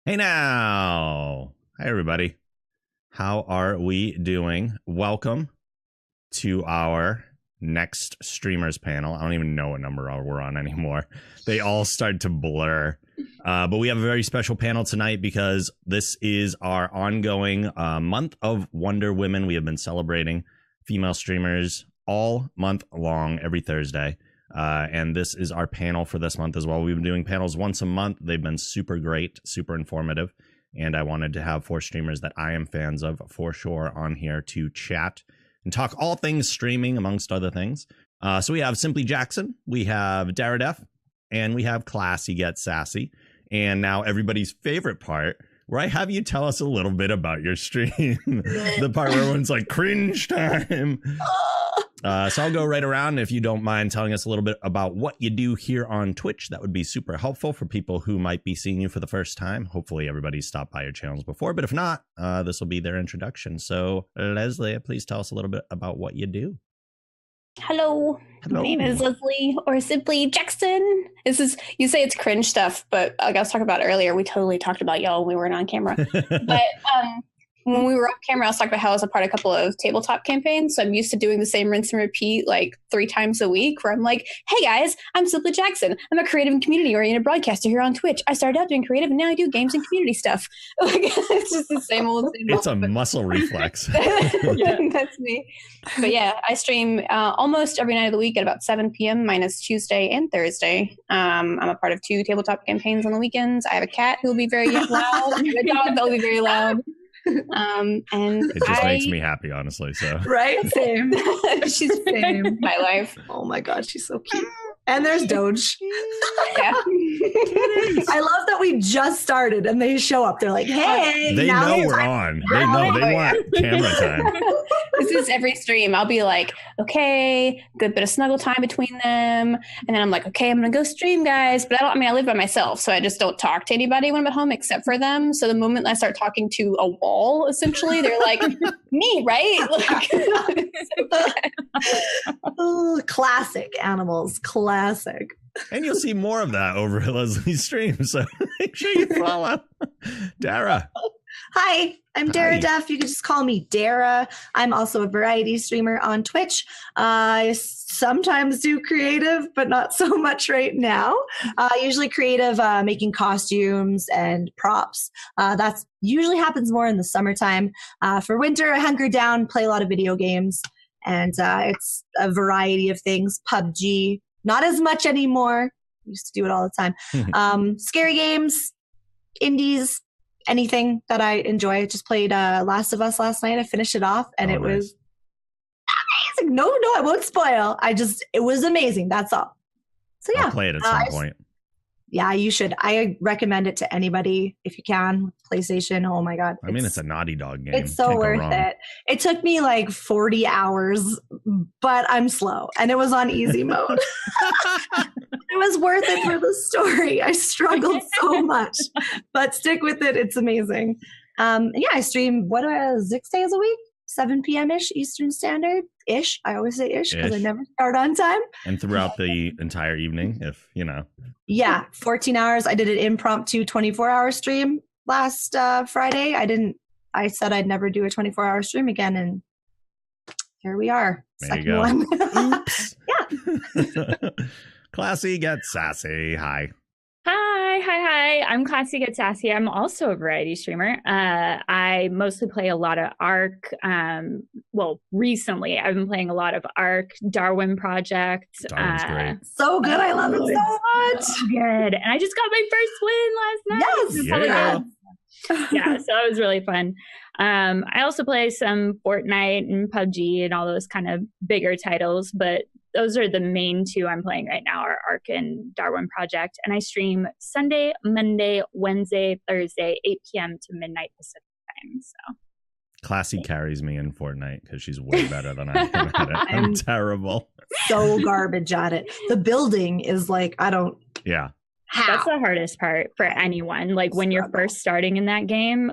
Hey now. Hi, everybody. How are we doing? Welcome to our next streamers panel. I don't even know what number we're on anymore. They all start to blur. But we have a very special panel tonight because this is our ongoing month of Wonder Women. We have been celebrating female streamers all month long, every Thursday. And this is our panel for this month as well. We've been doing panels once a month. They've been super great, super informative. And I wanted to have 4 streamers that I am fans of for sure on here to chat and talk all things streaming, amongst other things. So we have Simply Jackson, we have Daradef, and we have ClassiGetsSassi. And now everybody's favorite part, where I have you tell us a little bit about your stream. The part where everyone's like, cringe time. So I'll go right around. If you don't mind telling us a little bit about what you do here on Twitch, that would be super helpful for people who might be seeing you for the first time. Hopefully everybody's stopped by your channels before, but if not, this will be their introduction. So Leslie, please tell us a little bit about what you do. Hello. My name is Leslie, or Simply Jackson. This is, you say it's cringe stuff, but like I was talking about earlier, we totally talked about y'all when we weren't on camera. But when we were off camera, I was talking about how I was a part of a couple of tabletop campaigns. So I'm used to doing the same rinse and repeat like 3 times a week, where I'm like, hey guys, I'm Simply Jackson. I'm a creative and community-oriented broadcaster here on Twitch. I started out doing creative and now I do games and community stuff. Like, it's just the same old. It's a muscle reflex. Yeah, that's me. But yeah, I stream almost every night of the week at about 7 p.m. minus Tuesday and Thursday. I'm a part of 2 tabletop campaigns on the weekends. I have a cat who will be very loud. I have a dog that will be very loud. And it just makes me happy, honestly. So right, same. She's same. My life. Oh my god, she's so cute. And there's Doge. Yeah. I love that we just started and they show up. They're like, hey. They know we're on. They know. They want camera time. This is every stream. I'll be like, okay, good bit of snuggle time between them. And then I'm like, okay, I'm going to go stream, guys. But I live by myself, so I just don't talk to anybody when I'm at home except for them. So the moment I start talking to a wall, essentially, they're like, me, right? Oh, classic animals. Classic. And you'll see more of that over at Leslie's stream, so make sure you follow. Dara. Hi, I'm Daradef. You can just call me Dara. I'm also a variety streamer on Twitch. I sometimes do creative, but not so much right now. Usually creative, making costumes and props. That's usually happens more in the summertime. For winter, I hunker down, play a lot of video games, and it's a variety of things. PUBG. Not as much anymore. I used to do it all the time. Scary games, indies, anything that I enjoy. I just played Last of Us last night. I finished it off and it was amazing. No, I won't spoil. It was amazing. That's all. So yeah. I'll play it at some point. Yeah, you should. I recommend it to anybody if you can. PlayStation. Oh my God. I mean, it's a Naughty Dog game. It's so worth it. It took me like 40 hours, but I'm slow and it was on easy mode. It was worth it for the story. I struggled so much, but stick with it. It's amazing. Yeah, I stream, 6 days a week? 7 p.m.-ish Eastern Standard-ish. I always say ish because I never start on time. And throughout the entire evening, if you know. Yeah, 14 hours. I did an impromptu 24-hour stream last Friday. I said I'd never do a 24-hour stream again, and here we are. There you go. One. Oops. Yeah. ClassiGetsSassi. Hi. Hi. I'm ClassiGetsSassi. I'm also a variety streamer. I mostly play a lot of ARC. Recently I've been playing a lot of ARC, Darwin Project. Darwin's great. So good. I love it so much. So good. And I just got my first win last night. Yes. Yeah, so it was really fun. I also play some Fortnite and PUBG and all those kind of bigger titles, but those are the main 2 I'm playing right now, are ARC and Darwin Project. And I stream Sunday, Monday, Wednesday, Thursday, 8 p.m. to midnight Pacific time. So Classy carries me in Fortnite because she's way better than I am at it. I'm terrible. So garbage at it. The building is like, Yeah. That's the hardest part for anyone. Like when you're first starting in that game,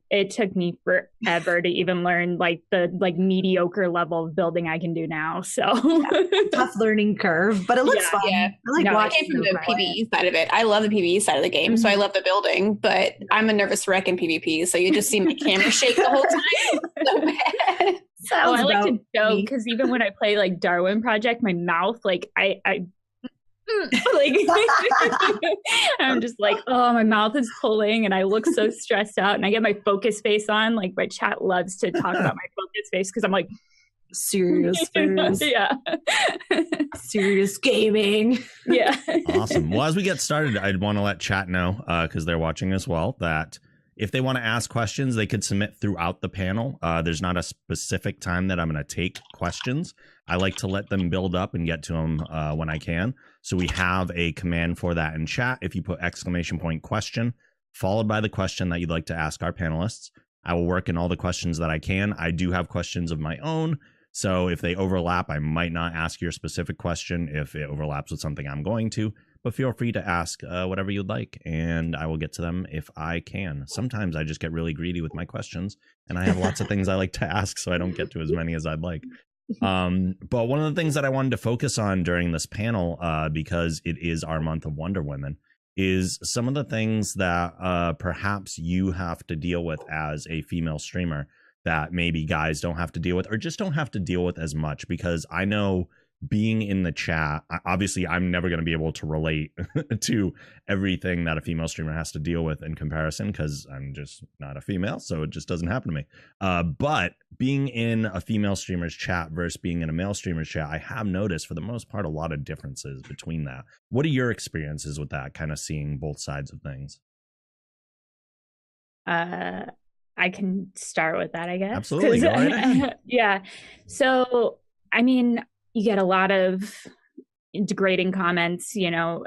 it took me forever to even learn like the mediocre level of building I can do now. So tough learning curve, but it looks fun. Yeah. I came from the PvE side of it. I love the PvE side of the game, so I love the building, but I'm a nervous wreck in PvP. So you just see my camera shake the whole time. So bad. I like to joke because even when I play like Darwin Project, my mouth, like I like I'm just like, oh, my mouth is pulling and I look so stressed out and I get my focus face on. Like my chat loves to talk about my focus face because I'm like serious yeah serious gaming. Yeah. Awesome. Well, as we get started, I'd want to let chat know because they're watching as well that if they want to ask questions, they could submit throughout the panel. There's not a specific time that I'm going to take questions. I like to let them build up and get to them when I can. So we have a command for that in chat. If you put !question followed by the question that you'd like to ask our panelists, I will work in all the questions that I can. I do have questions of my own. So if they overlap, I might not ask your specific question if it overlaps with something I'm going to. But feel free to ask whatever you'd like, and I will get to them if I can. Sometimes I just get really greedy with my questions, and I have lots of things I like to ask, so I don't get to as many as I'd like. But one of the things that I wanted to focus on during this panel, because it is our month of Wonder Women, is some of the things that perhaps you have to deal with as a female streamer that maybe guys don't have to deal with or just don't have to deal with as much. Because I know being in the chat, obviously I'm never going to be able to relate to everything that a female streamer has to deal with in comparison because I'm just not a female, so it just doesn't happen to me. But being in a female streamer's chat versus being in a male streamer's chat, I have noticed for the most part a lot of differences between that. What are your experiences with that, kind of seeing both sides of things? I can start with that, I guess. Absolutely. Go right ahead. Yeah. So, I mean, you get a lot of degrading comments,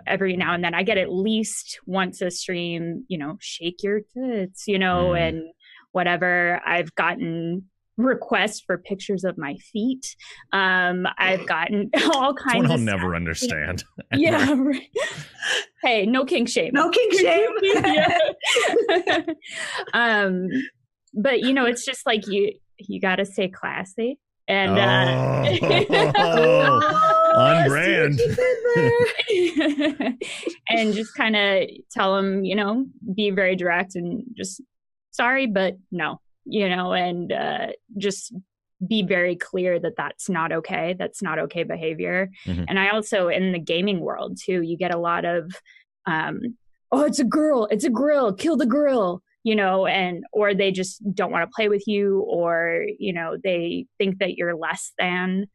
every now and then. I get at least once a stream, shake your tits, and whatever. I've gotten requests for pictures of my feet. I've gotten all kinds of I'll never understand. Yeah. Right. Hey, no kink shame. No kink shame. But it's just like you got to stay classy. And on brand. And just kind of tell them, be very direct and just sorry, but no, and just be very clear that that's not okay. That's not okay behavior. Mm-hmm. And I also, in the gaming world too, you get a lot of, it's a girl, kill the girl. Or they just don't want to play with you, or, they think that you're less than,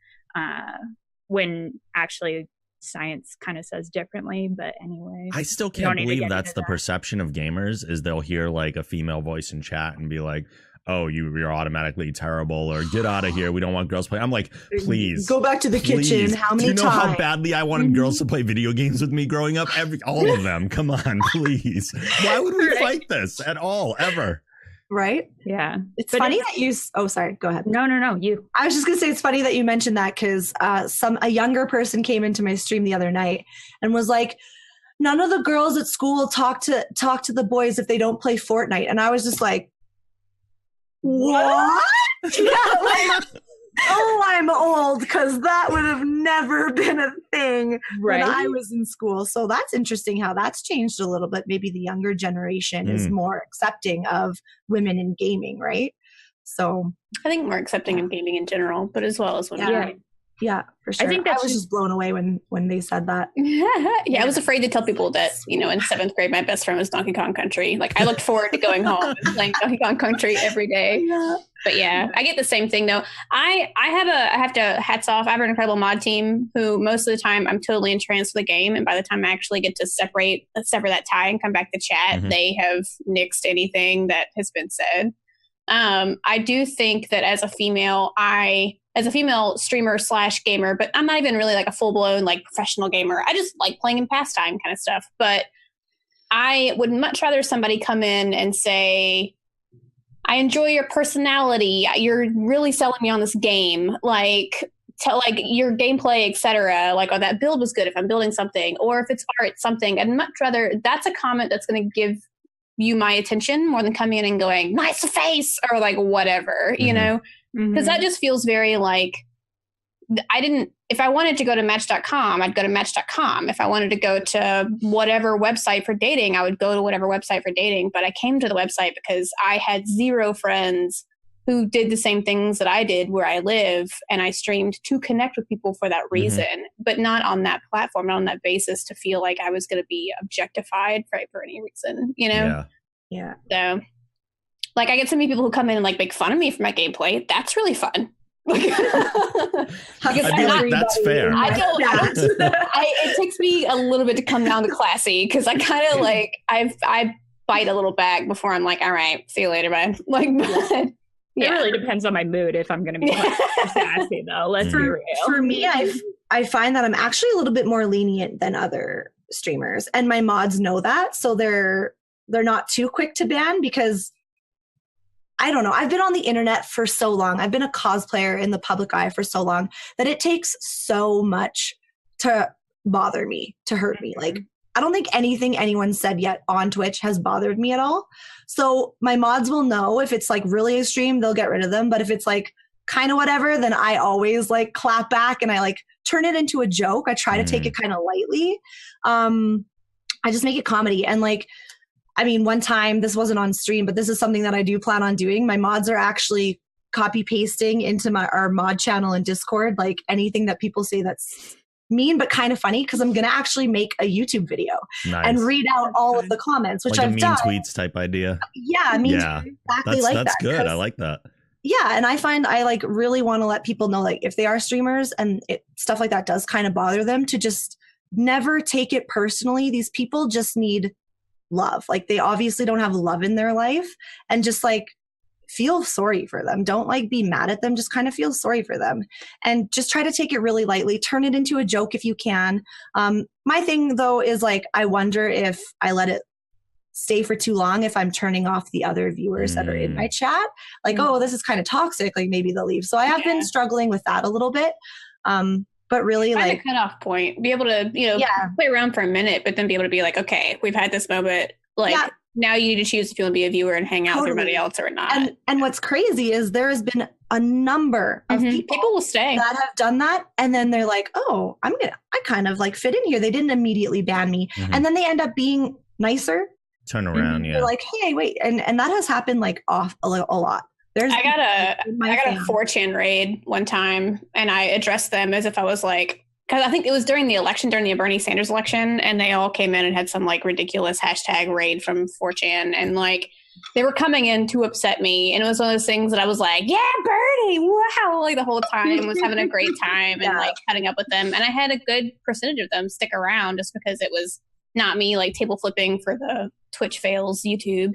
when actually science kind of says differently. But anyway, I still can't believe that's the perception of gamers, is they'll hear like a female voice in chat and be like, oh, you're automatically terrible, or get out of here, we don't want girls playing. I'm like, please go back to the kitchen. How many times? Do you know how badly I wanted girls to play video games with me growing up? All of them. Come on, please. Why would we fight this at all, ever? Right? Yeah. It's funny that you... Oh, sorry. Go ahead. No, you. I was just going to say it's funny that you mentioned that because a younger person came into my stream the other night and was like, none of the girls at school talk to the boys if they don't play Fortnite. And I was just like, what? Yeah, like, oh, I'm old, because that would have never been a thing when I was in school. So that's interesting how that's changed a little bit. Maybe the younger generation is more accepting of women in gaming, right? So I think more accepting of gaming in general, but as well as women. Yeah, for sure. I think I was just blown away when they said that. Yeah, I was afraid to tell people that, in 7th grade, my best friend was Donkey Kong Country. Like, I looked forward to going home and playing Donkey Kong Country every day. Yeah. But yeah, I get the same thing though. I have to hats off. I have an incredible mod team who most of the time I'm totally entranced with the game. And by the time I actually get to sever that tie and come back to chat, they have nixed anything that has been said. I do think that as a female streamer / gamer, but I'm not even really like a full blown like professional gamer. I just like playing in pastime kind of stuff. But I would much rather somebody come in and say, I enjoy your personality. You're really selling me on this game. Like, tell like your gameplay, etc. Like, oh, that build was good if I'm building something, or if it's art, something. I'd much rather that's a comment that's going to give you my attention more than coming in and going nice face or like whatever, you know, because that just feels very like if I wanted to go to match.com, I'd go to match.com. If I wanted to go to whatever website for dating, I would go to whatever website for dating. But I came to the website because I had 0 friends who did the same things that I did where I live. And I streamed to connect with people for that reason, but not on that platform, not on that basis to feel like I was going to be objectified for any reason, you know? Yeah. So like I get so many people who come in and like make fun of me for my gameplay. That's really fun. I'd be like, that's fair. It takes me a little bit to come down to classy because I kind of like I bite a little back before I'm like, all right, see you later, man. Like, but, it really depends on my mood if I'm going to be sassy, though. Let's be real. For me, I find that I'm actually a little bit more lenient than other streamers, and my mods know that, so they're not too quick to ban because. I don't know. I've been on the internet for so long. I've been a cosplayer in the public eye for so long that it takes so much to bother me, to hurt me. Like, I don't think anything anyone said yet on Twitch has bothered me at all. So my mods will know if it's like really extreme, they'll get rid of them. But if it's like kind of whatever, then I always like clap back and I like turn it into a joke. I try to take it kind of lightly. I just make it comedy. And like, I mean, one time, this wasn't on stream, but this is something that I do plan on doing. My mods are actually copy pasting into our mod channel in Discord, like anything that people say that's mean but kind of funny, because I'm going to actually make a YouTube video and read out all of the comments, which like I've a mean done. tweets type idea. Yeah, exactly like that. That's good. I like that. Yeah, and I find I like really want to let people know, like if they are streamers and stuff like that does kind of bother them, to just never take it personally. These people just need love. Like they obviously don't have love in their life, and just like feel sorry for them. Don't like be mad at them. Just kind of feel sorry for them and just try to take it really lightly. Turn it into a joke if you can. My thing though is like, I wonder if I let it stay for too long, if I'm turning off the other viewers that are in my chat, like, oh, this is kind of toxic, like maybe they'll leave. So I have been struggling with that a little bit. But really find like a cutoff point, be able to, play around for a minute, but then be able to be like, okay, we've had this moment. Like now you need to choose if you want to be a viewer and hang out with everybody else or not. And what's crazy is there has been a number of people will stay that have done that. And then they're like, oh, I kind of like fit in here. They didn't immediately ban me. And then they end up being nicer. Turn around. They're like, hey, wait. And that has happened like off a lot. I got a 4chan raid one time, and I addressed them as if I was like, because I think it was during the Bernie Sanders election, and they all came in and had some like ridiculous hashtag raid from 4chan, and like they were coming in to upset me, and it was one of those things that I was like, yeah, Bernie, wow, like the whole time was having a great time and like cutting up with them, and I had a good percentage of them stick around just because it was not me like table flipping for the Twitch fails YouTube,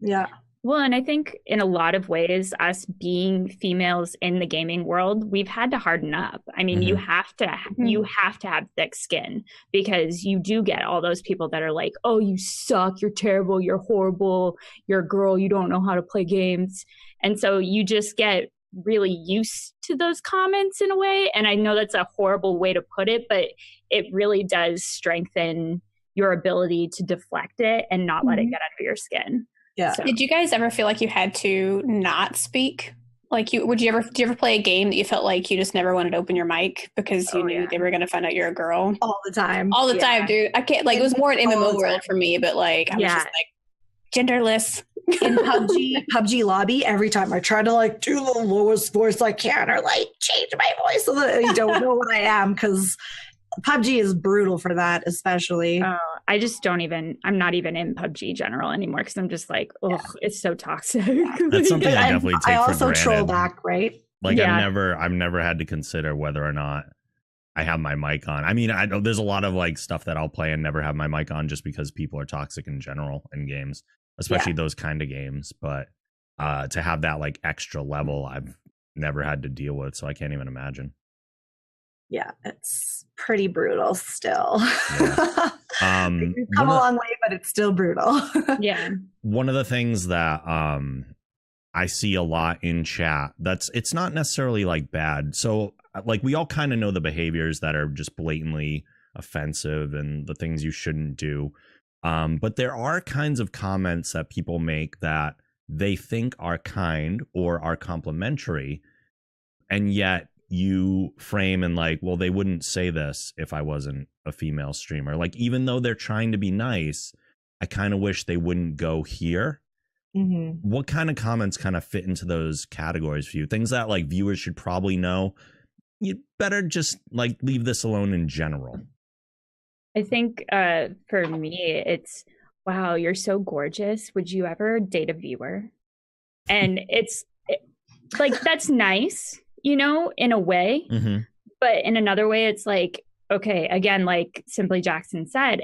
Yeah. Well, and I think in a lot of ways, us being females in the gaming world, we've had to harden up. I mean, you have to have thick skin, because you do get all those people that are like, oh, you suck, you're terrible, you're horrible, you're a girl, you don't know how to play games. And so you just get really used to those comments in a way. And I know that's a horrible way to put it, but it really does strengthen your ability to deflect it and not let it get under your skin. Yeah. So. Did you guys ever feel like you had to not speak? Like did you ever play a game that you felt like you just never wanted to open your mic because you knew they were going to find out you're a girl? All the time, dude. I can't, like, it was more an MMO world for me, but like, I was just like genderless. In PUBG lobby, every time I try to like do the lowest voice I can or like change my voice so that you don't know what I am, because PUBG is brutal for that, especially. I just I'm not even in PUBG general anymore, because I'm just like, it's so toxic. That's something I definitely take for granted. I also troll back, right? Like I've never had to consider whether or not I have my mic on. I mean, I know there's a lot of like stuff that I'll play and never have my mic on just because people are toxic in general in games, especially those kind of games. But to have that like extra level, I've never had to deal with, so I can't even imagine. Yeah, it's pretty brutal still. Yeah. You've come a long way, but it's still brutal. Yeah. One of the things that I see a lot in chat, it's not necessarily like bad. So like we all kind of know the behaviors that are just blatantly offensive and the things you shouldn't do. But there are kinds of comments that people make that they think are kind or are complimentary, and yet you frame and like, well, they wouldn't say this if I wasn't a female streamer. Like, even though they're trying to be nice, I kind of wish they wouldn't go here. Mm-hmm. What kind of comments kind of fit into those categories for you? Things that like viewers should probably know. You better just like leave this alone in general. I think for me, it's, wow, you're so gorgeous. Would you ever date a viewer? And like, that's nice, you know, in a way. Mm-hmm. But in another way, it's like, okay, again, like Simply Jackson said,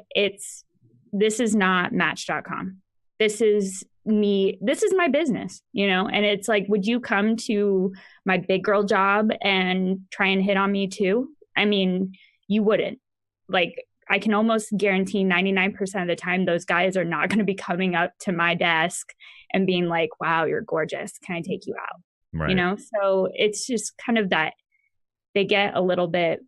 this is not Match.com. This is me. This is my business, you know? And it's like, would you come to my big girl job and try and hit on me too? I mean, you wouldn't. Like, I can almost guarantee 99% of the time, those guys are not going to be coming up to my desk and being like, wow, you're gorgeous. Can I take you out? Right. You know? So it's just kind of that they get a little bit,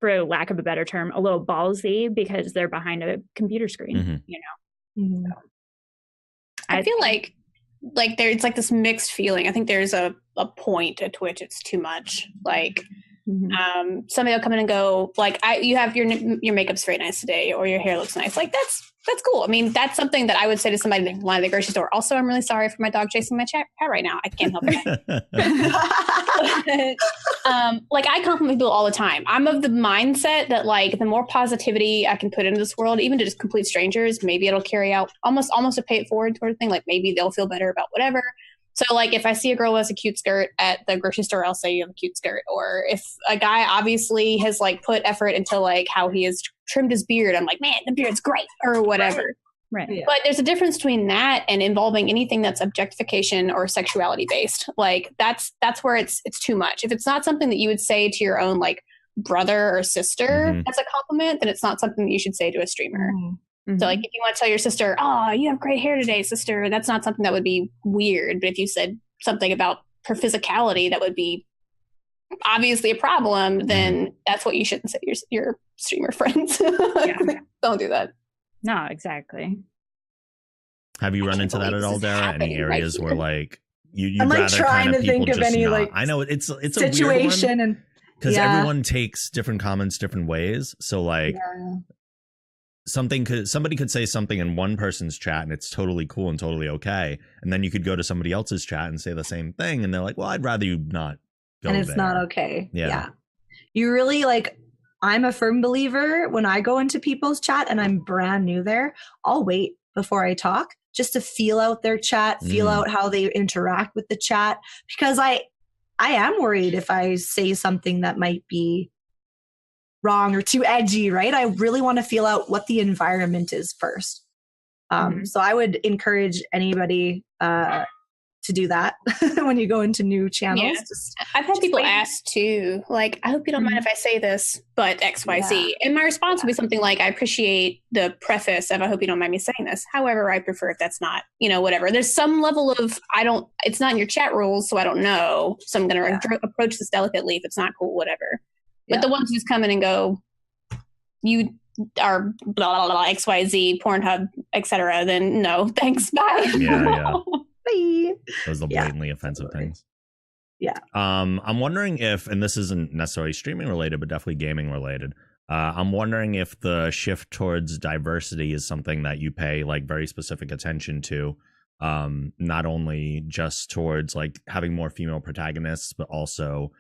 for lack of a better term, a little ballsy because they're behind a computer screen, mm-hmm. you know? Mm-hmm. So, I feel like there's like this mixed feeling. I think there's a point at which it's too much. Like, mm-hmm. Somebody will come in and go, like, you have your makeup's very nice today, or your hair looks nice. Like, that's cool. I mean, that's something that I would say to somebody in the line of the grocery store. Also, I'm really sorry for my dog chasing my cat right now. I can't help it. Like, I compliment people all the time. I'm of the mindset that like the more positivity I can put into this world, even to just complete strangers, maybe it'll carry out almost a pay it forward sort of thing. Like, maybe they'll feel better about whatever. So, like, if I see a girl who has a cute skirt at the grocery store, I'll say you have a cute skirt. Or if a guy obviously has, like, put effort into, like, how he has trimmed his beard, I'm like, man, the beard's great, or whatever. Right. Yeah. But there's a difference between that and involving anything that's objectification or sexuality based. Like, that's where it's too much. If it's not something that you would say to your own, like, brother or sister mm-hmm. as a compliment, then it's not something that you should say to a streamer. Mm-hmm. So, like, if you want to tell your sister, oh, you have great hair today, sister, that's not something that would be weird. But if you said something about her physicality that would be obviously a problem, then that's what you shouldn't say to your streamer friends. Yeah. Don't do that. No, exactly. Have you run into that at all, Dara? Any areas where, like, you'd I'm, like, rather trying kind of to think of any, not. like, I know it's a situation weird one, and because everyone takes different comments different ways. So, like, somebody could say something in one person's chat and it's totally cool and totally okay, and then you could go to somebody else's chat and say the same thing and they're like, well, I'd rather you not go and it's there. Not okay. You really, like, I'm a firm believer when I go into people's chat and I'm brand new there, I'll wait before I talk just to feel out their chat, feel out how they interact with the chat, because I am worried if I say something that might be wrong or too edgy, right? I really want to feel out what the environment is first. So I would encourage anybody to do that when you go into new channels. Yeah. I've had people ask too, like, I hope you don't mind if I say this, but XYZ. Yeah. And my response would be something like, I appreciate the preface of, I hope you don't mind me saying this. However, I prefer if that's not, you know, whatever. There's some level of, it's not in your chat rules, so I don't know. So I'm going to approach this delicately. If it's not cool, whatever. But the ones who just come in and go, you are blah, blah, blah, XYZ, Pornhub, etc., then no, thanks, bye. Yeah. Bye. Those are blatantly offensive things. Yeah. I'm wondering if, and this isn't necessarily streaming related, but definitely gaming related. I'm wondering if the shift towards diversity is something that you pay like very specific attention to. Not only just towards like having more female protagonists, but also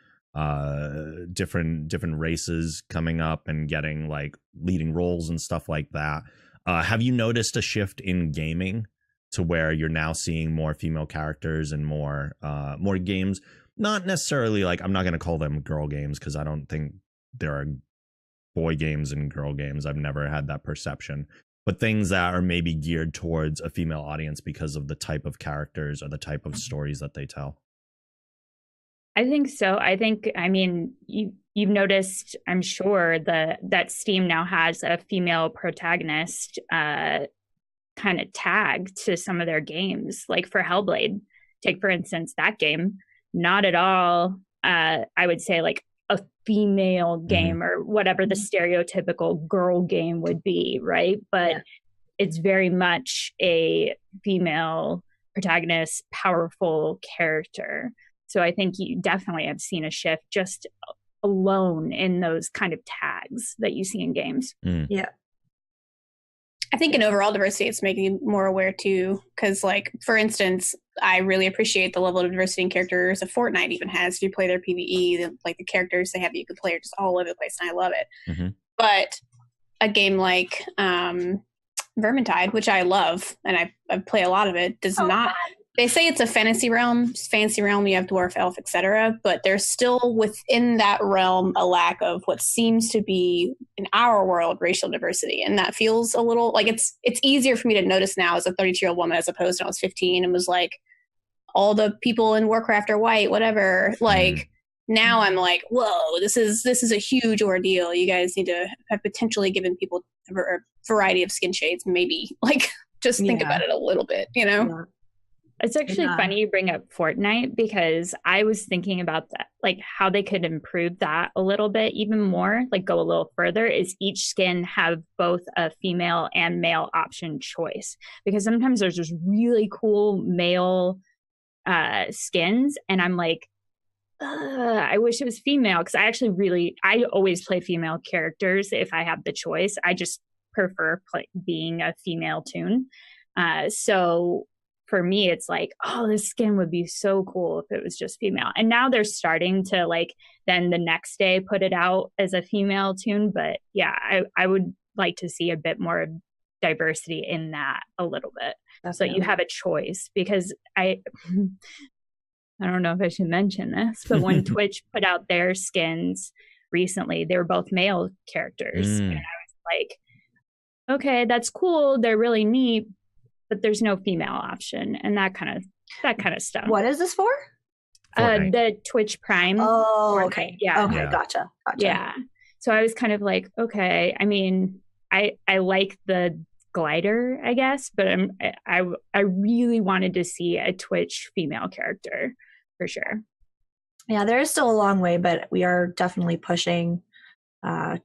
different races coming up and getting like leading roles and stuff like that. Have you noticed a shift in gaming to where you're now seeing more female characters and more games? Not necessarily like, I'm not going to call them girl games, because I don't think there are boy games and girl games. I've never had that perception. But things that are maybe geared towards a female audience because of the type of characters or the type of stories that they tell. I think so. I mean, you've noticed, I'm sure, that Steam now has a female protagonist kind of tag to some of their games. Like for Hellblade, take, for instance, that game, not at all, I would say like a female game or whatever the stereotypical girl game would be, right? But it's very much a female protagonist, powerful character. So I think you definitely have seen a shift just alone in those kind of tags that you see in games. Yeah. I think in overall diversity, it's making you more aware too. Because, like, for instance, I really appreciate the level of diversity in characters that Fortnite even has. If you play their PvE, the characters they have that you can play are just all over the place, and I love it. But a game like Vermintide, which I love, and I play a lot of it, does not. They say it's a fantasy realm. You have dwarf, elf, etc. But there's still within that realm a lack of what seems to be in our world racial diversity, and that feels a little like it's easier for me to notice now as a 32-year-old woman as opposed to when I was 15 and was like, all the people in Warcraft are white, whatever. Like now I'm like, whoa, this is a huge ordeal. You guys need to have potentially given people a variety of skin shades, maybe like just think about it a little bit, you know. Yeah. It's actually funny you bring up Fortnite because I was thinking about that, like how they could improve that a little bit even more, like go a little further, is each skin have both a female and male option choice. Because sometimes there's just really cool male skins and I'm like, I wish it was female, because I always play female characters if I have the choice. I just prefer being a female toon. So for me, it's like, oh, this skin would be so cool if it was just female. And now they're starting to like, then the next day put it out as a female toon. But yeah, I would like to see a bit more diversity in that a little bit. So you have a choice, because I don't know if I should mention this, but when Twitch put out their skins recently, they were both male characters. And I was like, okay, that's cool. They're really neat, but there's no female option, and that kind of stuff. What is this for? The Twitch Prime. Oh, Fortnite. okay. Yeah. Okay, gotcha. Yeah. So I was kind of like, okay. I mean, I like the glider, I guess, but I really wanted to see a Twitch female character for sure. Yeah, there is still a long way, but we are definitely pushing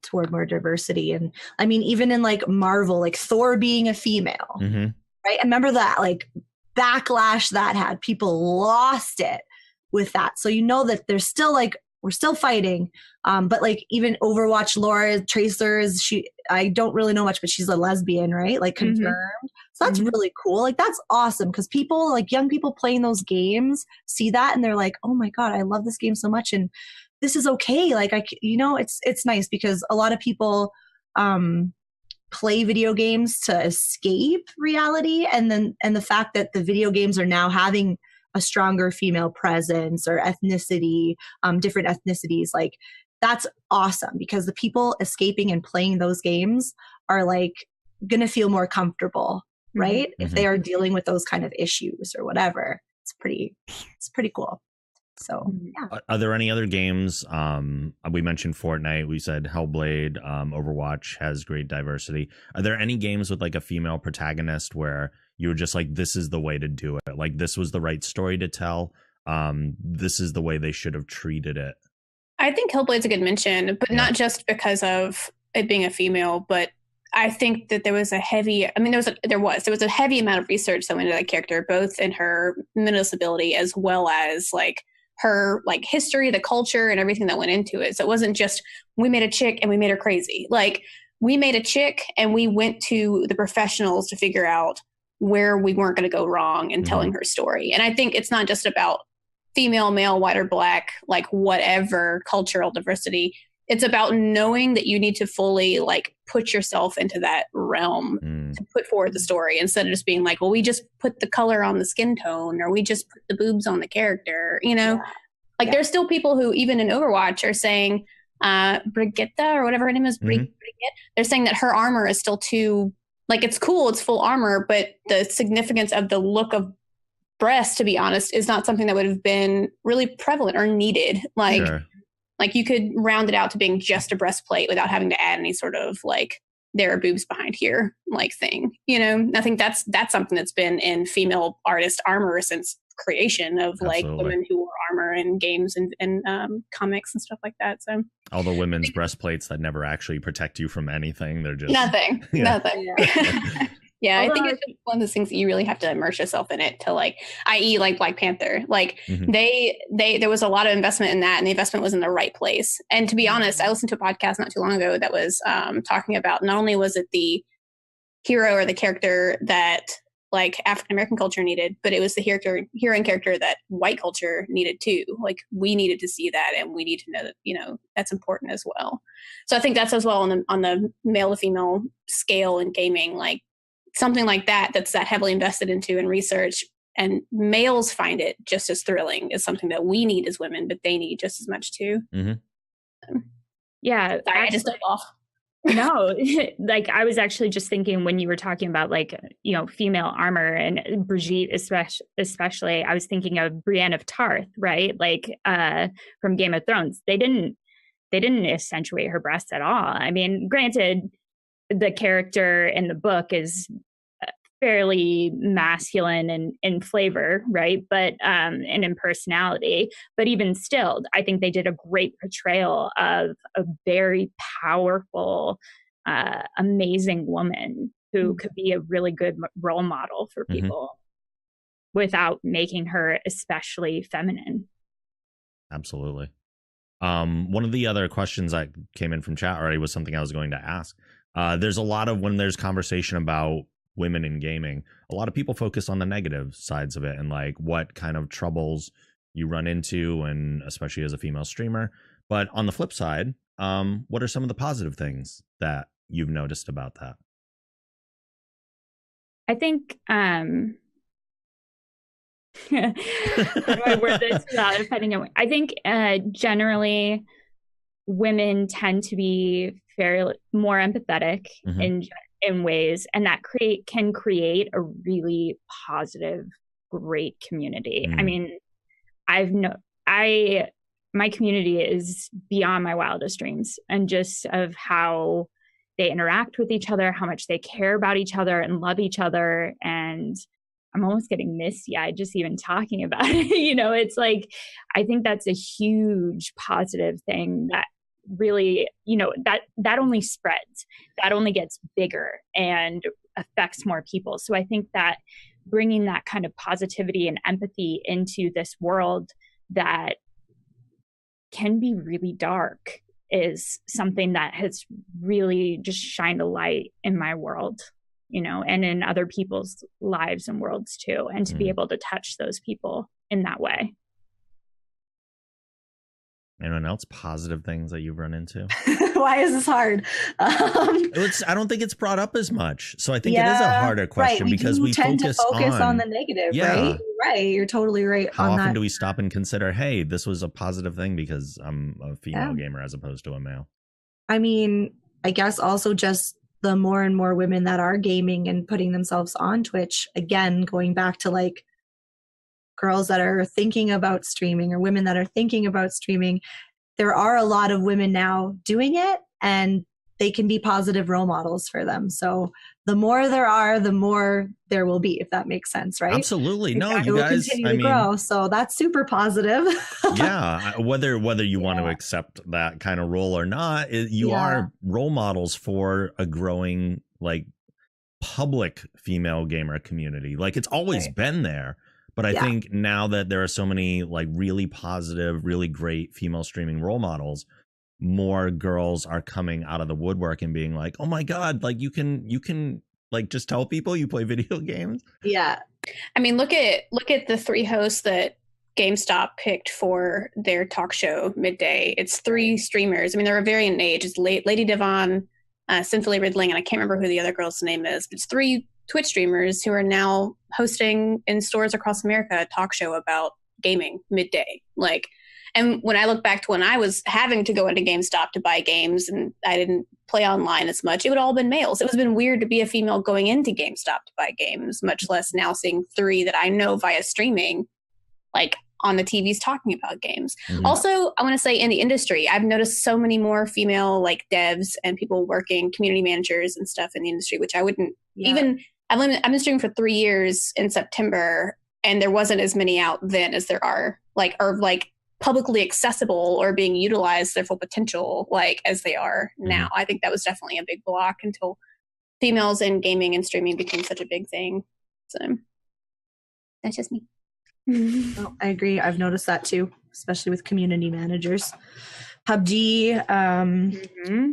toward more diversity. And I mean, even in like Marvel, like Thor being a female. Right? I remember that like backlash that had. People lost it with that. So you know that there's still like, we're still fighting. But like even Overwatch Laura Tracers, I don't really know much, but she's a lesbian, right? Like confirmed. So that's really cool. Like that's awesome, because people, like young people playing those games, see that and they're like, oh my God, I love this game so much. And this is okay. Like it's nice, because a lot of people play video games to escape reality, and the fact that the video games are now having a stronger female presence or ethnicity, different ethnicities, like that's awesome, because the people escaping and playing those games are like gonna feel more comfortable, right? If they are dealing with those kind of issues or whatever. It's pretty cool. So yeah. Are there any other games? We mentioned Fortnite. We said Hellblade. Overwatch has great diversity. Are there any games with like a female protagonist where you were just like, this is the way to do it? Like this was the right story to tell. This is the way they should have treated it. I think Hellblade's a good mention, but not just because of it being a female, but I think that there was a heavy amount of research that went into that character, both in her mental ability as well as like her like history, the culture, and everything that went into it. So it wasn't just we made a chick and we made her crazy. Like we made a chick and we went to the professionals to figure out where we weren't going to go wrong in telling her story. And I think it's not just about female, male, white or black, like whatever cultural diversity. It's about knowing that you need to fully like put yourself into that realm to put forward the story, instead of just being like, well, we just put the color on the skin tone, or we just put the boobs on the character, you know? Like there's still people who even in Overwatch are saying Brigitte or whatever her name is, Brigitte, they're saying that her armor is still too, like it's cool, it's full armor, but the significance of the look of breast, to be honest, is not something that would have been really prevalent or needed. Like, like you could round it out to being just a breastplate without having to add any sort of like there are boobs behind here like thing, you know? I think that's something that's been in female artist armor since creation of like women who wore armor in games and comics and stuff like that. So all the women's breastplates that never actually protect you from anything. They're just nothing. Yeah, I think it's one of those things that you really have to immerse yourself in it to like, i.e. like Black Panther, like there was a lot of investment in that, and the investment was in the right place. And to be honest, I listened to a podcast not too long ago that was talking about, not only was it the hero or the character that like African-American culture needed, but it was the hero and character that white culture needed too. Like we needed to see that, and we need to know that, you know, that's important as well. So I think that's as well on the male to female scale in gaming, like something like that's that heavily invested into in research, and males find it just as thrilling is something that we need as women, but they need just as much too. Yeah. Sorry, I just took off. No, like I was actually just thinking when you were talking about like, you know, female armor and Brigitte, especially, I was thinking of Brienne of Tarth, right? Like from Game of Thrones. They didn't accentuate her breasts at all. I mean, granted, the character in the book is fairly masculine in flavor, right? But and in personality, but even still, I think they did a great portrayal of a very powerful, amazing woman who could be a really good role model for people without making her especially feminine. Absolutely. One of the other questions that came in from chat already was something I was going to ask. There's a lot of, when there's conversation about women in gaming, a lot of people focus on the negative sides of it and like what kind of troubles you run into, and especially as a female streamer. But on the flip side, what are some of the positive things that you've noticed about that? I think how do I word this without offending anyone? I think generally women tend to be fairly more empathetic in ways, and that can create a really positive, great community. I mean, my community is beyond my wildest dreams, and just of how they interact with each other, how much they care about each other and love each other. And I'm almost getting misty-eyed just even talking about it. You know, it's like, I think that's a huge positive thing that really, you know, that only spreads, that only gets bigger and affects more people. So I think that bringing that kind of positivity and empathy into this world that can be really dark is something that has really just shined a light in my world, you know, and in other people's lives and worlds too, and to be able to touch those people in that way. Anyone else positive things that you've run into? Why is this hard? I don't think it's brought up as much, so I think it is a harder question, because we tend focus to focus on the negative, right? Right, you're totally right. How often do we stop and consider, hey, this was a positive thing because I'm a female gamer as opposed to a male? I mean, I guess also just the more and more women that are gaming and putting themselves on Twitch, again, going back to like girls that are thinking about streaming or women that are thinking about streaming, there are a lot of women now doing it, and they can be positive role models for them. So the more there are, the more there will be, if that makes sense, right? Absolutely. No, it you will guys, continue to grow. So that's super positive. Yeah. Whether you want to accept that kind of role or not, you are role models for a growing, like, public female gamer community. Like, it's always been there. But I think now that there are so many like really positive, really great female streaming role models, more girls are coming out of the woodwork and being like, oh my God, like you can like just tell people you play video games. Yeah. I mean, look at the 3 hosts that GameStop picked for their talk show midday. It's 3 streamers. I mean, they're a varying in age. It's Lady Devon, Cynthia Ridling, and I can't remember who the other girl's name is. It's 3 Twitch streamers who are now hosting in stores across America a talk show about gaming midday. Like, and when I look back to when I was having to go into GameStop to buy games and I didn't play online as much, it would all been males. It was been weird to be a female going into GameStop to buy games, much less now seeing 3 that I know via streaming, like on the TVs talking about games. Also, I want to say in the industry, I've noticed so many more female like devs and people working, community managers and stuff in the industry, which I wouldn't even. I've been streaming for 3 years in September, and there wasn't as many out then as there are, like, or like publicly accessible or being utilized their full potential, like as they are now. I think that was definitely a big block until females in gaming and streaming became such a big thing. So that's just me. Oh, I agree. I've noticed that too, especially with community managers. PUBG,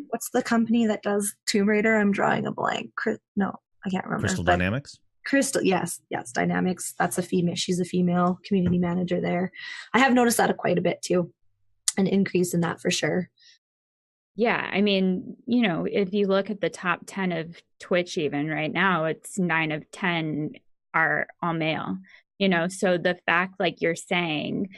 what's the company that does Tomb Raider? I'm drawing a blank. No, I can't remember. Crystal Dynamics? Crystal, yes, Dynamics. That's a female. She's a female community manager there. I have noticed that quite a bit too, an increase in that for sure. Yeah, I mean, you know, if you look at the top 10 of Twitch, even right now, it's 9 of 10 are all male. You know, so the fact, like you're saying,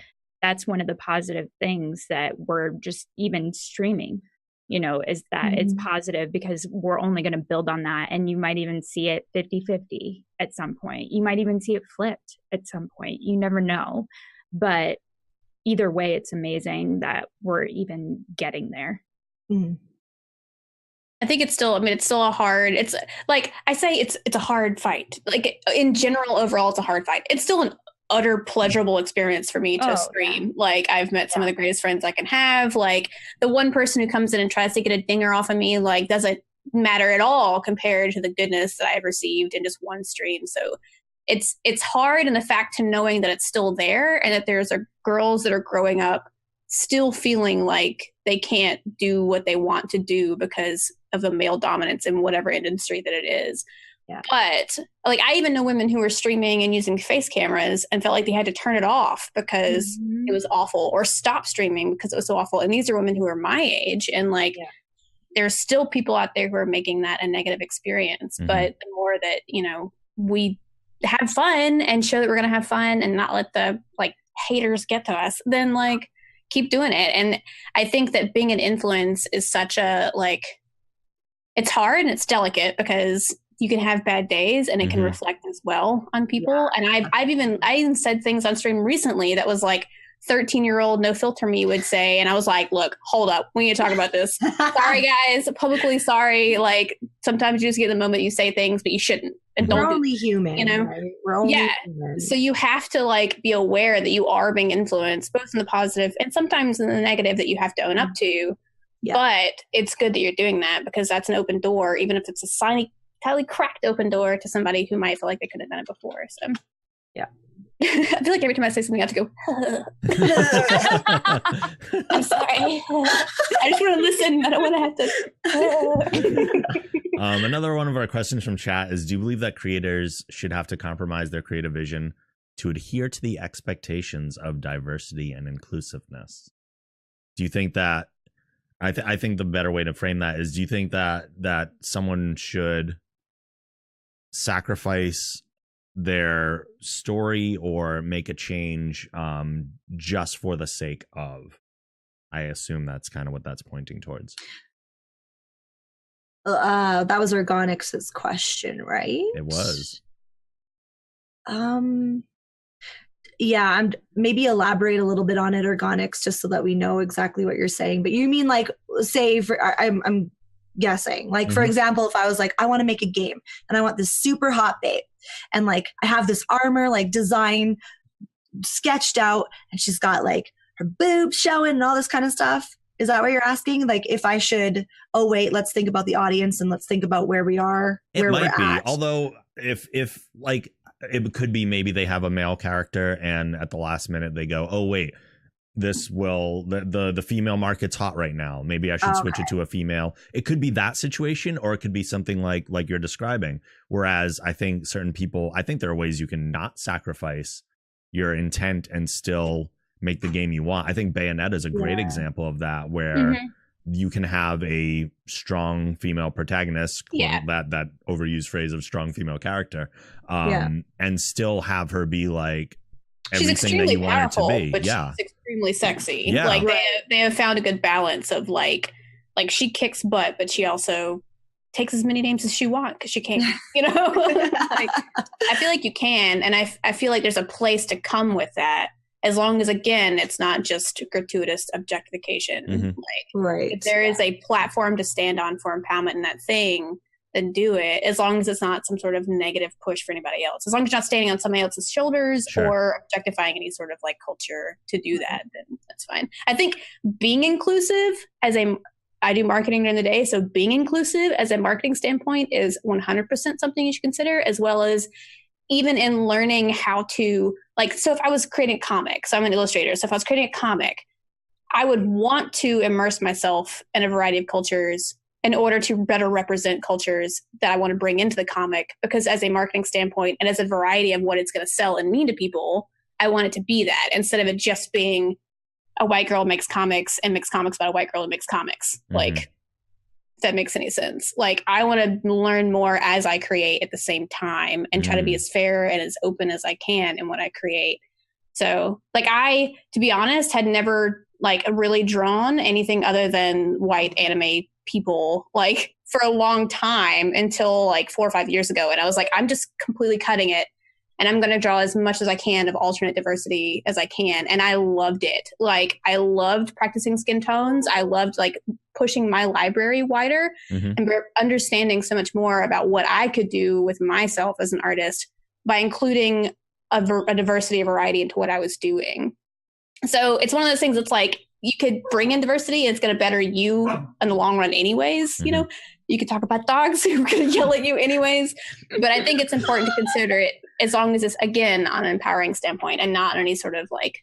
that's one of the positive things that we're just even streaming, you know, is that it's positive because we're only going to build on that. And you might even see it 50-50 at some point. You might even see it flipped at some point. You never know. But either way, it's amazing that we're even getting there. I think it's still, it's still a hard, it's like I say, it's a hard fight. Like in general, overall, it's a hard fight. It's still an utter pleasurable experience for me to stream. Like I've met some of the greatest friends I can have. Like the one person who comes in and tries to get a dinger off of me, like doesn't matter at all compared to the goodness that I've received in just one stream. So it's hard, and the fact to knowing that it's still there and that there's girls that are growing up still feeling like they can't do what they want to do because of the male dominance in whatever industry that it is. Yeah. But like I even know women who were streaming and using face cameras and felt like they had to turn it off because it was awful, or stop streaming because it was so awful. And these are women who are my age, and like there's still people out there who are making that a negative experience. But the more that, you know, we have fun and show that we're going to have fun and not let the like haters get to us, then like keep doing it. And I think that being an influence is such a, like, it's hard and it's delicate because you can have bad days and it can reflect as well on people. And I even said things on stream recently that was like 13-year-old no filter me would say, and I was like, look, hold up, we need to talk about this. Sorry guys, publicly sorry. Like sometimes you just get the moment you say things but you shouldn't. And we're only human, you know. Right? We're only human. So you have to like be aware that you are being influenced, both in the positive and sometimes in the negative that you have to own up to. But it's good that you're doing that because that's an open door, even if it's a tightly cracked open door to somebody who might feel like they could have done it before. So I feel like every time I say something, I have to go, I'm sorry. I just want to listen. I don't want to have to. Another one of our questions from chat is, do you believe that creators should have to compromise their creative vision to adhere to the expectations of diversity and inclusiveness? Do you think that, I think the better way to frame that is, do you think that someone should sacrifice their story or make a change just for the sake of? I assume that's kind of what that's pointing towards. That was Organix's question, right? It was. Yeah, maybe elaborate a little bit on it, Organix, just so that we know exactly what you're saying. But you mean like, say, I'm guessing, like, for example, if I was like, I want to make a game and I want this super hot babe, and like I have this armor like design sketched out, and she's got like her boobs showing and all this kind of stuff. Is that what you're asking? Like if I should, oh wait, let's think about the audience and let's think about where we are, where we're at. It might be, although if like it could be maybe they have a male character and at the last minute they go, oh wait, this will the female market's hot right now, maybe I should switch it to a female. It could be that situation, or it could be something like you're describing. Whereas I think certain people, I think there are ways you can not sacrifice your intent and still make the game you want. I think Bayonetta is a great example of that, where you can have a strong female protagonist, that overused phrase of strong female character, and still have her be like everything that you want her to be. But she's extremely sexy. Like they have found a good balance of like she kicks butt, but she also takes as many names as she wants because she can't, you know. Like, I feel like you can, and I feel like there's a place to come with that, as long as, again, it's not just gratuitous objectification. Like, if there is a platform to stand on for empowerment in that thing, then do it, as long as it's not some sort of negative push for anybody else. As long as you're not standing on somebody else's shoulders or objectifying any sort of like culture to do that, then that's fine. I think being inclusive I do marketing during the day, so being inclusive as a marketing standpoint is 100% something you should consider, as well as even in learning how to, like, so if I was creating comics, so I'm an illustrator, so if I was creating a comic, I would want to immerse myself in a variety of cultures in order to better represent cultures that I want to bring into the comic, because as a marketing standpoint and as a variety of what it's going to sell and mean to people, I want it to be that, instead of it just being a white girl makes comics and makes comics about a white girl who makes comics. Like, if that makes any sense. Like, I want to learn more as I create at the same time and try to be as fair and as open as I can in what I create. So, like, I, to be honest, had never like really drawn anything other than white anime people like for a long time, until like 4 or 5 years ago. And I was like, I'm just completely cutting it, and I'm going to draw as much as I can of alternate diversity as I can. And I loved it. Like, I loved practicing skin tones. I loved like pushing my library wider and understanding so much more about what I could do with myself as an artist by including a diversity, a variety into what I was doing. So it's one of those things that's like, you could bring in diversity and it's going to better you in the long run anyways. You know, you could talk about dogs who are going to yell at you anyways. But I think it's important to consider it as long as it's, again, on an empowering standpoint and not any sort of like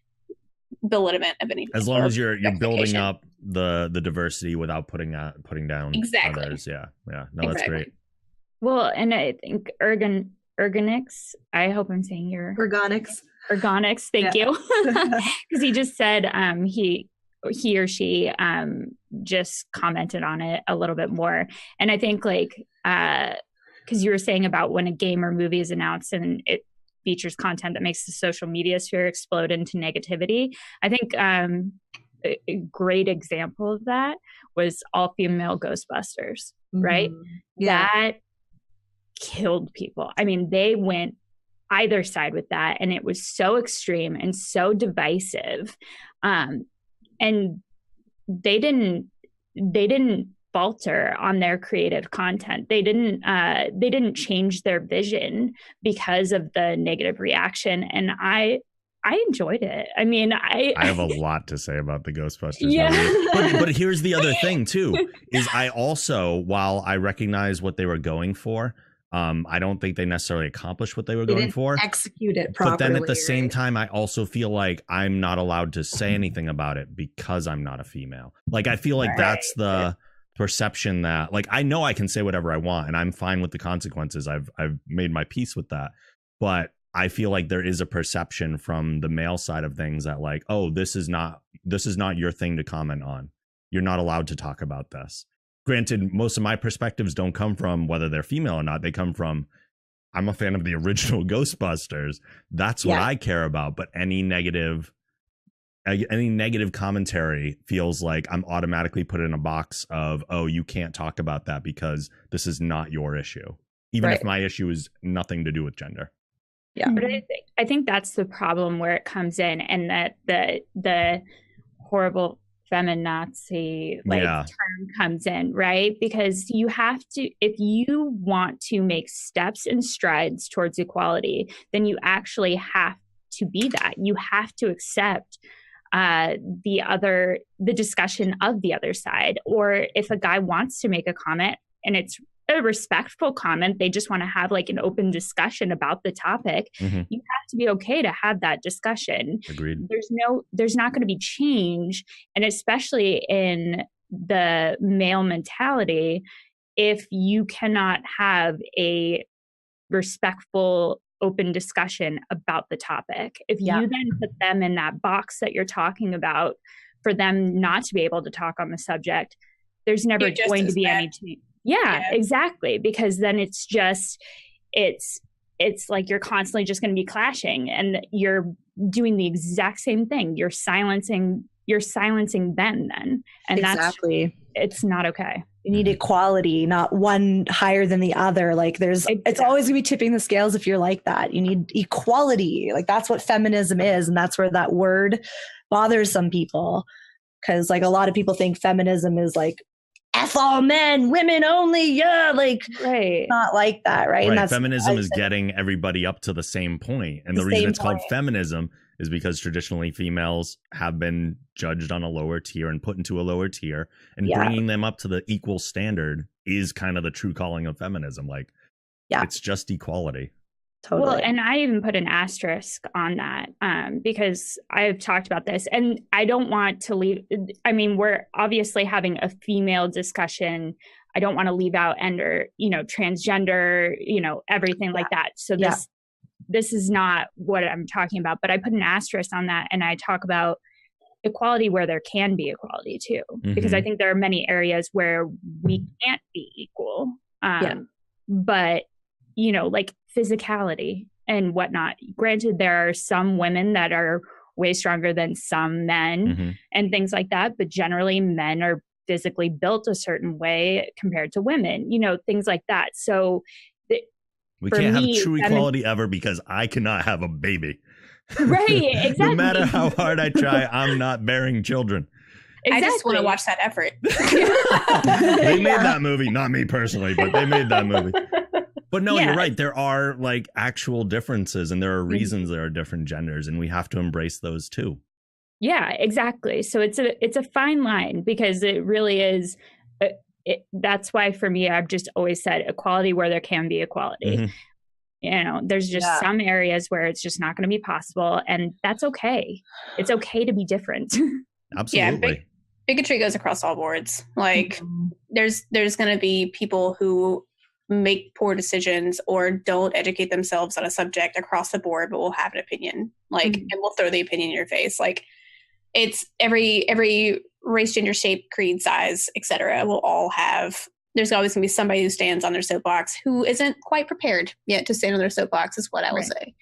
belittlement of anything. As long as you're building up the diversity without putting down others. Yeah. No, that's great. Well, and I think ergonics, I hope I'm saying your ergonics. Thank you. Because he just said he or she just commented on it a little bit more. And I think like, because you were saying about when a game or movie is announced and it features content that makes the social media sphere explode into negativity. I think a great example of that was all female Ghostbusters, right? Yeah. That killed people. I mean, they went either side with that, and it was so extreme and so divisive. And they didn't falter on their creative content. They didn't change their vision because of the negative reaction. And I enjoyed it. I mean, I have a lot to say about the Ghostbusters movie. But here's the other thing too, is I also, while I recognize what they were going for, I don't think they necessarily accomplished what they were going for. Execute it properly. But then at the same time, I also feel like I'm not allowed to say anything about it because I'm not a female. Like, I feel like that's the perception that, like, I know I can say whatever I want and I'm fine with the consequences. I've made my peace with that. But I feel like there is a perception from the male side of things that, like, oh, this is not your thing to comment on. You're not allowed to talk about this. Granted, most of my perspectives don't come from whether they're female or not. They come from, I'm a fan of the original Ghostbusters. That's what I care about. But any negative commentary feels like I'm automatically put in a box of, oh, you can't talk about that because this is not your issue. Even if my issue is nothing to do with gender. Yeah. But I think that's the problem where it comes in, and that the horrible feminazi term comes in, right? Because you have to, if you want to make steps and strides towards equality, then you actually have to be that. You have to accept the discussion of the other side. Or if a guy wants to make a comment and it's a respectful comment, they just want to have like an open discussion about the topic, you have to be okay to have that discussion. Agreed. There's not going to be change, and especially in the male mentality, if you cannot have a respectful open discussion about the topic. If you then put them in that box that you're talking about for them not to be able to talk on the subject, there's never going to be any change. Yeah, exactly. Because then it's like you're constantly just going to be clashing, and you're doing the exact same thing. You're silencing them then. And it's not okay. You need equality, not one higher than the other. Like it's always gonna be tipping the scales if you're like that. You need equality. Like, that's what feminism is. And that's where that word bothers some people. Cause like a lot of people think feminism is like F all men, women only. Yeah, like Right. not like that, right? And Right. that's Feminism is getting everybody up to the same point. And the reason it's called feminism is because traditionally females have been judged on a lower tier and put into a lower tier, and bringing them up to the equal standard is kind of the true calling of feminism. Like, it's just equality. Totally. Well, and I even put an asterisk on that because I've talked about this, and I don't want to leave. I mean, we're obviously having a female discussion. I don't want to leave out transgender, everything like that. So this is not what I'm talking about, but I put an asterisk on that, and I talk about equality where there can be equality too, because I think there are many areas where we can't be equal. But like physicality and whatnot. Granted, there are some women that are way stronger than some men and things like that, but generally men are physically built a certain way compared to women, things like that. So we can't have true equality ever because I cannot have a baby. Right, exactly. No matter how hard I try, I'm not bearing children. Exactly. I just want to watch that effort. They made that movie, not me personally, but they made that movie. But no, you're right. There are like actual differences, and there are reasons there are different genders, and we have to embrace those too. Yeah, exactly. So it's a fine line, because it really is. That's why for me, I've just always said equality where there can be equality. There's just some areas where it's just not going to be possible, and that's okay. It's okay to be different. Absolutely. Yeah, bigotry goes across all boards. Like there's going to be people who make poor decisions or don't educate themselves on a subject across the board, but will have an opinion, like, and will throw the opinion in your face. Like, it's every race, gender, shape, creed, size, etc. will all have. There's always going to be somebody who stands on their soapbox who isn't quite prepared yet to stand on their soapbox, is what I will say.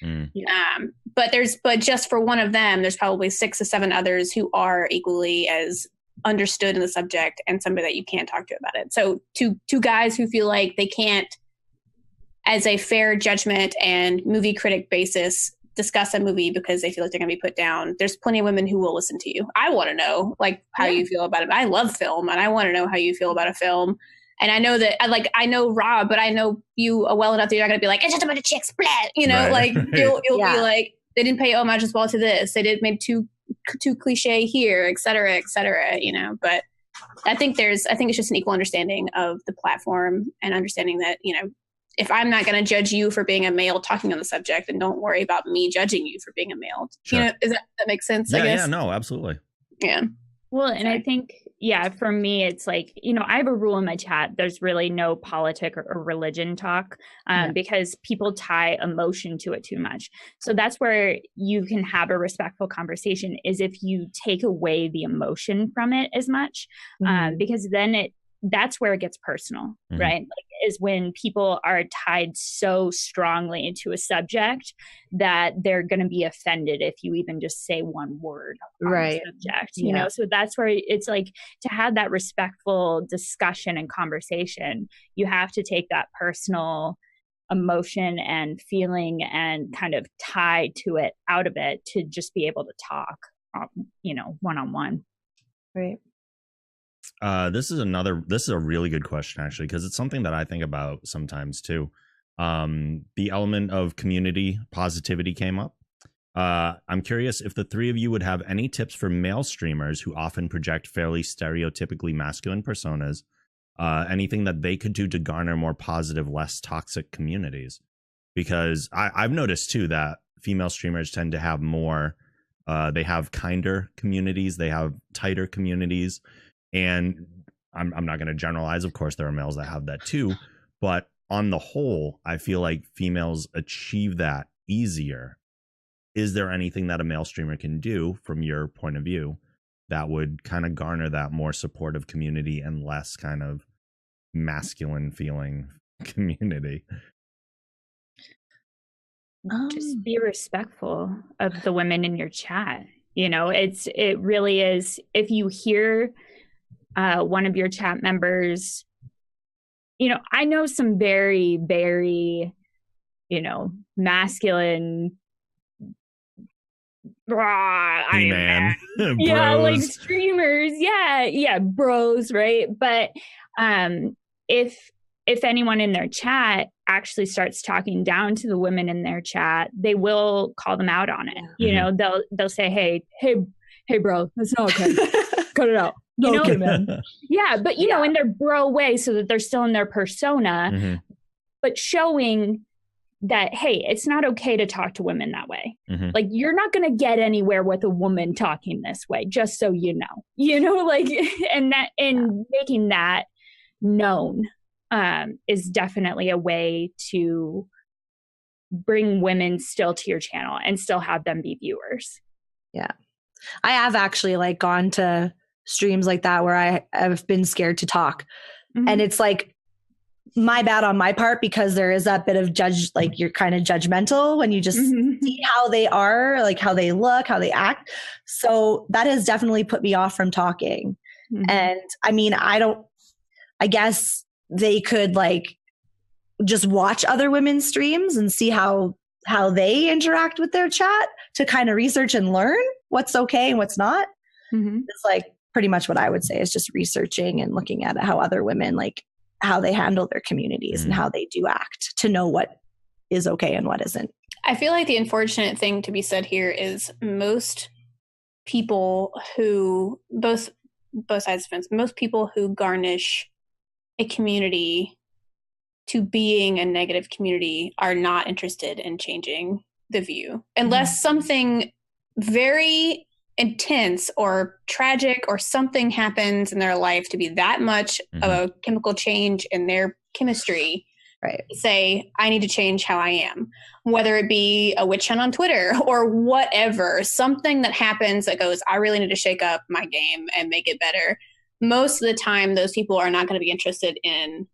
But just for one of them, there's probably 6 to 7 others who are equally as understood in the subject, and somebody that you can't talk to about it. So two guys who feel like they can't, as a fair judgment and movie critic basis, discuss a movie because they feel like they're going to be put down. There's plenty of women who will listen to you. I want to know like how you feel about it. I love film, and I want to know how you feel about a film. And I know that I know Rob, but I know you well enough that you're not going to be like, it's just a bunch of chicks, blah, like you'll be like, they didn't pay homage as well to this. They did maybe too cliche here, et cetera, but I think it's just an equal understanding of the platform, and understanding that, if I'm not going to judge you for being a male talking on the subject, then don't worry about me judging you for being a male. Sure. Does that make sense? Yeah, I guess? yeah, no, absolutely. Yeah. Well, and I think, for me, it's like, I have a rule in my chat. There's really no politic or religion talk because people tie emotion to it too much. So that's where you can have a respectful conversation, is if you take away the emotion from it as much, because then that's where it gets personal, right? Like, is when people are tied so strongly into a subject that they're going to be offended if you even just say one word on the subject, you know? So that's where it's like, to have that respectful discussion and conversation, you have to take that personal emotion and feeling and kind of tie to it out of it to just be able to talk, one-on-one. Right. This is a really good question, actually, because it's something that I think about sometimes too. The element of community positivity came up. I'm curious if the three of you would have any tips for male streamers who often project fairly stereotypically masculine personas, anything that they could do to garner more positive, less toxic communities. Because I've noticed too that female streamers tend to have more, they have kinder communities, they have tighter communities. And I'm not going to generalize. Of course, there are males that have that too. But on the whole, I feel like females achieve that easier. Is there anything that a male streamer can do from your point of view that would kind of garner that more supportive community and less kind of masculine feeling community? Just be respectful of the women in your chat. It really is. If you hear one of your chat members, I know some very, very, masculine man. Yeah, like streamers. Yeah, bros, right? But if anyone in their chat actually starts talking down to the women in their chat, they will call them out on it. You know, they'll say, hey, bro, that's not okay. Cut it out. No, okay, man. Yeah, but you know, in their bro way, so that they're still in their persona, but showing that, hey, it's not okay to talk to women that way. Like, you're not going to get anywhere with a woman talking this way, just so you know, like, and making that known is definitely a way to bring women still to your channel and still have them be viewers. Yeah. I have actually like gone to streams like that where I have been scared to talk. And it's like my bad on my part, because there is that bit of like you're kind of judgmental when you just see how they are, like how they look, how they act. So that has definitely put me off from talking. And I mean, I guess they could like just watch other women's streams and see how they interact with their chat to kind of research and learn what's okay and what's not. It's like pretty much what I would say is just researching and looking at how other women, like how they handle their communities and how they do act, to know what is okay and what isn't. I feel like the unfortunate thing to be said here is most people who, both sides of the fence, most people who garnish a community to being a negative community are not interested in changing the view, unless something very intense or tragic or something happens in their life to be that much of a chemical change in their chemistry. Right. Say, I need to change how I am, whether it be a witch hunt on Twitter or whatever, something that happens that goes, I really need to shake up my game and make it better. Most of the time, those people are not going to be interested in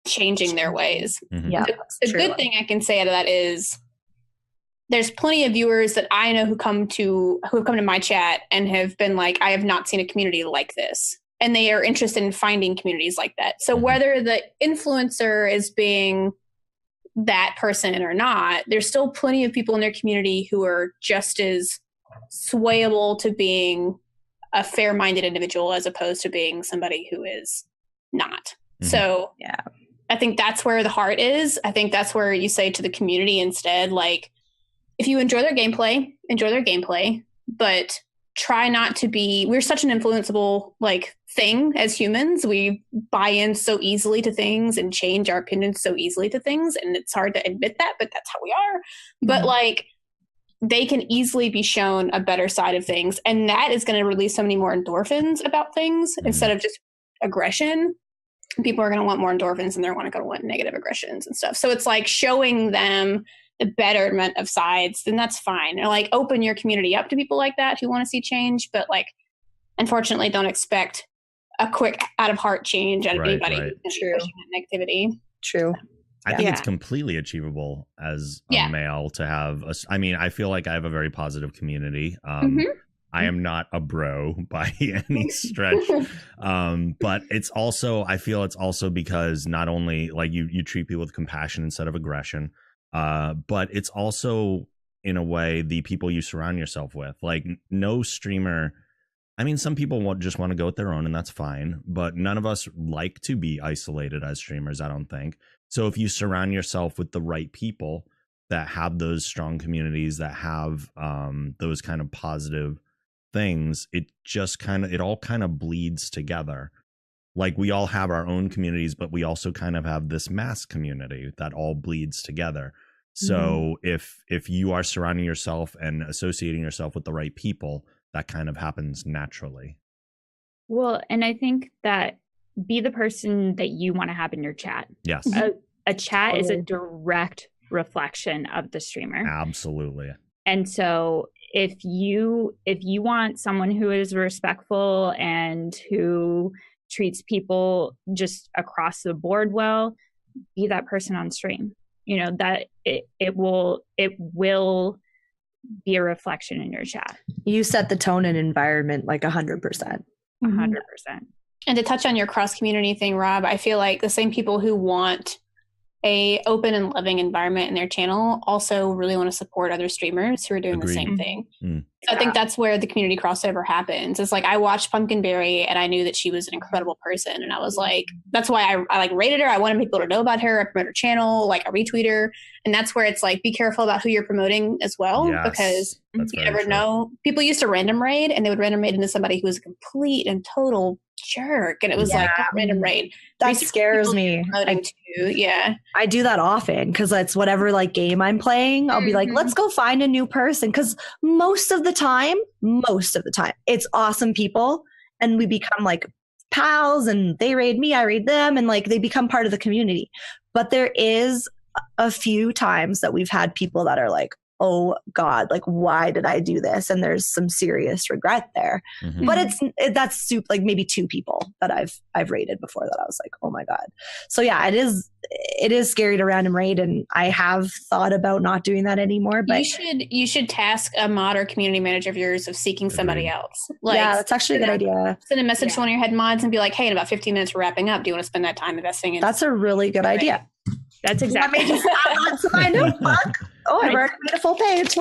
changing their ways. Yeah, the good thing I can say out of that is there's plenty of viewers that I know who have come to my chat and have been like, I have not seen a community like this. And they are interested in finding communities like that. So whether the influencer is being that person or not, there's still plenty of people in their community who are just as swayable to being a fair-minded individual as opposed to being somebody who is not. So yeah, I think that's where the heart is. I think that's where you say to the community instead, like, if you enjoy their gameplay, but try not to be, we're such an influenceable like thing as humans. We buy in so easily to things and change our opinions so easily to things. And it's hard to admit that, but that's how we are. But like, they can easily be shown a better side of things. And that is going to release so many more endorphins about things instead of just aggression. People are going to want more endorphins and they're going to want negative aggressions and stuff. So it's like showing them the betterment of sides, then that's fine. Or like open your community up to people like that who want to see change, but like, unfortunately, don't expect a quick out of heart change out of anybody who's pushing that negativity. True. I think it's completely achievable as a male to have I mean, I feel like I have a very positive community. I am not a bro by any stretch. But it's also, I feel it's also because not only like you treat people with compassion instead of aggression, but it's also in a way the people you surround yourself with. Like no streamer, I mean, some people just want to go with their own and that's fine, but none of us like to be isolated as streamers, I don't think. So if you surround yourself with the right people that have those strong communities, that have those kind of positive things, it all kind of bleeds together. Like we all have our own communities, but we also kind of have this mass community that all bleeds together. So if you are surrounding yourself and associating yourself with the right people, that kind of happens naturally. Well, and I think that be the person that you want to have in your chat. Yes. A chat is a direct reflection of the streamer. Absolutely. And so if you want someone who is respectful and who treats people just across the board well, be that person on stream. You know, that it will be a reflection in your chat. You set the tone and environment like 100%. 100%. And to touch on your cross community thing, Rob, I feel like the same people who want a open and loving environment in their channel also really want to support other streamers who are doing the same thing. So I think that's where the community crossover happens. It's like I watched Pumpkinberry and I knew that she was an incredible person, and I was like, that's why I like rated her. I wanted people to know about her. I promote her channel, like I retweet her, and that's where it's like, be careful about who you're promoting as well, because you never know. People used to random raid, and they would random raid into somebody who was a complete and total jerk, and it was like random raid. That scares me. I do that often because it's whatever like game I'm playing. I'll be like, let's go find a new person, because most of the time it's awesome people, and we become like pals, and they raid me, I raid them, and like they become part of the community. But there is a few times that we've had people that are like, oh God, like why did I do this? And there's some serious regret there. But that's like maybe 2 people that I've rated before that I was like, oh my God. So yeah, it is scary to random raid, and I have thought about not doing that anymore. But you should task a mod or community manager of yours of seeking somebody else. Like, yeah, that's actually a good idea. Send a message to one of your head mods and be like, hey, in about 15 minutes we're wrapping up. Do you want to spend that time investing in? That's a really good idea. That's exactly. I already made a full page.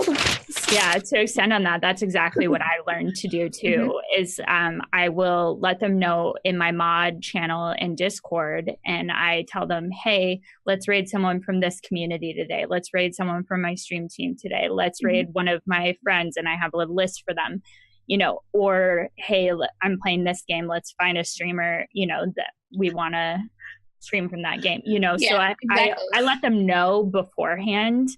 Yeah, to extend on that, that's exactly what I learned to do too. Is I will let them know in my mod channel in Discord, and I tell them, hey, let's raid someone from this community today. Let's raid someone from my stream team today. Let's raid one of my friends, and I have a list for them. You know, or hey, I'm playing this game. Let's find a streamer, you know, that we want to stream from that game, you know. So I let them know beforehand,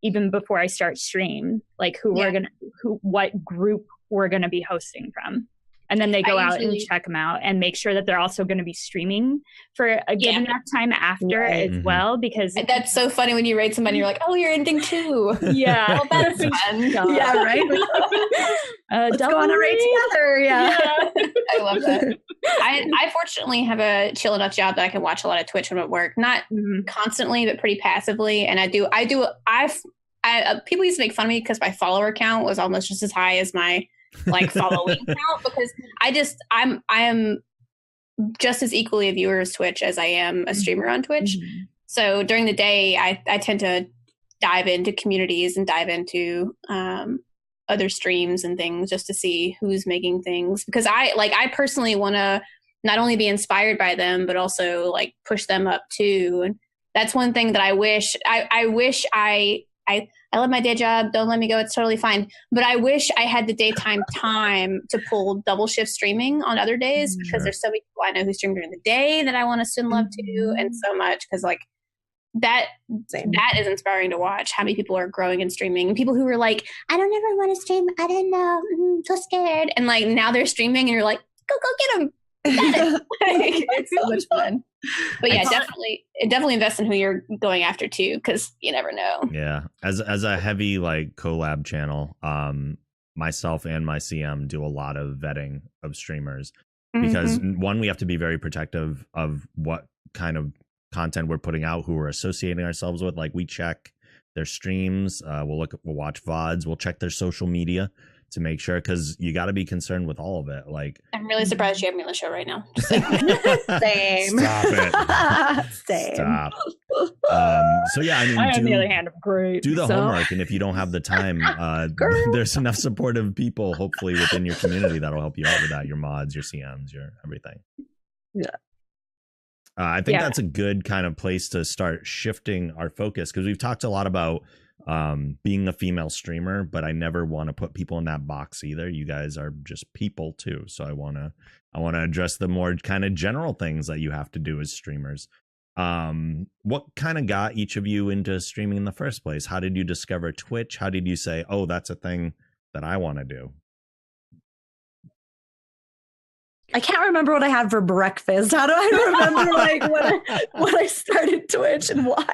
even before I start stream, like what group we're gonna be hosting from, and then they go out and check them out and make sure that they're also going to be streaming for a good enough time after as well, because that's so funny when you raid somebody, you're like, oh, you're ending too. Well, that's fun. Yeah, right. Let's go on a raid together. Yeah. I love that. I fortunately have a chill enough job that I can watch a lot of Twitch when I'm at work, not constantly, but pretty passively. And people used to make fun of me because my follower count was almost just as high as my like following count, because I am just as equally a viewer as Twitch as I am a streamer on Twitch. So during the day, I tend to dive into communities and dive into other streams and things just to see who's making things, because I personally want to not only be inspired by them, but also like push them up too. And that's one thing that I wish I love my day job. Don't let me go. It's totally fine. But I wish I had the daytime time to pull double shift streaming on other days, because there's so many people I know who stream during the day that I want to send love to, and so much, because like that is inspiring to watch how many people are growing and streaming, and people who were like, I don't ever want to stream. I don't know. I'm so scared. And like now they're streaming, and you're like, go get them. It's so much fun. But yeah, definitely invest in who you're going after too, because you never know. Yeah, as a heavy like collab channel, myself and my CM do a lot of vetting of streamers, because one, we have to be very protective of what kind of content we're putting out, who we're associating ourselves with. Like we check their streams, we'll watch VODs, we'll check their social media to make sure, because you got to be concerned with all of it. Like, I'm really surprised you have me on the show right now. Same. Stop it. Same. Stop. So yeah, I mean, on the other hand, great. Do the homework, and if you don't have the time, there's enough supportive people, hopefully within your community, that'll help you out with that. Your mods, your CMs, your everything. Yeah. I think that's a good kind of place to start shifting our focus, because we've talked a lot about being a female streamer, but I never want to put people in that box either. You guys are just people too, so I want to address the more kind of general things that you have to do as streamers. What kind of got each of you into streaming in the first place? How did you discover Twitch? How did you say, oh, that's a thing that I want to do? I can't remember what I had for breakfast. How do I remember like when I started Twitch and why?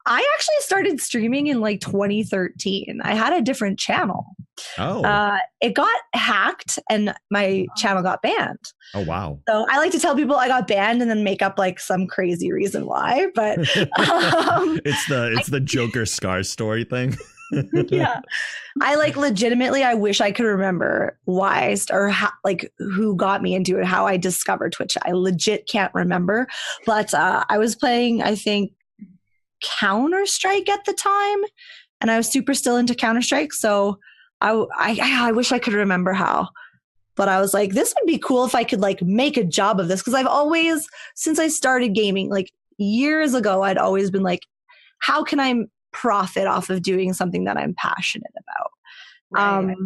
I actually started streaming in like 2013. I had a different channel. Oh. It got hacked and my channel got banned. Oh, wow. So I like to tell people I got banned and then make up like some crazy reason why. But it's the Joker Scar story thing. Yeah. I like legitimately, I wish I could remember why or how, like who got me into it, how I discovered Twitch. I legit can't remember, but I was playing, I think, Counter-Strike at the time, and I was super still into Counter-Strike. So I wish I could remember how, but I was like, this would be cool if I could like make a job of this. Because I've always, since I started gaming, like years ago, I'd always been like, how can I profit off of doing something that I'm passionate about? Right.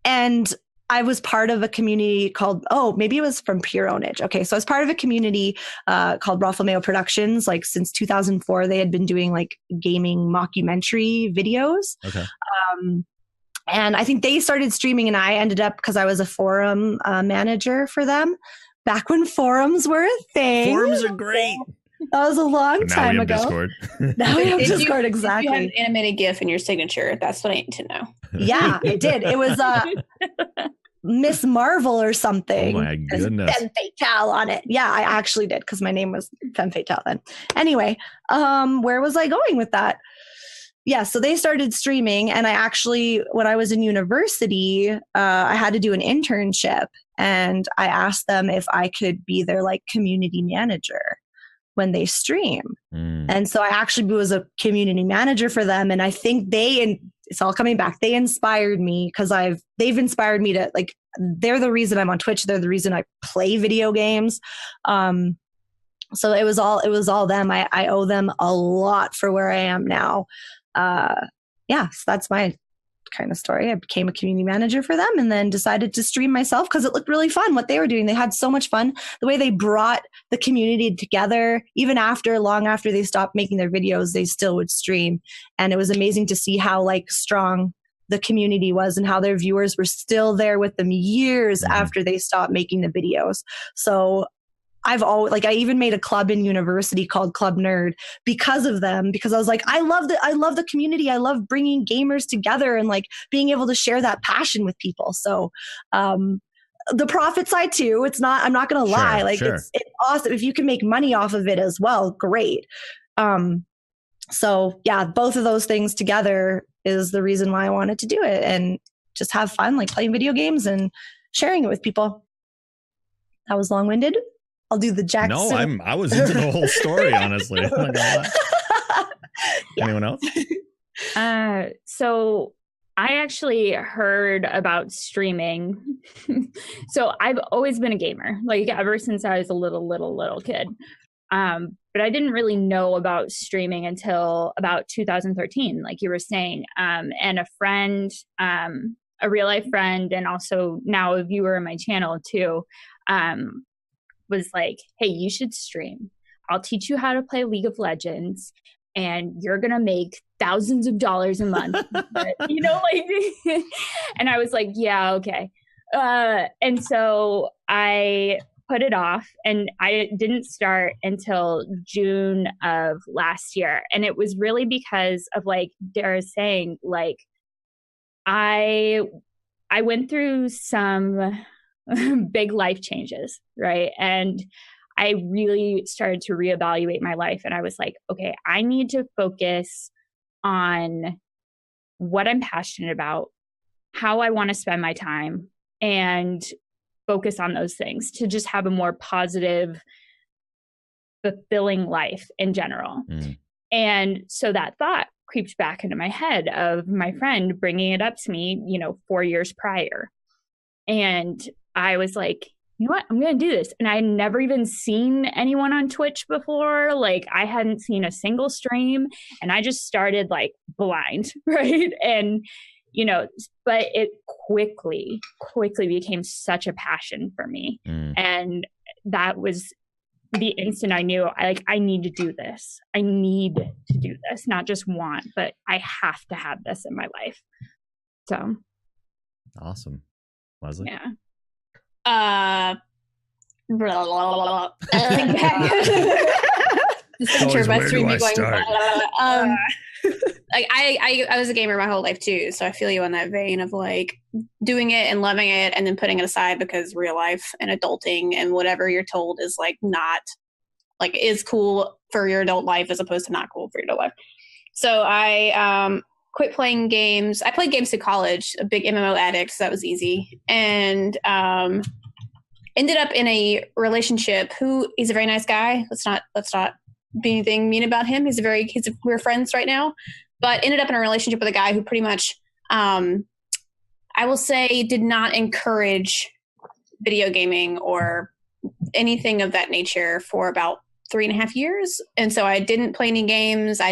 And I was part of a community called, maybe it was from Pure Ownage. Okay. So I was part of a community called Rafflemeo Productions. Like since 2004, they had been doing like gaming mockumentary videos. Okay. And I think they started streaming, and I ended up, because I was a forum manager for them back when forums were a thing. Forums are great. That was a long time ago. Discord. Now we have Discord, exactly. You had an animated GIF in your signature. That's what I need to know. Yeah, it did. It was Miss Marvel or something. Oh my goodness. Femme Fatale on it. Yeah, I actually did, because my name was Femme Fatale then. Anyway, where was I going with that? Yeah, so they started streaming, and I actually, when I was in university, I had to do an internship, and I asked them if I could be their like community manager when they stream. And so I actually was a community manager for them. And I think it's all coming back. They inspired me, because they've inspired me to like, they're the reason I'm on Twitch. They're the reason I play video games. So it was all them. I owe them a lot for where I am now. So that's my kind of story. I became a community manager for them, and then decided to stream myself because it looked really fun what they were doing. They had so much fun. The way they brought the community together, even long after they stopped making their videos, they still would stream. And it was amazing to see how like strong the community was, and how their viewers were still there with them years after they stopped making the videos. So I've always, like, I even made a club in university called Club Nerd because of them, because I was like, I love the community. I love bringing gamers together and like being able to share that passion with people. So, the profit side too, I'm not going to lie. Like it's awesome. If you can make money off of it as well, great. So yeah, both of those things together is the reason why I wanted to do it, and just have fun, like playing video games and sharing it with people. That was long-winded. I'll do the Jackson. No, I was into the whole story, honestly. Yeah. Anyone else? So I actually heard about streaming. So I've always been a gamer, like ever since I was a little kid. But I didn't really know about streaming until about 2013, like you were saying. And a friend, a real life friend, and also now a viewer in my channel too, was like, hey, you should stream. I'll teach you how to play League of Legends, and you're going to make thousands of dollars a month. But, and I was like, yeah, okay. And so I put it off, and I didn't start until June of last year. And it was really because of, like Dara's saying, like, I went through some big life changes, right? And I really started to reevaluate my life, and I was like, okay, I need to focus on what I'm passionate about, how I want to spend my time, and focus on those things to just have a more positive, fulfilling life in general. And so that thought creeped back into my head of my friend bringing it up to me, 4 years prior. And I was like, you know what, I'm going to do this. And I had never even seen anyone on Twitch before. Like, I hadn't seen a single stream, and I just started like blind, right? And, but it quickly became such a passion for me. And that was the instant I knew I need to do this. I need to do this, not just want, but I have to have this in my life. So. Awesome. Leslie? Yeah. Blah, blah, blah, I was a gamer my whole life too, so I feel you on that vein of like doing it and loving it and then putting it aside because real life and adulting and whatever you're told is like not like is cool for your adult life as opposed to not cool for your adult life. So I quit playing games. I played games through college, a big MMO addict, so that was easy. And ended up in a relationship. He's a very nice guy. Let's not be anything mean about him. We're friends right now, but ended up in a relationship with a guy who pretty much, I will say, did not encourage video gaming or anything of that nature for about 3.5 years. And so I didn't play any games. I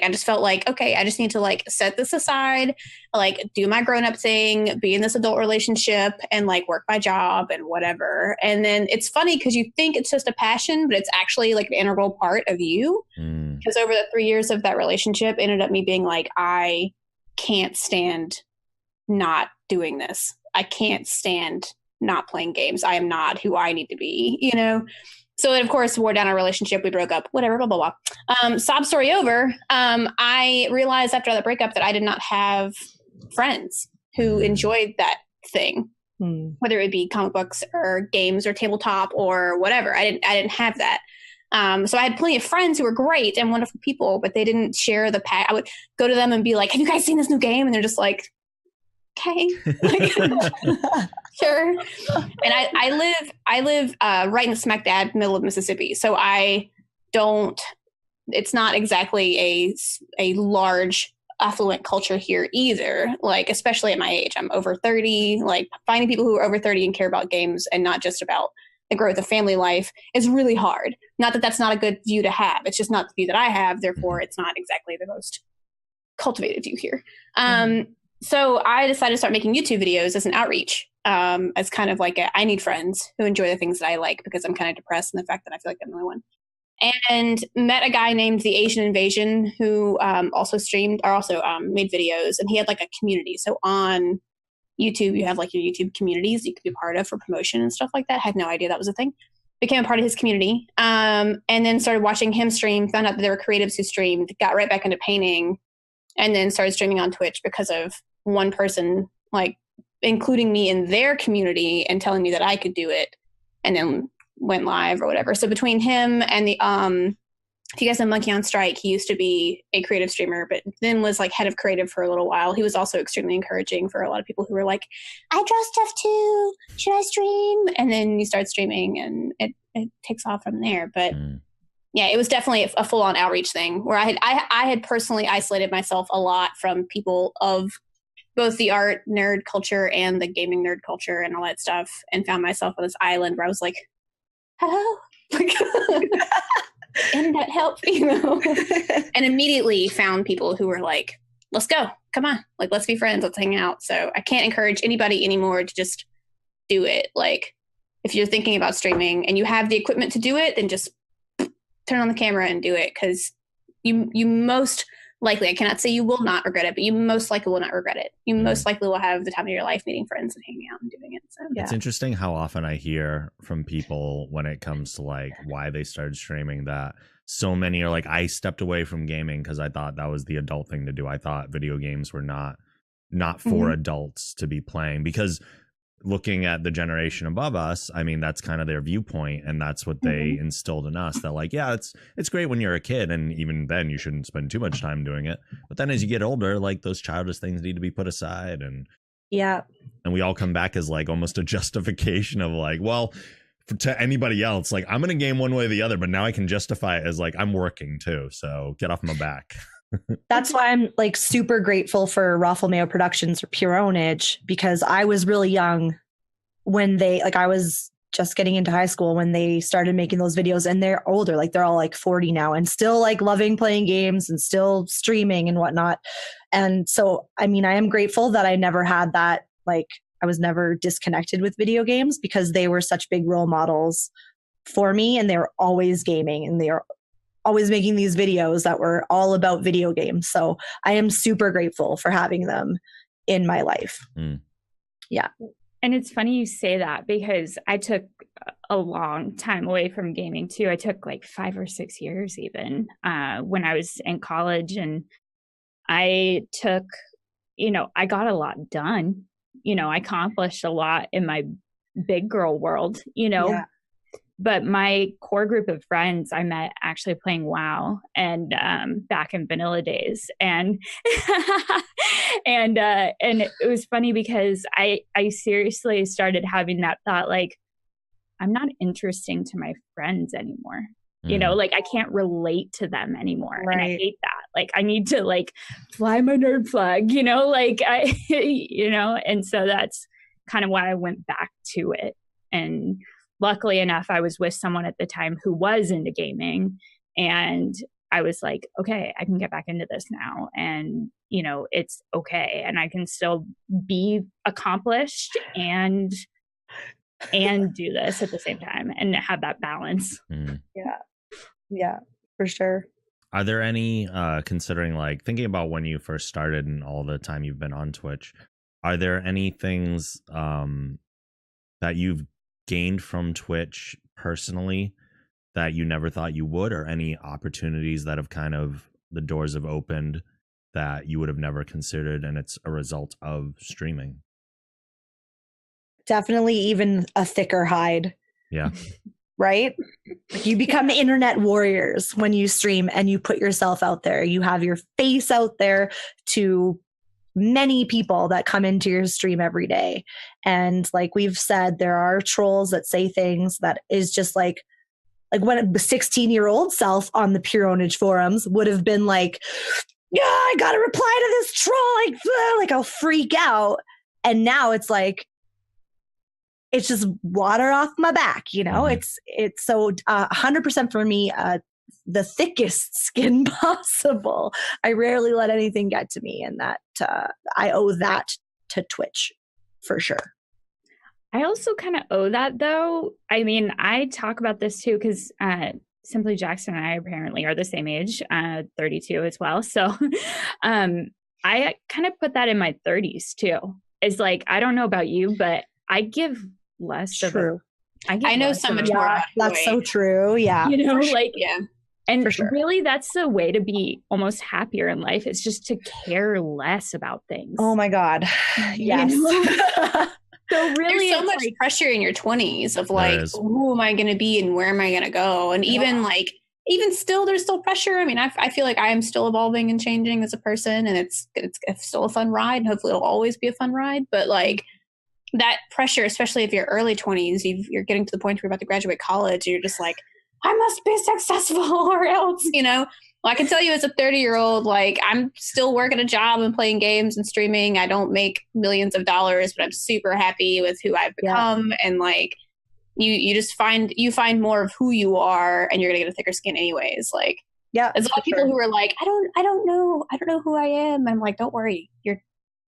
just felt like, okay, I just need to like set this aside, like do my grown up thing, be in this adult relationship and like work my job and whatever. And then it's funny because you think it's just a passion, but it's actually like an integral part of you. Because over the 3 years of that relationship ended up me being like, I can't stand not doing this. I can't stand not playing games. I am not who I need to be, you know? So it, of course, wore down our relationship. We broke up, whatever, blah, blah, blah. Sob story over. I realized after that breakup that I did not have friends who enjoyed that thing, whether it be comic books or games or tabletop or whatever. I didn't have that. So I had plenty of friends who were great and wonderful people, but they didn't share the I would go to them and be like, have you guys seen this new game? And they're just like, okay, like, sure. And I live right in the smack dab middle of Mississippi. So it's not exactly a large affluent culture here either. Like, especially at my age, I'm over 30, like finding people who are over 30 and care about games and not just about the growth of family life is really hard. Not that that's not a good view to have. It's just not the view that I have. Therefore, it's not exactly the most cultivated view here. So I decided to start making YouTube videos as an outreach, as kind of like I need friends who enjoy the things that I like because I'm kind of depressed in the fact that I feel like I'm the only one. And met a guy named The Asian Invasion who also made videos, and he had like a community. So on YouTube, you have like your YouTube communities you could be part of for promotion and stuff like that. Had no idea that was a thing. Became a part of his community, and then started watching him stream, found out that there were creatives who streamed, got right back into painting, and then started streaming on Twitch because of one person, like, including me in their community and telling me that I could do it, and then went live or whatever. So between him and the, if you guys know Monkey on Strike, he used to be a creative streamer, but then was like head of creative for a little while. He was also extremely encouraging for a lot of people who were like, I draw stuff too. Should I stream? And then you start streaming and it takes off from there. But yeah, it was definitely a full-on outreach thing where I had personally isolated myself a lot from people of both the art nerd culture and the gaming nerd culture and all that stuff, and found myself on this island where I was like, hello, like, internet help, you know, and immediately found people who were like, let's go, come on, like, let's be friends, let's hang out. So I can't encourage anybody anymore to just do it. Like, if you're thinking about streaming and you have the equipment to do it, then just turn on the camera and do it, because you most likely, I cannot say you will not regret it, but you most likely will not regret it. You most likely will have the time of your life meeting friends and hanging out and doing it. So It's interesting how often I hear from people when it comes to like why they started streaming that so many are like, I stepped away from gaming because I thought that was the adult thing to do. I thought video games were not for adults to be playing, because looking at the generation above us, I mean, that's kind of their viewpoint, and that's what they instilled in us. They're like, yeah, it's great when you're a kid, and even then you shouldn't spend too much time doing it. But then as you get older, like, those childish things need to be put aside, and we all come back as like almost a justification of like, well, to anybody else, like, I'm gonna game one way or the other, but now I can justify it as like, I'm working too, so get off my back. That's why I'm like super grateful for Raffle Mayo Productions or Pure Ownage, because I was really young when I was just getting into high school when they started making those videos, and they're older, like they're all like 40 now and still like loving playing games and still streaming and whatnot. And so, I mean, I am grateful that I never had that, like, I was never disconnected with video games, because they were such big role models for me, and they were always gaming, and they are always making these videos that were all about video games. So I am super grateful for having them in my life. Yeah. And it's funny you say that, because I took a long time away from gaming too. I took like 5 or 6 years even when I was in college, and I took, I got a lot done. I accomplished a lot in my big girl world, But my core group of friends I met actually playing WoW and back in vanilla days, and and it was funny because I seriously started having that thought, like, I'm not interesting to my friends anymore. You know, like I can't relate to them anymore. Right. And I hate that. Like I need to like fly my nerd flag, you know, like and so that's kind of why I went back to it. And luckily enough, I was with someone at the time who was into gaming, and I was like, okay, I can get back into this now. And, you know, it's okay. And I can still be accomplished and do this at the same time and have that balance. Yeah, for sure. Are there any, considering like thinking about when you first started and all the time you've been on Twitch, are there any things that you've gained from Twitch personally that you never thought you would, or any opportunities that have kind of the doors have opened that you would have never considered and it's a result of streaming? Definitely even a thicker hide. Yeah. Right? You become internet warriors when you stream and you put yourself out there. You have your face out there to many people that come into your stream every day. And like we've said, there are trolls that say things that is just like when a 16-year-old self on the Pure Ownage forums would have been like, yeah, I got to reply to this troll. Like I'll freak out. And now it's like, it's just water off my back, you know. It's so 100% for me, the thickest skin possible. I rarely let anything get to me, and that I owe that to Twitch for sure. I also kind of owe that, though. I mean, I talk about this too because Simply Jackson and I apparently are the same age, 32 as well. So I kind of put that in my 30s too. It's like, I don't know about you, but I give less of true. I know so much more about that's so true. Yeah. You know, like, yeah. And sure. Really, that's the way to be almost happier in life. It's just to care less about things. Oh my God. Yes. So really, there's so much pressure in your 20s of like, who am I going to be and where am I going to go? And even still, there's still pressure. I mean, I feel like I am still evolving and changing as a person, and it's still a fun ride. And hopefully it'll always be a fun ride. But like that pressure, especially if you're early 20s, you're getting to the point where you're about to graduate college, and you're just like, I must be successful or else, you know. Well, I can tell you as a 30-year-old, like I'm still working a job and playing games and streaming. I don't make millions of dollars, but I'm super happy with who I've become. Yeah. And like you just find more of who you are, and you're gonna get a thicker skin anyways. Like, yeah, there's a lot of people who are like, I don't know who I am. I'm like, don't worry, you're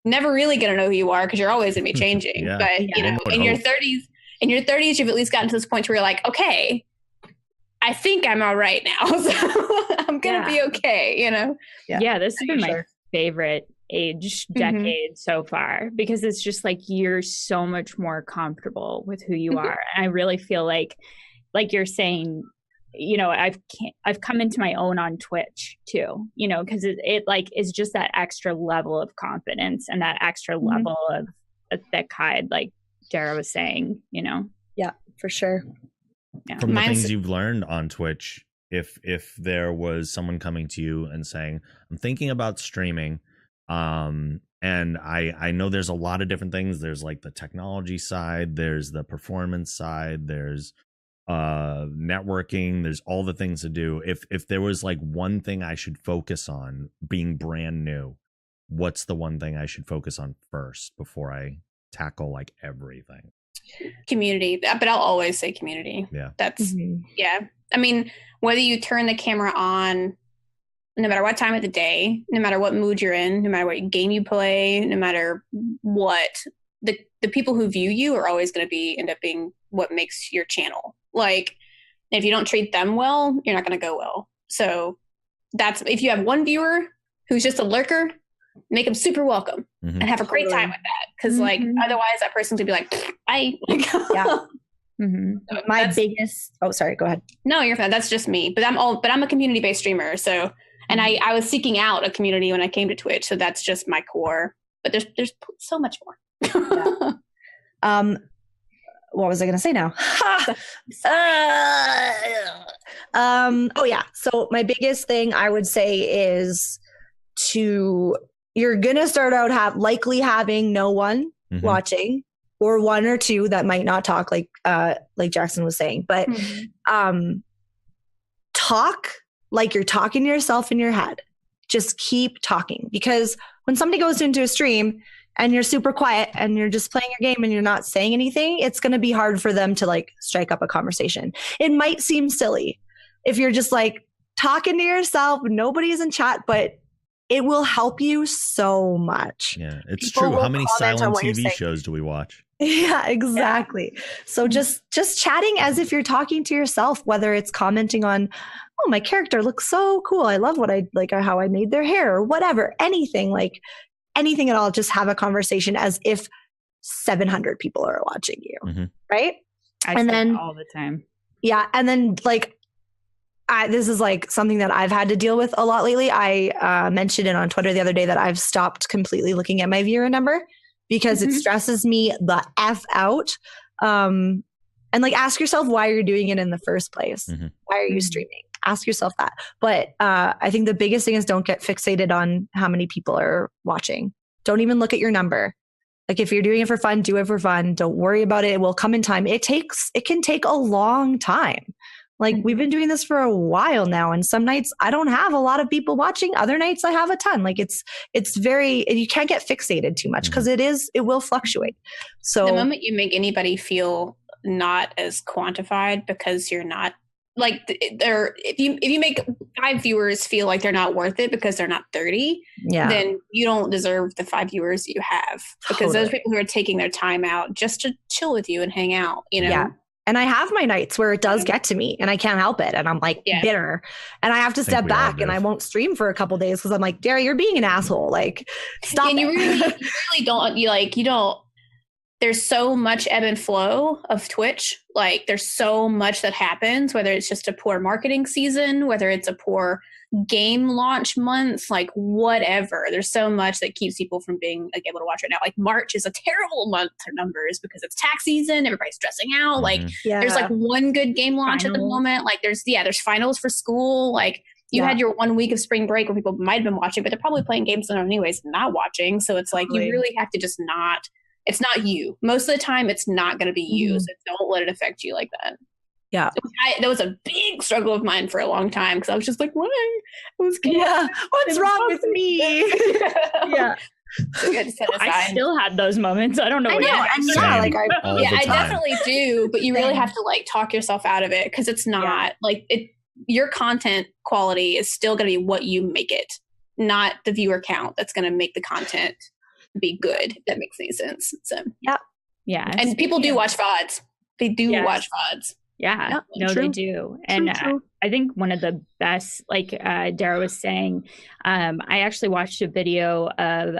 never really gonna know who you are because you're always gonna be changing. Yeah. But you know, in your 30s, you've at least gotten to this point where you're like, okay, I think I'm all right now. So I'm going to be okay, you know? Yeah, this has been my favorite age decade so far, because it's just like you're so much more comfortable with who you are. And I really feel like you're saying, you know, I've come into my own on Twitch too, you know, because it like is just that extra level of confidence and that extra level of a thick hide, like Dara was saying, you know? Yeah, for sure. Yeah. From the things you've learned on Twitch, if there was someone coming to you and saying, I'm thinking about streaming, and I know there's a lot of different things. There's like the technology side, there's the performance side, there's networking, there's all the things to do. If there was like one thing I should focus on being brand new, what's the one thing I should focus on first before I tackle like everything? Community, but I'll always say community. Yeah, that's yeah. I mean, whether you turn the camera on, no matter what time of the day, no matter what mood you're in, no matter what game you play, no matter what, the people who view you are always going to end up being what makes your channel. Like, if you don't treat them well, you're not going to go well. So that's, if you have one viewer who's just a lurker, make them super welcome and have a great time with that. Because like otherwise that person's gonna be like, bye. Yeah. So my biggest, sorry, go ahead. No, you're fine. That's just me. But I'm a community-based streamer. So, and I was seeking out a community when I came to Twitch. So that's just my core. But there's so much more. what was I going to say now? Oh yeah. So my biggest thing I would say is you're going to start out likely having no one watching, or one or two that might not talk, like Jackson was saying, but talk like you're talking to yourself in your head. Just keep talking, because when somebody goes into a stream and you're super quiet and you're just playing your game and you're not saying anything, it's going to be hard for them to like strike up a conversation. It might seem silly if you're just like talking to yourself, nobody's in chat, but it will help you so much. Yeah, it's true. How many silent TV shows do we watch? Yeah, exactly. Yeah. So just chatting as if you're talking to yourself, whether it's commenting on, oh, my character looks so cool, I love what I like, or how I made their hair, or whatever, anything at all. Just have a conversation as if 700 people are watching you, right? I say that all the time. Yeah, and then this is like something that I've had to deal with a lot lately. I mentioned it on Twitter the other day that I've stopped completely looking at my viewer number because it stresses me the F out. And like, ask yourself why you're doing it in the first place. Why are you streaming? Ask yourself that. But I think the biggest thing is don't get fixated on how many people are watching. Don't even look at your number. Like, if you're doing it for fun, do it for fun. Don't worry about it. It will come in time. It can take a long time. Like, we've been doing this for a while now, and some nights I don't have a lot of people watching. Other nights I have a ton. Like, it's very, you can't get fixated too much because it will fluctuate. So the moment you make anybody feel not as quantified because you're not, like, if you make 5 viewers feel like they're not worth it because they're not 30, then you don't deserve the 5 viewers you have, because those people who are taking their time out just to chill with you and hang out, you know? Yeah. And I have my nights where it does get to me and I can't help it. And I'm like bitter, and I have to step back and I won't stream for a couple days because I'm like, Dara, you're being an asshole. Like, stop. And you really don't, there's so much ebb and flow of Twitch. Like, there's so much that happens, whether it's just a poor marketing season, whether it's a poor game launch month, like whatever. There's so much that keeps people from being able to watch right now. Like, March is a terrible month for numbers because it's tax season. Everybody's stressing out. Like, there's like one good game launch at the moment. Like, there's finals for school. Like, you had your 1 week of spring break where people might have been watching, but they're probably playing games anyways, not watching. So it's like, you really have to just not. It's not you. Most of the time, it's not going to be you. So don't let it affect you like that. Yeah. That was a big struggle of mine for a long time, because I was just like, why? What's wrong with me? Yeah. So I still had those moments. I don't know. I definitely do. But you really have to like talk yourself out of it, because it's not like it. Your content quality is still going to be what you make it, not the viewer count that's going to make the content be good. If that makes any sense. So yeah, and people do watch VODs. They do watch VODs. Yeah, no, they do. And I think one of the best, like Dara was saying, I actually watched a video of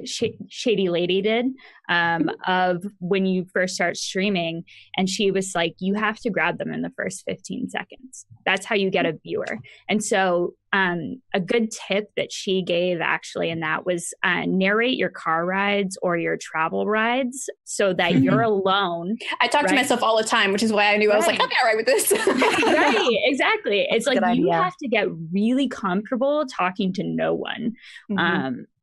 Shady Lady did of when you first start streaming. And she was like, you have to grab them in the first 15 seconds. That's how you get a viewer. And so a good tip that she gave actually in that was narrate your car rides or your travel rides so that you're alone. I talk to myself all the time, which is why I knew I was like, I'll be all right with this. Right, exactly. It's like you have to get really comfortable talking to no one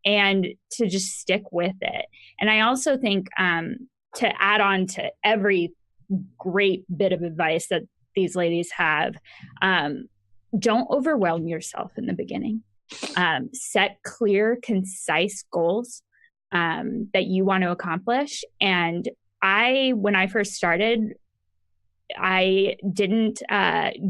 and to just stick with it. And I also think to add on to every great bit of advice that these ladies have, don't overwhelm yourself in the beginning. Set clear, concise goals that you want to accomplish. And when I first started, I didn't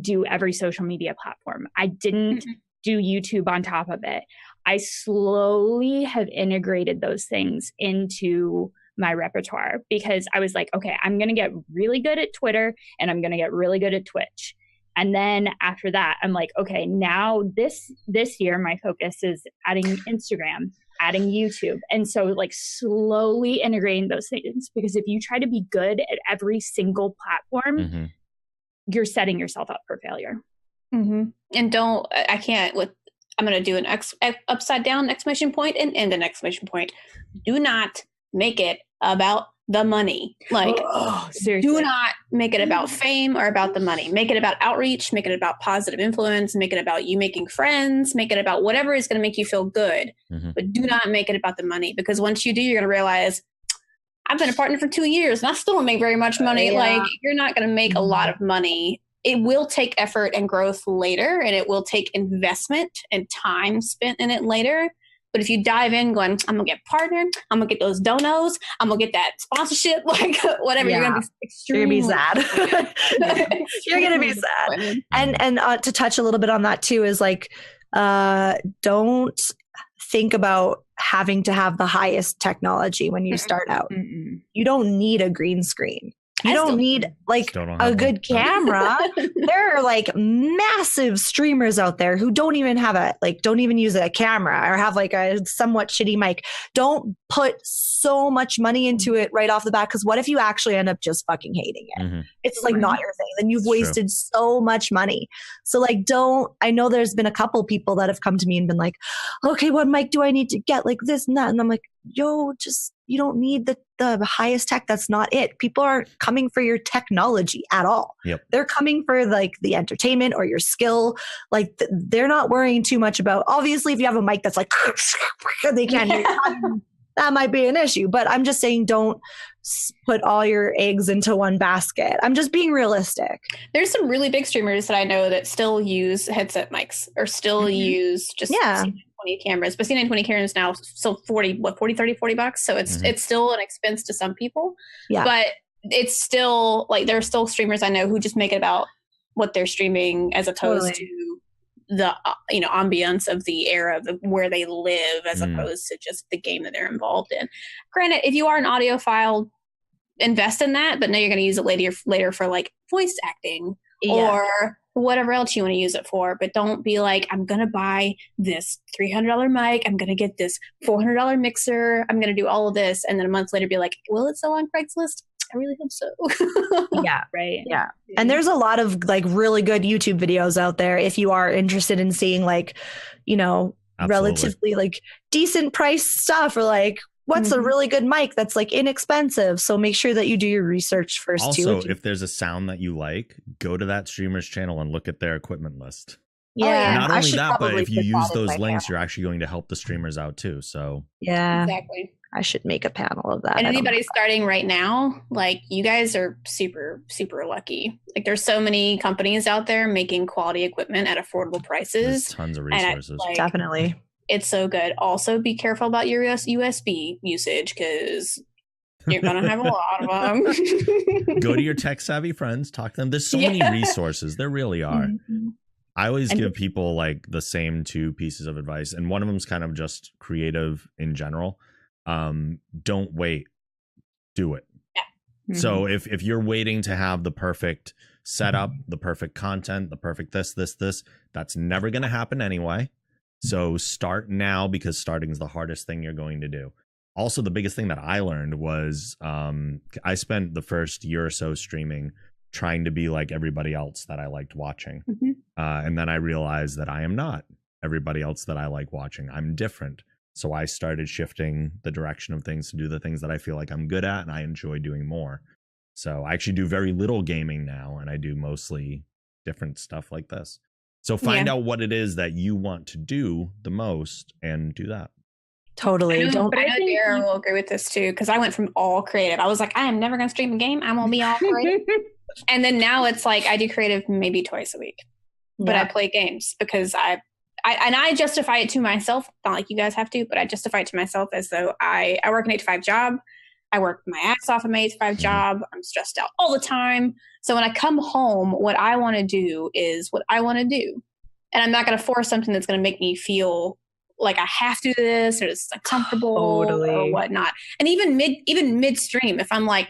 do every social media platform. I didn't do YouTube on top of it. I slowly have integrated those things into my repertoire, because I was like, okay, I'm going to get really good at Twitter and I'm going to get really good at Twitch. And then after that, I'm like, okay, now this year, my focus is adding Instagram, adding YouTube. And so like slowly integrating those things, because if you try to be good at every single platform, you're setting yourself up for failure. And I'm going to do an upside down exclamation point and end an exclamation point. Do not make it about the money. Like, seriously. do not make it about fame or about the money. Make it about outreach, make it about positive influence, make it about you making friends, make it about whatever is going to make you feel good. But do not make it about the money, because once you do, you're going to realize, I've been a partner for 2 years and I still don't make very much money. Like, you're not going to make a lot of money. It will take effort and growth later, and it will take investment and time spent in it later. But if you dive in going, I'm going to get partnered, I'm going to get those donos, I'm going to get that sponsorship, like whatever, you're going to be extremely sad. You're going to be sad. And to touch a little bit on that too is like, don't think about having to have the highest technology when you start out. You don't need a green screen. You don't need like a good camera. There are like massive streamers out there who don't even use a camera or have like a somewhat shitty mic. Don't put so much money into it right off the bat, because what if you actually end up just fucking hating it? It's like not your thing. Then you've wasted so much money. So like, I know there's been a couple people that have come to me and been like, okay, what mic do I need to get, like this and that? And I'm like, you don't need the highest tech. That's not it. People aren't coming for your technology at all. They're coming for like the entertainment or your skill. Like they're not worrying too much about, obviously if you have a mic that's like, they can't hear you, that might be an issue. But I'm just saying, don't put all your eggs into one basket. I'm just being realistic. There's some really big streamers that I know that still use headset mics or still use just C920 cameras. But C920 cameras now still $40, $30, $40. So it's still an expense to some people. But it's still like, there are still streamers I know who just make it about what they're streaming as opposed to the ambience of the era of where they live, as opposed to just the game that they're involved in. Granted, if you are an audiophile, invest in that, but now you're going to use it later for like voice acting or whatever else you want to use it for. But don't be like, I'm going to buy this $300 mic, I'm going to get this $400 mixer, I'm going to do all of this, and then a month later be like, will it sell on Craigslist? I really hope so. And there's a lot of like really good YouTube videos out there if you are interested in seeing like, relatively like decent price stuff, or like what's a really good mic that's like inexpensive. So make sure that you do your research first. Also, if there's a sound that you like, go to that streamer's channel and look at their equipment list. Not only that, but if you use those links, you're actually going to help the streamers out too. So exactly. I should make a panel of that. And anybody starting right now, like, you guys are super, super lucky. Like, there's so many companies out there making quality equipment at affordable prices. There's tons of resources. Definitely. It's so good. Also, be careful about your USB usage, because you're going to have a lot of them. Go to your tech savvy friends, talk to them. There's so many resources. There really are. I always give people like the same 2 pieces of advice. And one of them is kind of just creative in general. Don't wait, do it. So if you're waiting to have the perfect setup, the perfect content, the perfect this, that's never going to happen anyway. So start now, because starting is the hardest thing you're going to do. Also, the biggest thing that I learned was I spent the first year or so streaming trying to be like everybody else that I liked watching. And then I realized that I am not everybody else that I like watching. I'm different. So I started shifting the direction of things to do the things that I feel like I'm good at and I enjoy doing more. So I actually do very little gaming now, and I do mostly different stuff like this. So find out what it is that you want to do the most and do that. Totally. I know Dara will agree with this too, because I went from all creative. I was like, I am never going to stream a game. I'm going to be all creative. And then now it's like I do creative maybe twice a week, but I play games because I justify it to myself, not like you guys have to, but I justify it to myself as though I work an 8-to-5 job. I work my ass off in my 8-to-5 job. I'm stressed out all the time. So when I come home, what I want to do is what I want to do. And I'm not going to force something that's going to make me feel like I have to do this or it's uncomfortable or whatnot. And even midstream, if I'm like,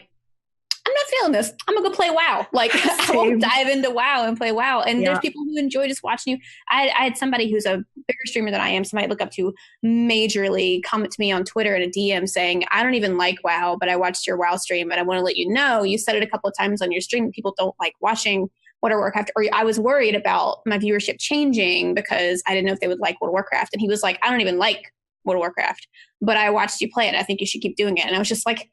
I'm not feeling this, I'm gonna go play WoW. Like I will dive into WoW and play WoW. And there's people who enjoy just watching you. I had somebody who's a bigger streamer than I am, somebody I look up to majorly, comment to me on Twitter in a DM saying, I don't even like WoW, but I watched your WoW stream and I want to let you know, you said it a couple of times on your stream, people don't like watching World of Warcraft, or I was worried about my viewership changing because I didn't know if they would like World of Warcraft. And he was like, I don't even like World of Warcraft, but I watched you play it. I think you should keep doing it. And I was just like,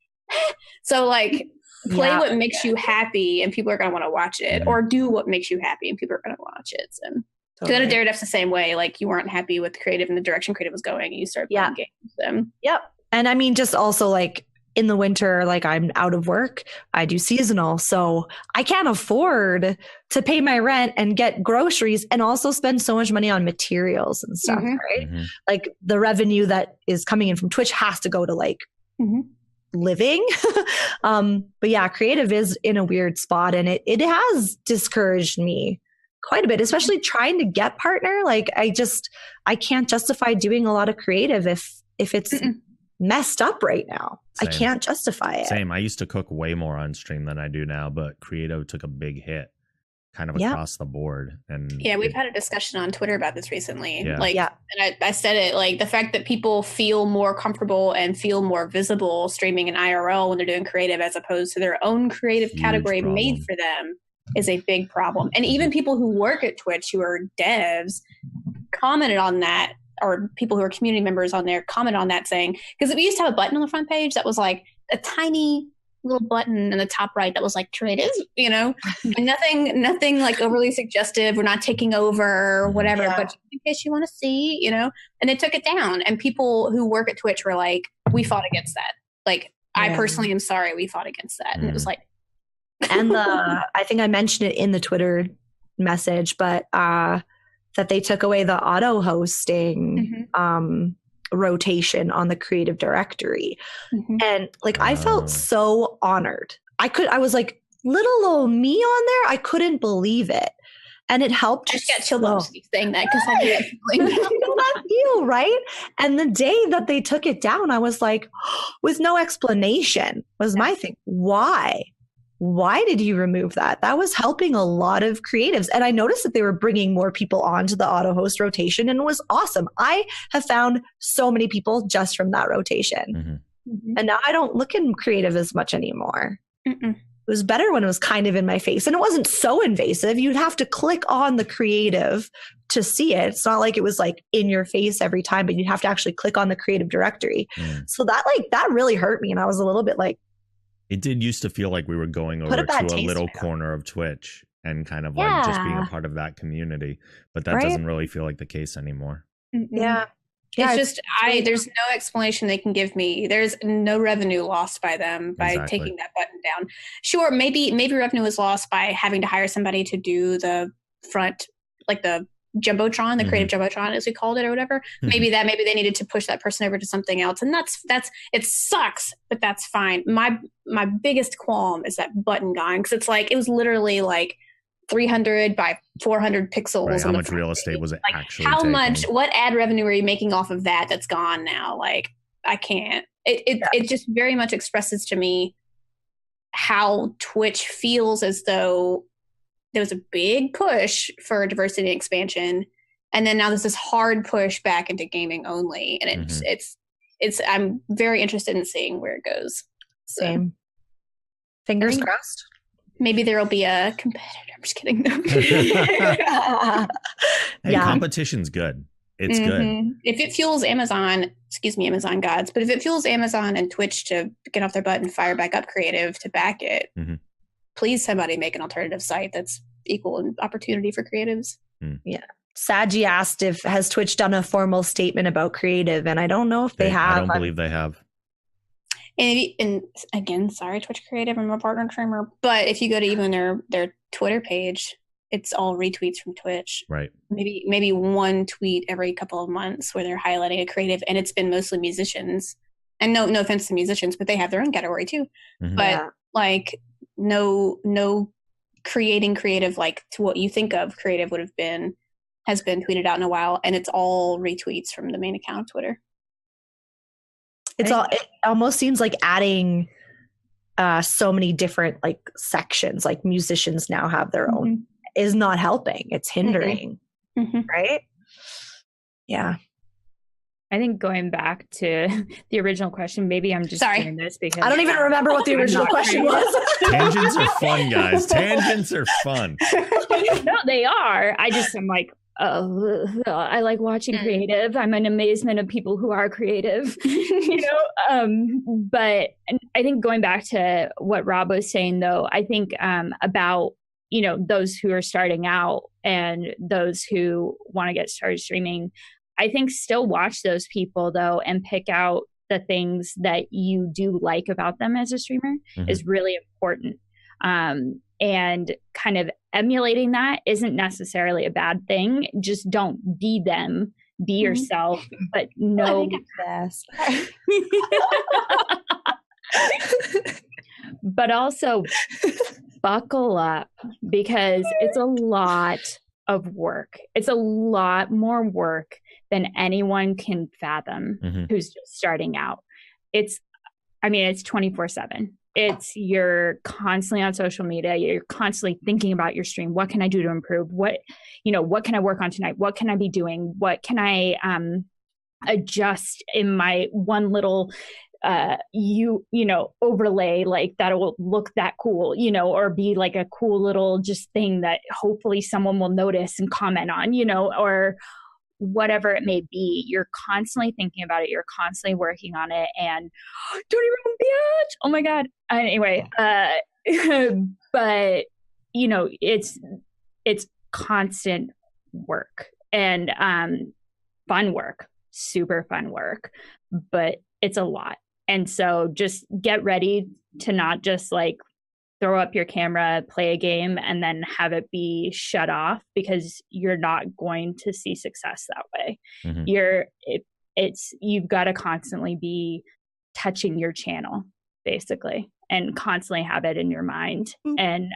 So like play what makes you happy and people are going to want to watch it, or do what makes you happy and people are going to watch it. So totally. Daredef's the same way. Like you weren't happy with creative and the direction creative was going and you started playing games. Yep. And I mean, just also like in the winter, like I'm out of work, I do seasonal. So I can't afford to pay my rent and get groceries and also spend so much money on materials and stuff, right? Like the revenue that is coming in from Twitch has to go to like living. But yeah, creative is in a weird spot and it has discouraged me quite a bit, especially trying to get partner. Like I can't justify doing a lot of creative if it's messed up right now. Same. I can't justify it. Same. I used to cook way more on stream than I do now, but creative took a big hit kind of across the board. And we've had a discussion on Twitter about this recently. And I said it, like the fact that people feel more comfortable and feel more visible streaming in IRL when they're doing creative as opposed to their own creative category made for them is a big problem. And even people who work at Twitch who are devs commented on that, or people who are community members on there comment on that saying, because we used to have a button on the front page that was like a tiny little button in the top right that was like creative, you know, and nothing like overly suggestive. We're not taking over or whatever, but in case you want to see, you know, and they took it down. And people who work at Twitch were like, we fought against that. Like, I personally am sorry we fought against that. And it was like, and I think I mentioned it in the Twitter message, but that they took away the auto hosting rotation on the creative directory. And like, I felt so honored. I was like, little old me on there. I couldn't believe it. And it helped. I just got chilled up saying that because I knew that feeling. You know that feel, right? And the day that they took it down, I was like, with no explanation was my thing. Why did you remove that? That was helping a lot of creatives. And I noticed that they were bringing more people onto the auto host rotation and it was awesome. I have found so many people just from that rotation. And now I don't look in creative as much anymore. It was better when it was kind of in my face and it wasn't so invasive. You'd have to click on the creative to see it. It's not like it was like in your face every time, but you'd have to actually click on the creative directory. So that really hurt me. And I was a little bit like, it did used to feel like we were going over to a little corner of Twitch and kind of like just being a part of that community. But that doesn't really feel like the case anymore. Yeah. It's just, there's no explanation they can give me. There's no revenue lost by them by taking that button down. Sure, maybe revenue was lost by having to hire somebody to do the front, like the Jumbotron, the creative Jumbotron as we called it or whatever. Maybe they needed to push that person over to something else. And that's it sucks, but that's fine. My biggest qualm is that button gone, because it's like it was literally like 300 by 400 pixels. Right, how much real estate was it like, actually how taking? What ad revenue are you making off of that's gone now? Like I can't. It just very much expresses to me how Twitch feels as though there was a big push for diversity and expansion, and then now there's this hard push back into gaming only, and it's I'm very interested in seeing where it goes. Same. Fingers crossed. Maybe there will be a competitor. I'm just kidding. Competition's good. It's good. If it fuels Amazon gods, but if it fuels Amazon and Twitch to get off their butt and fire back up creative to back it, please somebody make an alternative site that's equal in opportunity for creatives. Yeah. Saji asked has Twitch done a formal statement about creative, and I don't know if they have. I don't believe they have. And again, sorry, Twitch Creative, I'm a partner streamer, but if you go to even their Twitter page, it's all retweets from Twitch. Right. Maybe one tweet every couple of months where they're highlighting a creative, and it's been mostly musicians. And no offense to musicians, but they have their own category too. But like no creating creative like to what you think of creative has been tweeted out in a while, and it's all retweets from the main account of Twitter. It almost seems like adding so many different like sections, like musicians now have their own, is not helping. It's hindering, right? Yeah. I think going back to the original question, maybe I'm just doing this because I don't even remember what the original question was. Tangents are fun, guys. Tangents are fun. No, they are. I'm like, I like watching creative. I'm in amazement of people who are creative, but I think going back to what Rob was saying, though, I think about, those who are starting out and those who want to get started streaming, I think still watch those people, though, and pick out the things that you do like about them as a streamer is really important. And kind of emulating that isn't necessarily a bad thing. Just don't be them. Be yourself, but no. But also buckle up, because it's a lot of work. It's a lot more work than anyone can fathom who's just starting out. It's 24/7. You're constantly on social media. You're constantly thinking about your stream. What can I do to improve? What can I work on tonight? What can I be doing? What can I adjust in my one little overlay, like that will look that cool, or be like a cool little just thing that hopefully someone will notice and comment on, or whatever it may be. You're constantly thinking about it. You're constantly working on it, and don't even bitch. Oh my God. Anyway, but it's constant work and fun work, super fun work, but it's a lot. And so just get ready to not just like throw up your camera, play a game, and then have it be shut off, because you're not going to see success that way. You've got to constantly be touching your channel, basically, and constantly have it in your mind. And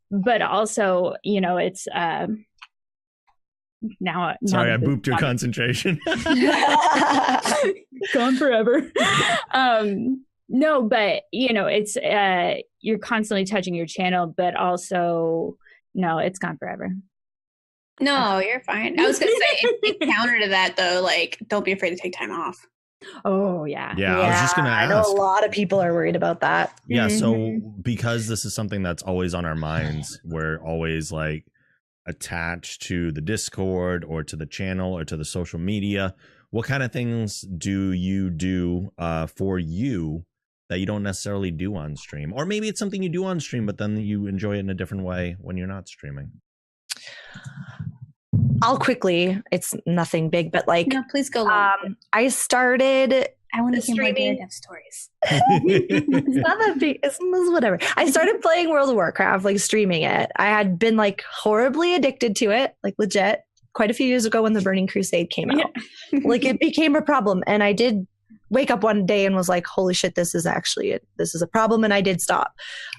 but also, it's now sorry, I booped your concentration. Gone forever. No, but it's you're constantly touching your channel, but also it's gone forever. No, you're fine. I was gonna say in counter to that though, like, don't be afraid to take time off. Oh yeah. Yeah, I was just gonna ask. I know a lot of people are worried about that. Yeah, so because this is something that's always on our minds, we're always like attached to the Discord or to the channel or to the social media. What kind of things do you do for you that you don't necessarily do on stream? Or maybe it's something you do on stream, but then you enjoy it in a different way when you're not streaming. I'll quickly, it's nothing big, but like, no, please go. I started. I want to hear more streaming Daradef stories. It's not that big. It's whatever. I started playing World of Warcraft, like streaming it. I had been like horribly addicted to it, like legit, quite a few years ago when the Burning Crusade came out. Like it became a problem, and I did wake up one day and was like, "Holy shit, this is a problem," and I did stop.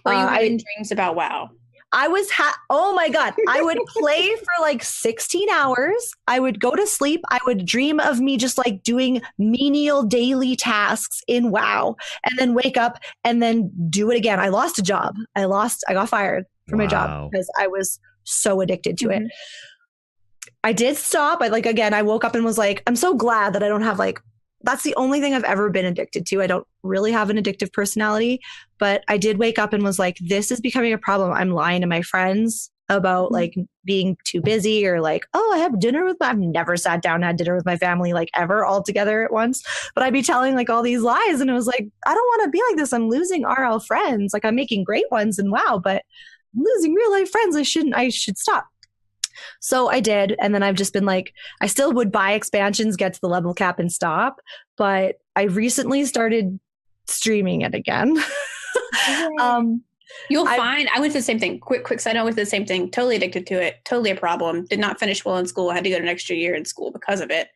Were you having dreams about WoW? I was, oh my God, I would play for like 16 hours. I would go to sleep. I would dream of me just like doing menial daily tasks in WoW, and then wake up and then do it again. I lost a job. I got fired from my job because I was so addicted to it. I did stop. I woke up and was like, I'm so glad that I don't have that's the only thing I've ever been addicted to. I don't really have an addictive personality, but I did wake up and was like, this is becoming a problem. I'm lying to my friends about like being too busy, or like, oh, I have dinner with I've never sat down and had dinner with my family like ever all together at once. But I'd be telling like all these lies, and it was like, I don't want to be like this. I'm losing RL friends. Like I'm making great ones and wow, but I'm losing real life friends. I should stop. So I did. And then I've just been like, I still would buy expansions, get to the level cap and stop. But I recently started streaming it again. You'll find, I went through the same thing. Quick side note, I went through the same thing. Totally addicted to it. Totally a problem. Did not finish well in school. I had to go to an extra year in school because of it.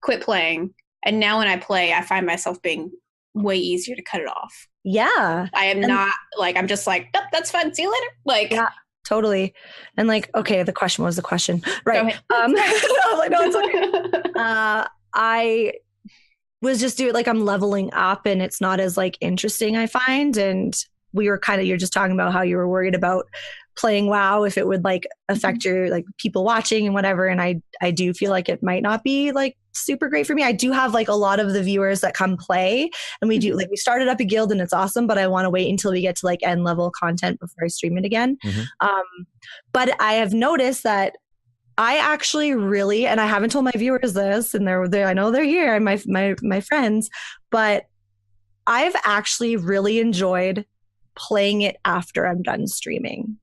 Quit playing. And now when I play, I find myself being way easier to cut it off. Yeah. I am not like, I'm just like, nope, that's fun. See you later. Like, yeah. Totally. And like, okay, the question was the question. Right. I was like, no, it's okay. I was just doing like, I'm leveling up and it's not as like interesting, I find. And we were you're just talking about how you were worried about playing WoW, if it would like affect your like people watching and whatever. And I do feel like it might not be like super great for me. I do have like a lot of the viewers that come play, and we do like, we started up a guild and it's awesome, but I want to wait until we get to like end level content before I stream it again. But I have noticed that I actually really, and I haven't told my viewers this, and they're I know they're here, and my friends, but I've actually really enjoyed playing it after I'm done streaming.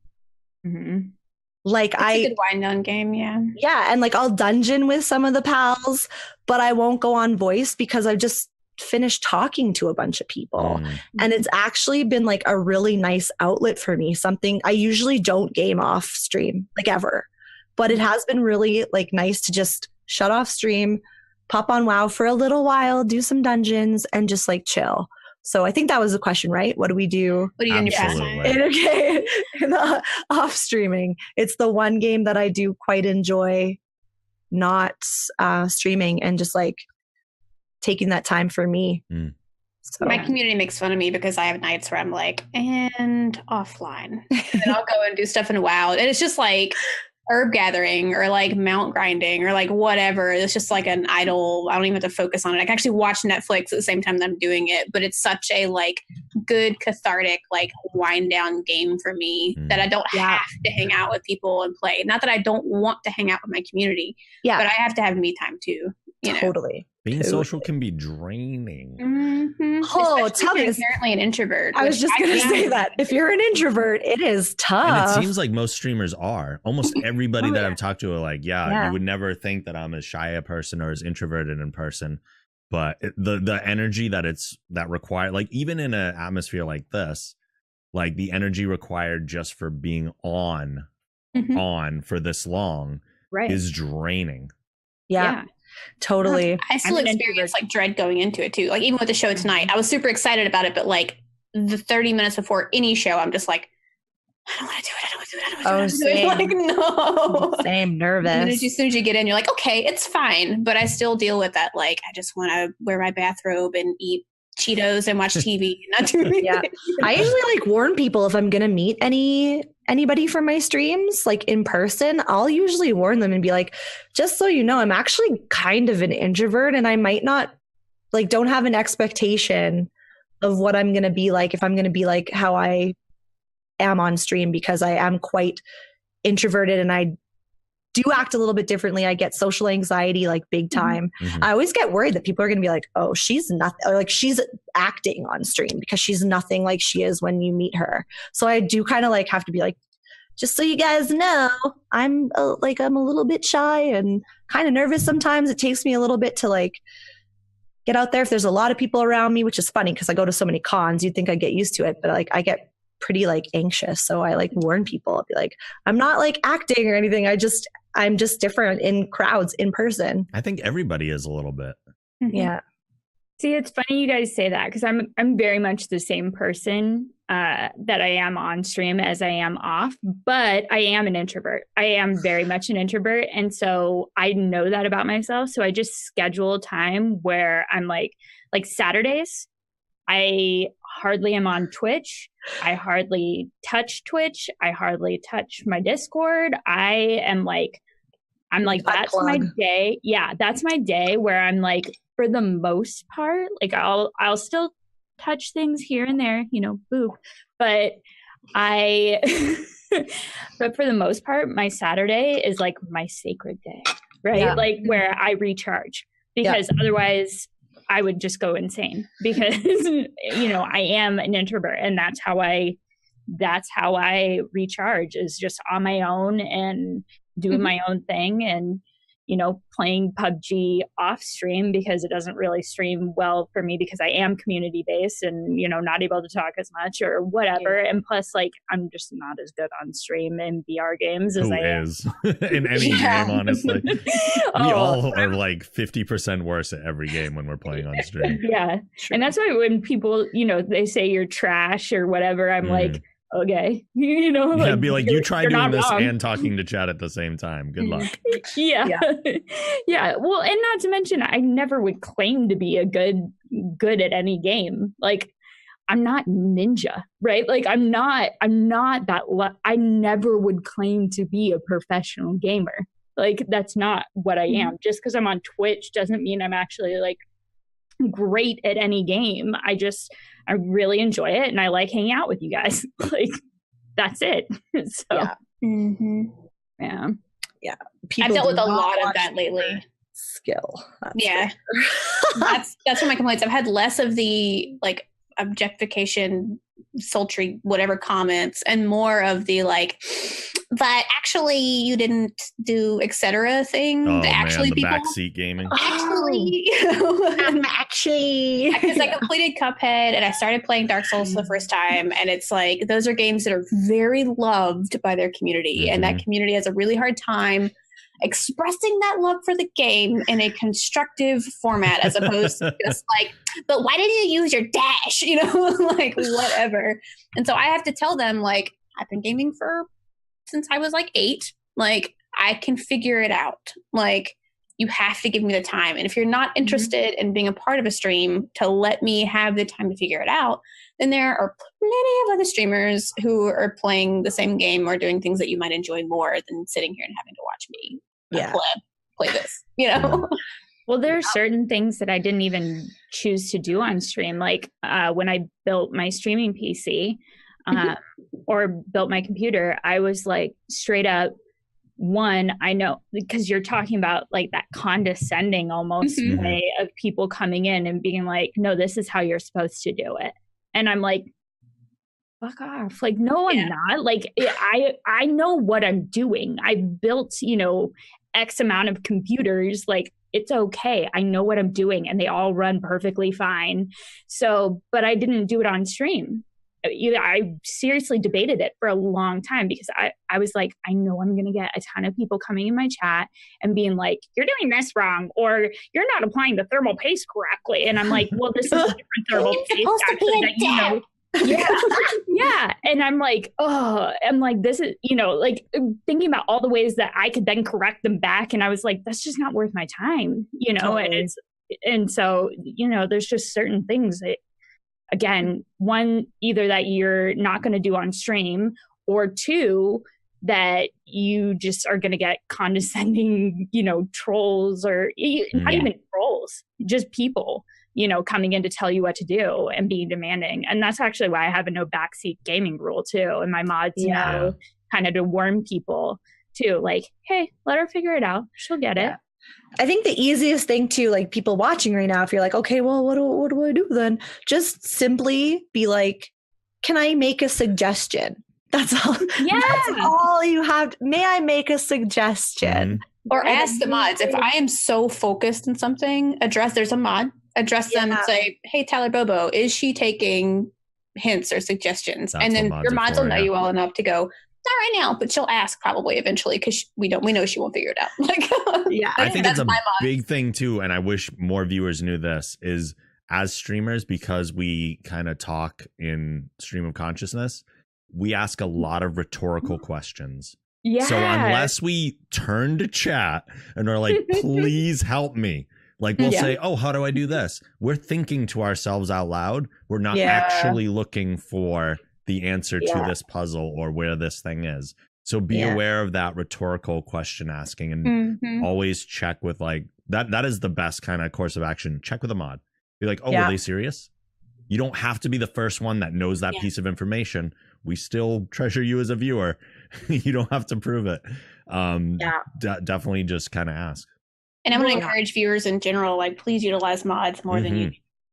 Like it's a good wind down game, yeah, and like I'll dungeon with some of the pals, but I won't go on voice because I've just finished talking to a bunch of people, and it's actually been like a really nice outlet for me. Something I usually don't game off stream, like ever. But it has been really like nice to just shut off stream, pop on WoW for a little while, do some dungeons, and just like chill. So I think that was the question, right? What do we do? What do you do in your pastime? Okay, in the off streaming, it's the one game that I do quite enjoy not streaming and just like taking that time for me. So. My community makes fun of me because I have nights where I'm like, and offline. And then I'll go and do stuff in WoW. And it's just like herb gathering or like mount grinding or like whatever. It's just like an idle. I don't even have to focus on it. I can actually watch Netflix at the same time that I'm doing it, but it's such a like good cathartic like wind down game for me that I don't have to hang out with people and play. Not that I don't want to hang out with my community, but I have to have me time too. You know? Totally. Being social can be draining. Oh, tell me. Apparently an introvert. I was just going to say that. If you're an introvert, it is tough. And it seems like most streamers are. Almost everybody that I've talked to are like, you would never think that I'm as shy a person or as introverted in person. But the energy that required, like even in an atmosphere like this, like the energy required just for being on for this long is draining. Yeah. Totally. I still experience like dread going into it too. Like even with the show tonight, I was super excited about it, but like the 30 minutes before any show, I'm just like, I don't want to do it. I don't want to do it. I don't want to do it. Like, no. Same, nervous. And as soon as you get in, you're like, okay, it's fine. But I still deal with that. Like, I just want to wear my bathrobe and eat Cheetos and watch TV and not do anything. Yeah. I usually like warn people if I'm going to meet anybody from my streams, like in person, I'll usually warn them and be like, just so you know, I'm actually kind of an introvert and I might not like, don't have an expectation of what I'm going to be like if I'm going to be like how I am on stream, because I am quite introverted and I do act a little bit differently. I get social anxiety like big time. I always get worried that people are going to be like, oh, she's nothing, or like she's acting on stream because she's nothing like she is when you meet her. So I do kind of like have to be like, just so you guys know, I'm a little bit shy and kind of nervous sometimes. It takes me a little bit to like get out there if there's a lot of people around me, which is funny because I go to so many cons. You'd think I'd get used to it, but like I get pretty like anxious. So I like warn people. I'll be like, I'm not like acting or anything. I'm just different in crowds in person. I think everybody is a little bit. Yeah. See, it's funny you guys say that because I'm very much the same person that I am on stream as I am off, but I am an introvert. I am very much an introvert. And so I know that about myself. So I just schedule time where I'm like Saturdays, I hardly am on Twitch. I hardly touch Twitch. I hardly touch my Discord. I'm like, that's my day. Yeah, that's my day where I'm like, for the most part, like I'll still touch things here and there, boop. But but for the most part, my Saturday is like my sacred day, right? Yeah. Like where I recharge, because otherwise I would just go insane because, I am an introvert and that's how I recharge, is just on my own and doing my own thing and, playing PUBG off stream because it doesn't really stream well for me because I am community based and, not able to talk as much or whatever. Yeah. And plus, like, I'm just not as good on stream in VR games as I am. In any game, honestly. We all are like 50% worse at every game when we're playing on stream. Yeah. And that's why when people, they say you're trash or whatever, I'm like, okay, like, be like, you try doing this wrong. And talking to chat at the same time. Good luck. Yeah. Well, and not to mention, I never would claim to be a good at any game. Like, I'm not ninja, right? Like I'm not that, I never would claim to be a professional gamer. Like that's not what I am. Just because I'm on Twitch doesn't mean I'm actually like great at any game. I really enjoy it and I like hanging out with you guys. Like that's it. So yeah. Yeah. People I've dealt with a lot of watch that lately. Skill. Yeah. That's one of my complaints. I've had less of the like objectification, sultry, whatever comments, and more of the like, but actually you didn't do etc. thing. Oh that actually man, the people backseat gaming. actually because I completed Cuphead and I started playing Dark Souls for the first time, and it's like those are games that are very loved by their community, and that community has a really hard time expressing that love for the game in a constructive format, as opposed to just like, but why did you use your dash? You know, like whatever. And so I have to tell them, like, I've been gaming since I was like 8. Like, I can figure it out. Like, you have to give me the time. And if you're not interested in being a part of a stream to let me have the time to figure it out, then there are plenty of other streamers who are playing the same game or doing things that you might enjoy more than sitting here and having to watch me play this, you know? Well, there are certain things that I didn't even choose to do on stream. Like when I built my streaming PC or built my computer, I was like straight up, one, I know, because you're talking about like that condescending almost way of people coming in and being like, no, this is how you're supposed to do it. And I'm like, fuck off. Like, no, I'm not. Like, I know what I'm doing. I've built, X amount of computers. Like, it's okay. I know what I'm doing and they all run perfectly fine. So, but I didn't do it on stream. I seriously debated it for a long time because I was like, I know I'm going to get a ton of people coming in my chat and being like, you're doing this wrong, or you're not applying the thermal paste correctly. And I'm like, well, this is a different thermal paste actually that yeah. And I'm like, this is, like thinking about all the ways that I could then correct them back. And I was like, that's just not worth my time, totally. And so, there's just certain things that, again, one, either that you're not going to do on stream, or two, that you just are going to get condescending, trolls, or not even trolls, just people, coming in to tell you what to do and being demanding. And that's actually why I have a no backseat gaming rule too. And my mods know kind of to warn people too, like, hey, let her figure it out. She'll get it. I think the easiest thing to like people watching right now, if you're like, okay, well, what do I do then? Just simply be like, can I make a suggestion? That's all. Yeah. That's all you have. May I make a suggestion? Or ask the mods. If I am so focused in something, there's a mod, address them and say, hey, Tyler Bobo, is she taking hints or suggestions? And then your mods will know you well enough to go, not right now, but she'll ask probably eventually, because we know she won't figure it out. Like, I think it's a big thing too, and I wish more viewers knew this, is as streamers, because we kind of talk in stream of consciousness, we ask a lot of rhetorical questions. Yeah. So unless we turn to chat and are like, please help me, like we'll say, oh, how do I do this? We're thinking to ourselves out loud. We're not actually looking for the answer to this puzzle or where this thing is. So be aware of that rhetorical question asking, and always check with like that is the best kind of course of action. Check with a mod. Be like, oh, are they serious? You don't have to be the first one that knows that piece of information. We still treasure you as a viewer. You don't have to prove it. Definitely just kind of ask. And I'm going to encourage viewers in general, like, please utilize mods more than you.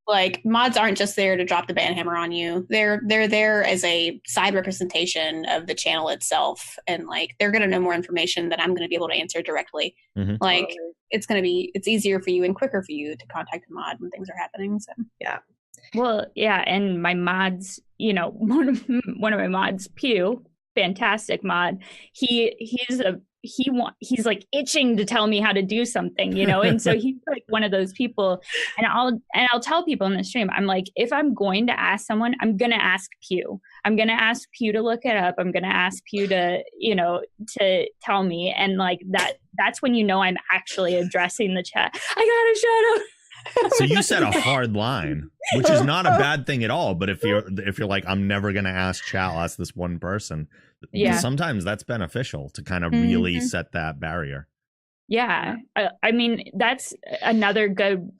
Like, mods aren't just there to drop the banhammer on you. They're there as a side representation of the channel itself. And like, they're going to know more information that I'm going to be able to answer directly. Like, it's easier for you and quicker for you to contact a mod when things are happening. So Well, and my mods, one of my mods, Pew, fantastic mod. He's like itching to tell me how to do something, and so he's like one of those people. And I'll tell people in the stream, I'm like, if I'm going to ask someone, I'm gonna ask Pew. I'm gonna ask Pew to look it up. I'm gonna ask Pew to to tell me, and like that's when I'm actually addressing the chat. I gotta shut up. So you set a hard line. which is not a bad thing at all. But if you're like, I'm never going to ask chat, I'll ask this one person. Yeah. Sometimes that's beneficial to kind of really set that barrier. Yeah. I mean, that's another good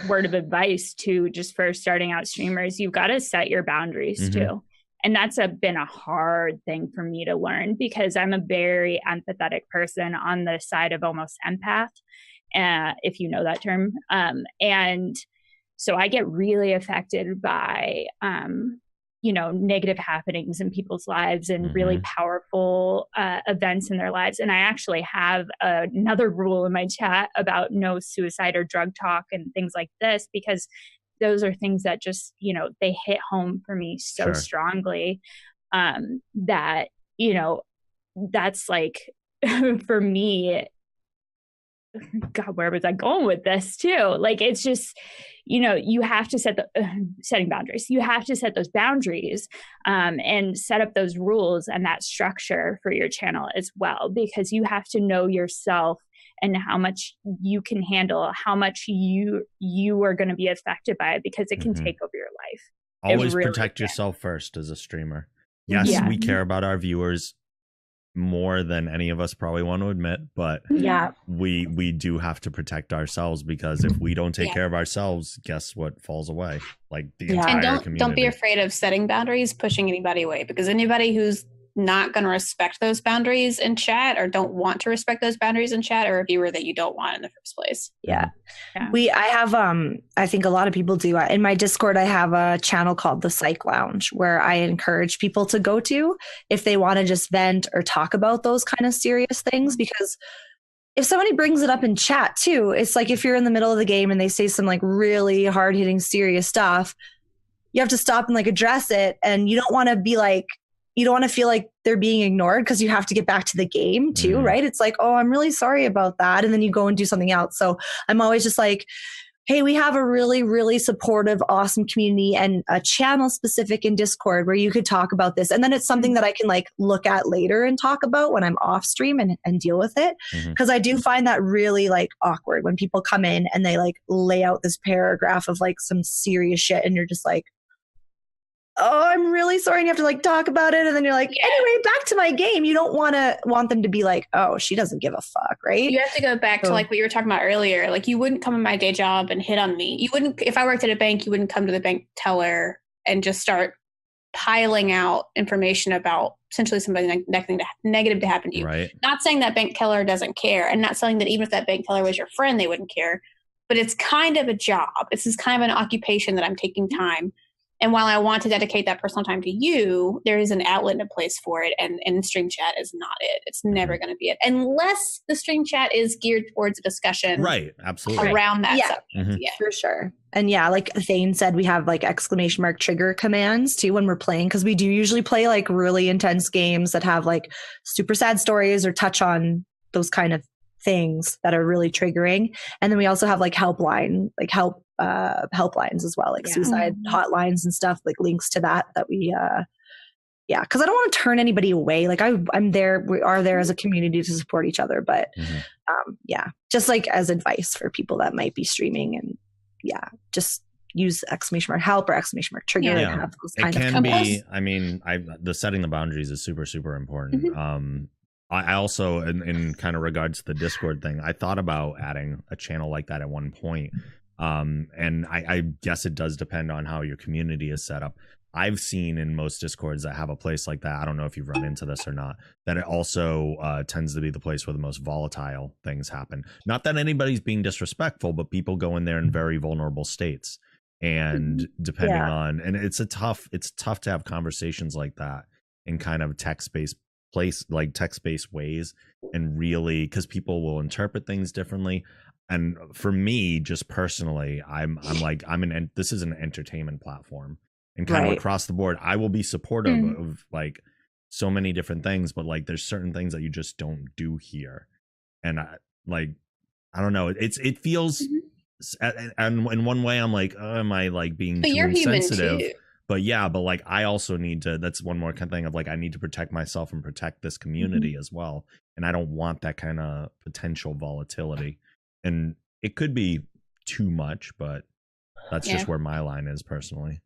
word of advice to just for starting out streamers. You've got to set your boundaries too. And that's been a hard thing for me to learn because I'm a very empathetic person on the side of almost empath, if you know that term. And so I get really affected by, negative happenings in people's lives and really powerful events in their lives. And I actually have another rule in my chat about no suicide or drug talk and things like this, because those are things that just, they hit home for me so strongly that, that's like, for me, God, where was I going with this too? Like, it's just, you have to setting boundaries. You have to set those boundaries and set up those rules and that structure for your channel as well, because you have to know yourself and how much you can handle, how much you are going to be affected by it, because it can take over your life. Always really protect yourself first as a streamer. Yes, we care about our viewers more than any of us probably want to admit, but we do have to protect ourselves, because if we don't take care of ourselves, guess what falls away? Like the entire community. Don't be afraid of setting boundaries, pushing anybody away, because anybody who's not going to respect those boundaries in chat or don't want to respect those boundaries in chat are a viewer that you don't want in the first place. I have I think a lot of people do. In my Discord, I have a channel called the Psych Lounge where I encourage people to go to if they want to just vent or talk about those kind of serious things, because if somebody brings it up in chat too, it's like if you're in the middle of the game and they say some like really hard hitting serious stuff, you have to stop and like address it. And you don't want to be like, you don't want to feel like they're being ignored, because you have to get back to the game too, right? It's like, oh, I'm really sorry about that. And then you go and do something else. So I'm always just like, hey, we have a really, really supportive, awesome community and a channel specific in Discord where you could talk about this. And then it's something that I can like look at later and talk about when I'm off stream and deal with it. Because I do find that really like awkward when people come in and they like lay out this paragraph of like some serious shit and you're just like, oh, I'm really sorry. And you have to like talk about it. And then you're like, anyway, back to my game. You don't want them to be like, oh, she doesn't give a fuck, right? You have to go back to like what you were talking about earlier. Like you wouldn't come in my day job and hit on me. You wouldn't, if I worked at a bank, you wouldn't come to the bank teller and just start piling out information about essentially something negative to happen to you. Right. Not saying that bank teller doesn't care, and not saying that even if that bank teller was your friend, they wouldn't care. But it's kind of a job. This is kind of an occupation that I'm taking time. And while I want to dedicate that personal time to you, there is an outlet and a place for it. And stream chat is not it. It's never going to be it. Unless the stream chat is geared towards a discussion. Right. Absolutely. Around that subject. For sure. And like Thane said, we have like ! Trigger commands too when we're playing. Because we do usually play like really intense games that have like super sad stories or touch on those kind of things that are really triggering. And then we also have like helplines as well, like suicide hotlines and stuff, like links to that we because I don't want to turn anybody away. Like I'm there, we are there as a community to support each other, but just like as advice for people that might be streaming, and just use !help or !trigger and have those kind of be, I mean, the setting the boundaries is super, super important. I also, in kind of regards to the Discord thing, I thought about adding a channel like that at one point. And I guess it does depend on how your community is set up. I've seen in most Discords that have a place like that, I don't know if you've run into this or not, that it also tends to be the place where the most volatile things happen. Not that anybody's being disrespectful, but people go in there in very vulnerable states. And depending on, and it's tough to have conversations like that in kind of text-based ways, and really, because people will interpret things differently. And for me, just personally, this is an entertainment platform, and kind of across the board, I will be supportive of like so many different things, but like there's certain things that you just don't do here. And I don't know, it feels, and in one way I'm like, oh, am I like being too insensitive? Too. But like I also need to, that's one more kind of thing of like, I need to protect myself and protect this community as well. And I don't want that kind of potential volatility. And it could be too much, but That's just where my line is personally.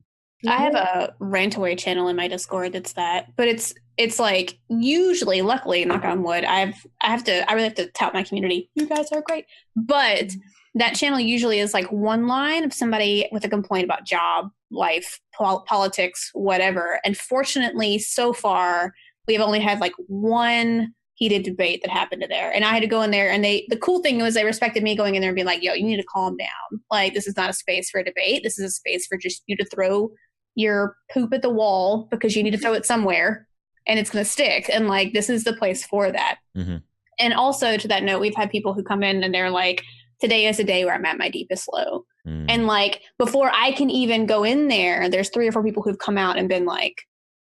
I have a rant away channel in my Discord that's that, but it's like usually, luckily, knock on wood, I really have to tout my community. You guys are great. But that channel usually is like one line of somebody with a complaint about job, life, politics, whatever. And fortunately, so far, we have only had like one heated debate that happened to there. And I had to go in there, and the cool thing was they respected me going in there and being like, yo, you need to calm down. Like, this is not a space for a debate. This is a space for just you to throw your poop at the wall because you need to throw it somewhere and it's going to stick. And like, this is the place for that. Mm-hmm. And also to that note, we've had people who come in and they're like, today is a day where I'm at my deepest low. Mm. And like, before I can even go in there, there's 3 or 4 people who've come out and been like,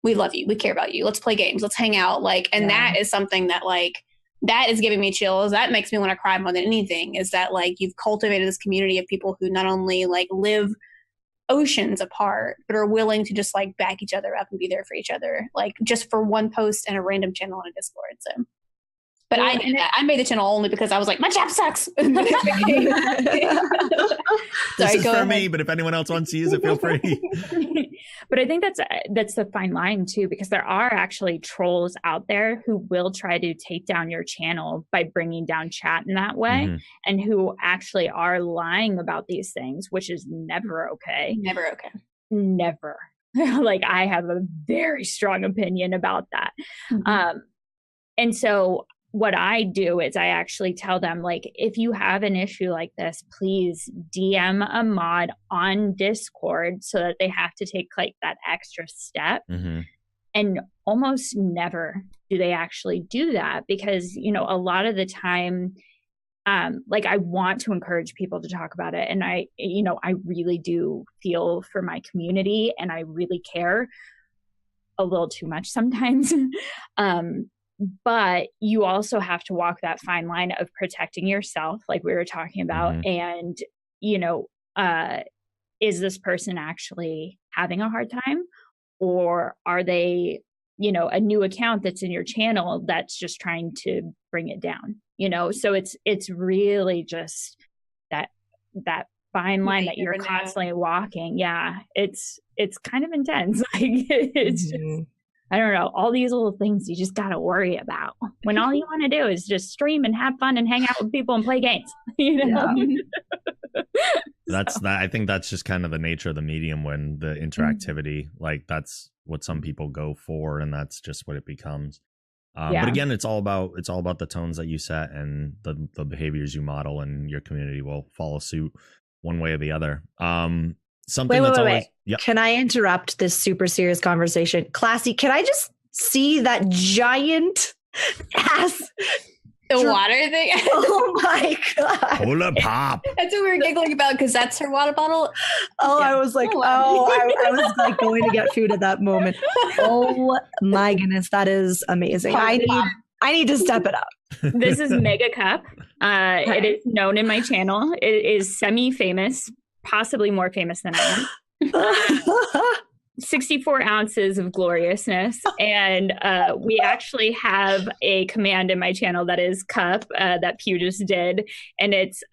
we love you. We care about you. Let's play games. Let's hang out. Like, and that is something that like, that is giving me chills. That makes me want to cry more than anything, is that like, you've cultivated this community of people who not only like live oceans apart, but are willing to just like back each other up and be there for each other, like just for one post and a random channel on a Discord. So, but I made the channel only because I was like, my job sucks. This is for me, but if anyone else wants to use it, feel free. But I think that's the fine line too, because there are actually trolls out there who will try to take down your channel by bringing down chat in that way, and who actually are lying about these things, which is never okay. Never okay. Never. Like, I have a very strong opinion about that. And so what I do is I actually tell them, like, if you have an issue like this, please DM a mod on Discord so that they have to take like that extra step. And almost never do they actually do that, because, you know, a lot of the time, like, I want to encourage people to talk about it. And I really do feel for my community, and I really care a little too much sometimes. But you also have to walk that fine line of protecting yourself, like we were talking about. And, you know, is this person actually having a hard time, or are they, you know, a new account that's in your channel that's just trying to bring it down, you know? So it's really just that fine line that you're constantly walking. Yeah. It's kind of intense. Like, it's just, I don't know, all these little things you just got to worry about when all you want to do is just stream and have fun and hang out with people and play games. You know? I think that's just kind of the nature of the medium, when the interactivity, like, that's what some people go for, and that's just what it becomes. But again, it's all about the tones that you set and the behaviors you model, and your community will follow suit one way or the other. Wait. Yep. Can I interrupt this super serious conversation? Classy, can I just see that giant ass? The water thing? Oh my God. Cola pop. That's what we were giggling about, because that's her water bottle. Oh, yeah. I was like, I was like going to get food at that moment. Oh my goodness. That is amazing. I need to step it up. This is Mega Cup. It is known in my channel. It is semi-famous, possibly more famous than I am. 64 ounces of gloriousness. And we actually have a command in my channel that is cup that Pew just did. And it's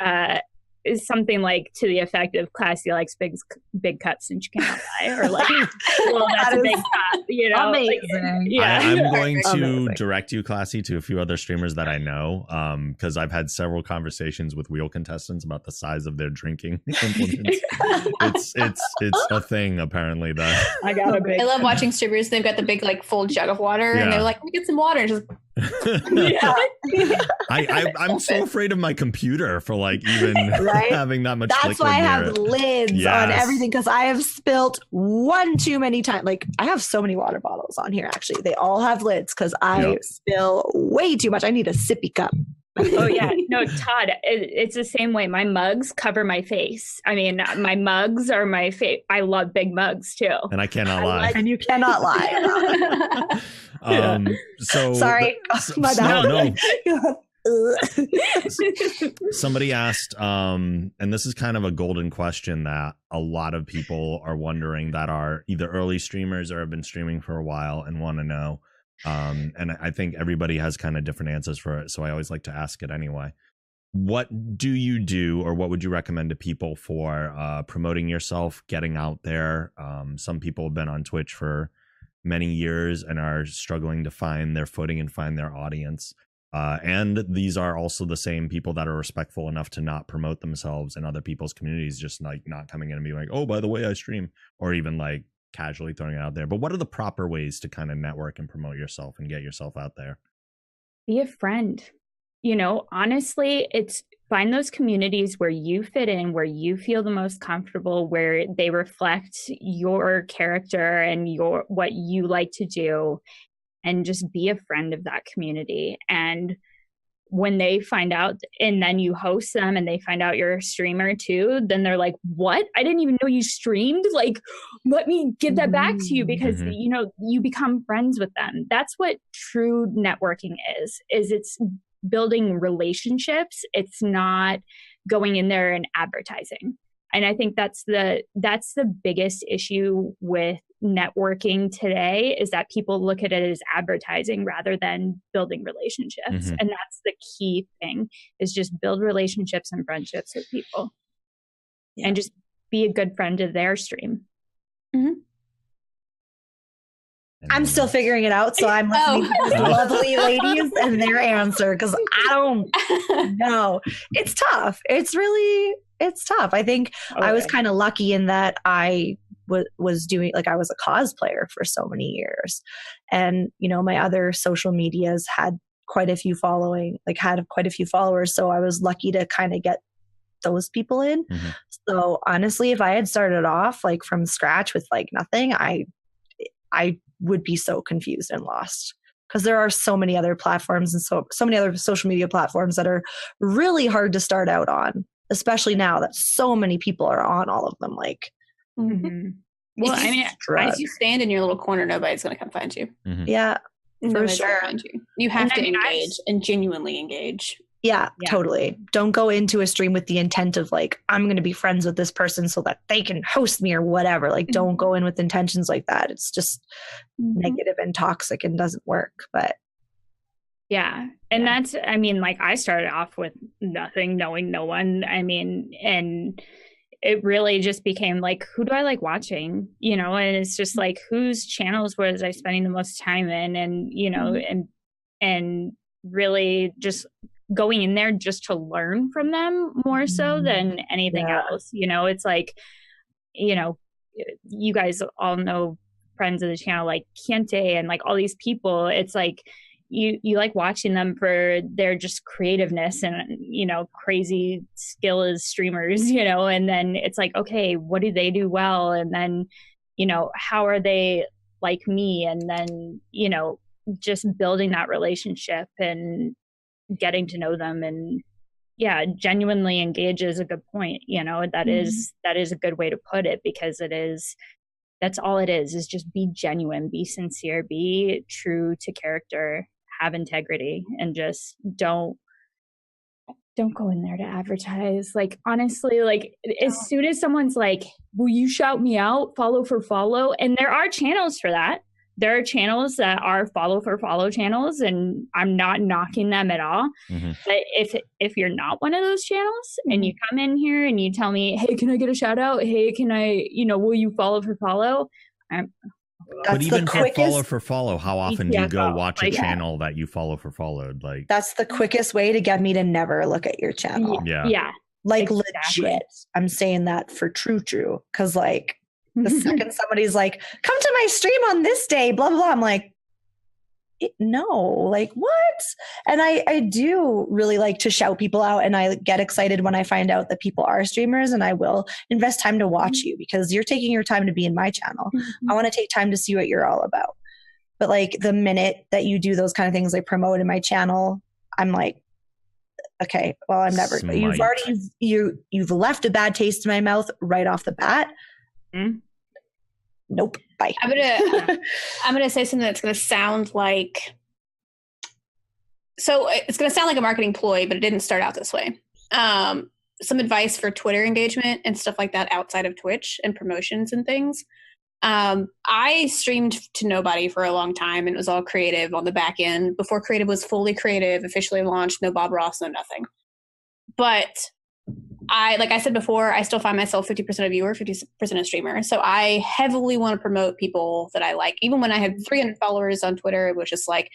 something like to the effect of Classy likes big cuts and she cannot lie, or like, well, that's a big cut, you know. Amazing. Like, I'm going to direct you, Classy, to a few other streamers that I know, because I've had several conversations with wheel contestants about the size of their drinking implements. It's a thing, apparently. That I love watching streamers. They've got the big like full jug of water, and they're like, "Let me get some water." And just I'm so afraid of my computer for like even having that much. That's why I have lids on everything, because I have spilt one too many times. Like, I have so many water bottles on here. Actually, they all have lids because I spill way too much. I need a sippy cup. Oh yeah, no, Todd, it's the same way. My mugs cover my face. I mean, my mugs are my face. I love big mugs too, and I cannot lie. And you cannot lie. So sorry, my bad. No. Somebody asked, and this is kind of a golden question that a lot of people are wondering, that are either early streamers or have been streaming for a while and want to know. And I think everybody has kind of different answers for it, so I always like to ask it anyway. what do you do, or what would you recommend to people for promoting yourself, getting out there? Some people have been on Twitch for many years and are struggling to find their footing and find their audience. And these are also the same people that are respectful enough to not promote themselves in other people's communities, just like not coming in and being like, oh, by the way, I stream, or even like casually throwing it out there. But what are the proper ways to kind of network and promote yourself and get yourself out there? Be a friend. You know, honestly, it's find those communities where you fit in, where you feel the most comfortable, where they reflect your character and your what you like to do, and just be a friend of that community. And when they find out, and then you host them and they find out you're a streamer too, then they're like, what? I didn't even know you streamed. Like, let me give that back to you, because, you know, you become friends with them. That's what true networking is it's building relationships. It's not going in there and advertising. And I think that's the biggest issue with networking today, is that people look at it as advertising rather than building relationships. And that's the key thing, is just build relationships and friendships with people and just be a good friend of their stream. I'm still figuring it out, so I'm listening to these lovely ladies and their answer, because I don't know. It's tough. It's tough. I think I was kind of lucky in that I was doing, like, I was a cosplayer for so many years, and you know, my other social medias had quite a few followers, so I was lucky to kind of get those people in. So honestly, if I had started off like from scratch with like nothing, I would be so confused and lost, because there are so many other platforms and so many other social media platforms that are really hard to start out on, especially now that so many people are on all of them. Like, well, I mean, as you stand in your little corner, nobody's going to come find you. Yeah, for sure. Find you. You have to engage and genuinely engage. Yeah, totally. Don't go into a stream with the intent of like, I'm going to be friends with this person so that they can host me or whatever. Like, don't go in with intentions like that. It's just negative and toxic and doesn't work. But and that's, I mean, like, I started off with nothing, knowing no one. I mean, and it really just became like, who do I like watching? You know, and it's just like, whose channels was I spending the most time in? And, you know, and really just going in there just to learn from them more so than anything else. You know, it's like, you know, you guys all know friends of the channel like Kente and like all these people. It's like you like watching them for their just creativeness and, you know, crazy skill as streamers, you know, and then it's like, okay, what do they do well? And then, you know, how are they like me? And then, you know, just building that relationship and getting to know them, and genuinely engage is a good point. You know, that is a good way to put it, because that's all it is just be genuine, be sincere, be true to character, have integrity, and just don't go in there to advertise. Like, honestly, like, as soon as someone's like, will you shout me out, follow for follow? And there are channels for that. There are channels that are follow for follow channels, and I'm not knocking them at all. But if you're not one of those channels and you come in here and you tell me, hey, can I get a shout out? Hey, can I, you know, will you follow for follow? But even for follow, how often do you go watch a channel that you follow for followed? Like, that's the quickest way to get me to never look at your channel. Like, legit. I'm saying that for true, because like, the second somebody's like, come to my stream on this day, blah, blah, blah, I'm like, no, like, what? And I do really like to shout people out, and I get excited when I find out that people are streamers, and I will invest time to watch you, because you're taking your time to be in my channel. I want to take time to see what you're all about. But like, the minute that you do those kind of things, like promote in my channel, I'm like, okay, well, I'm never, you've left a bad taste in my mouth right off the bat. Nope. Bye. I'm gonna say something that's gonna sound like, so it's gonna sound like a marketing ploy, but it didn't start out this way. Some advice for Twitter engagement and stuff like that outside of Twitch and promotions and things. I streamed to nobody for a long time, and it was all creative on the back end before creative was fully creative, officially launched, no Bob Ross, no nothing. But like I said before, I still find myself 50% a viewer, 50% a streamer. So I heavily want to promote people that I like. Even when I had 300 followers on Twitter, it was just like,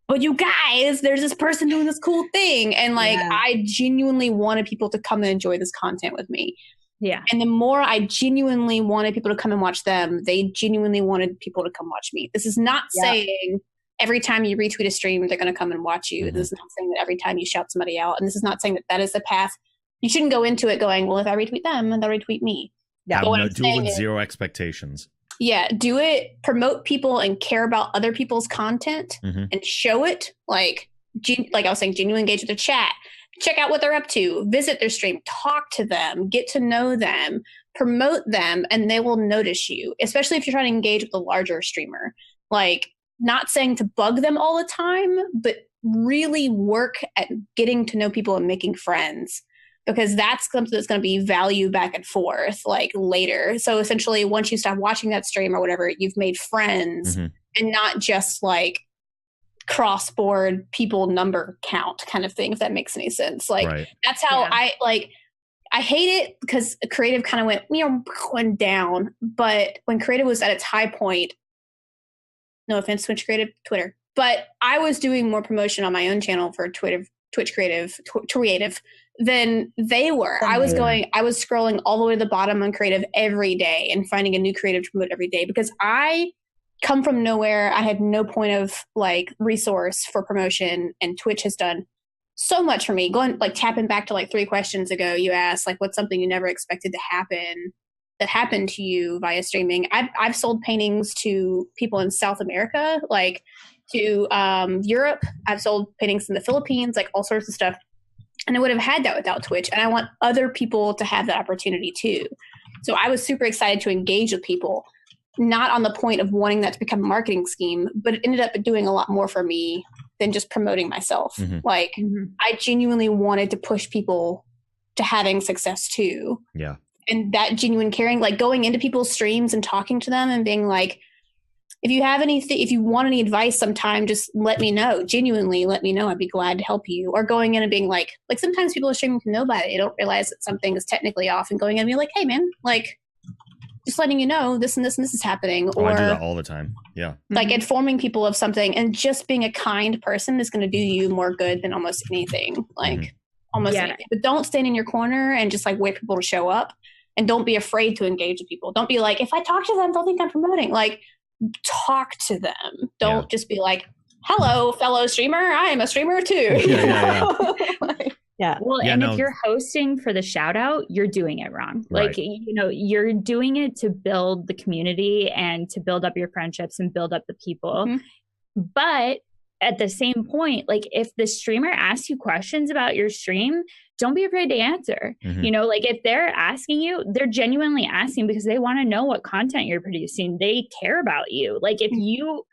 but you guys, there's this person doing this cool thing. And like, I genuinely wanted people to come and enjoy this content with me. Yeah. And the more I genuinely wanted people to come and watch them, they genuinely wanted people to come watch me. This is not saying every time you retweet a stream, they're going to come and watch you. This is not saying that every time you shout somebody out. And this is not saying that that is the path. You shouldn't go into it going, well, if I retweet them, they'll retweet me. Yeah, do it with zero expectations. Yeah, do it, promote people and care about other people's content and show it. Like I was saying, genuinely engage with the chat. Check out what they're up to. Visit their stream. Talk to them. Get to know them. Promote them, and they will notice you, especially if you're trying to engage with a larger streamer. Like, not saying to bug them all the time, but really work at getting to know people and making friends. Because that's something that's going to be value back and forth, like later. So essentially, once you stop watching that stream or whatever, you've made friends and not just like cross-board people number count kind of thing, if that makes any sense. Like that's how I hate it, because creative kind of went down. But when creative was at its high point, no offense, Twitch Creative, Twitter, but I was doing more promotion on my own channel for Twitch Creative than they were. I was scrolling all the way to the bottom on creative every day and finding a new creative to promote every day, because I come from nowhere. I had no point of like resource for promotion, and Twitch has done so much for me. Tapping back to like 3 questions ago, you asked like, what's something you never expected to happen that happened to you via streaming? I've sold paintings to people in South America, like to Europe. I've sold paintings in the Philippines, like all sorts of stuff. And I would have had that without Twitch. And I want other people to have that opportunity too. So I was super excited to engage with people, not on the point of wanting that to become a marketing scheme, but it ended up doing a lot more for me than just promoting myself. I genuinely wanted to push people to having success too. Yeah. And that genuine caring, like going into people's streams and talking to them and being like, if you have anything, if you want any advice sometime, just let me know. Genuinely let me know. I'd be glad to help you. Or going in and being like sometimes people are streaming to nobody. They don't realize that something is technically off, and going in and being like, hey man, like just letting you know this and this and this is happening. Or I do that all the time. Yeah. Like informing people of something, and just being a kind person is going to do you more good than almost anything. Like almost anything. But don't stand in your corner and just like wait for people to show up. And don't be afraid to engage with people. Don't be like, if I talk to them, they'll think I'm promoting. Like, talk to them. Don't just be like, hello, fellow streamer. I am a streamer too. Well, if you're hosting for the shout out, you're doing it wrong. Like, you're doing it to build the community and to build up your friendships and build up the people. But at the same point, like if the streamer asks you questions about your stream, don't be afraid to answer. Like if they're asking you, they're genuinely asking because they want to know what content you're producing. They care about you. Like if you,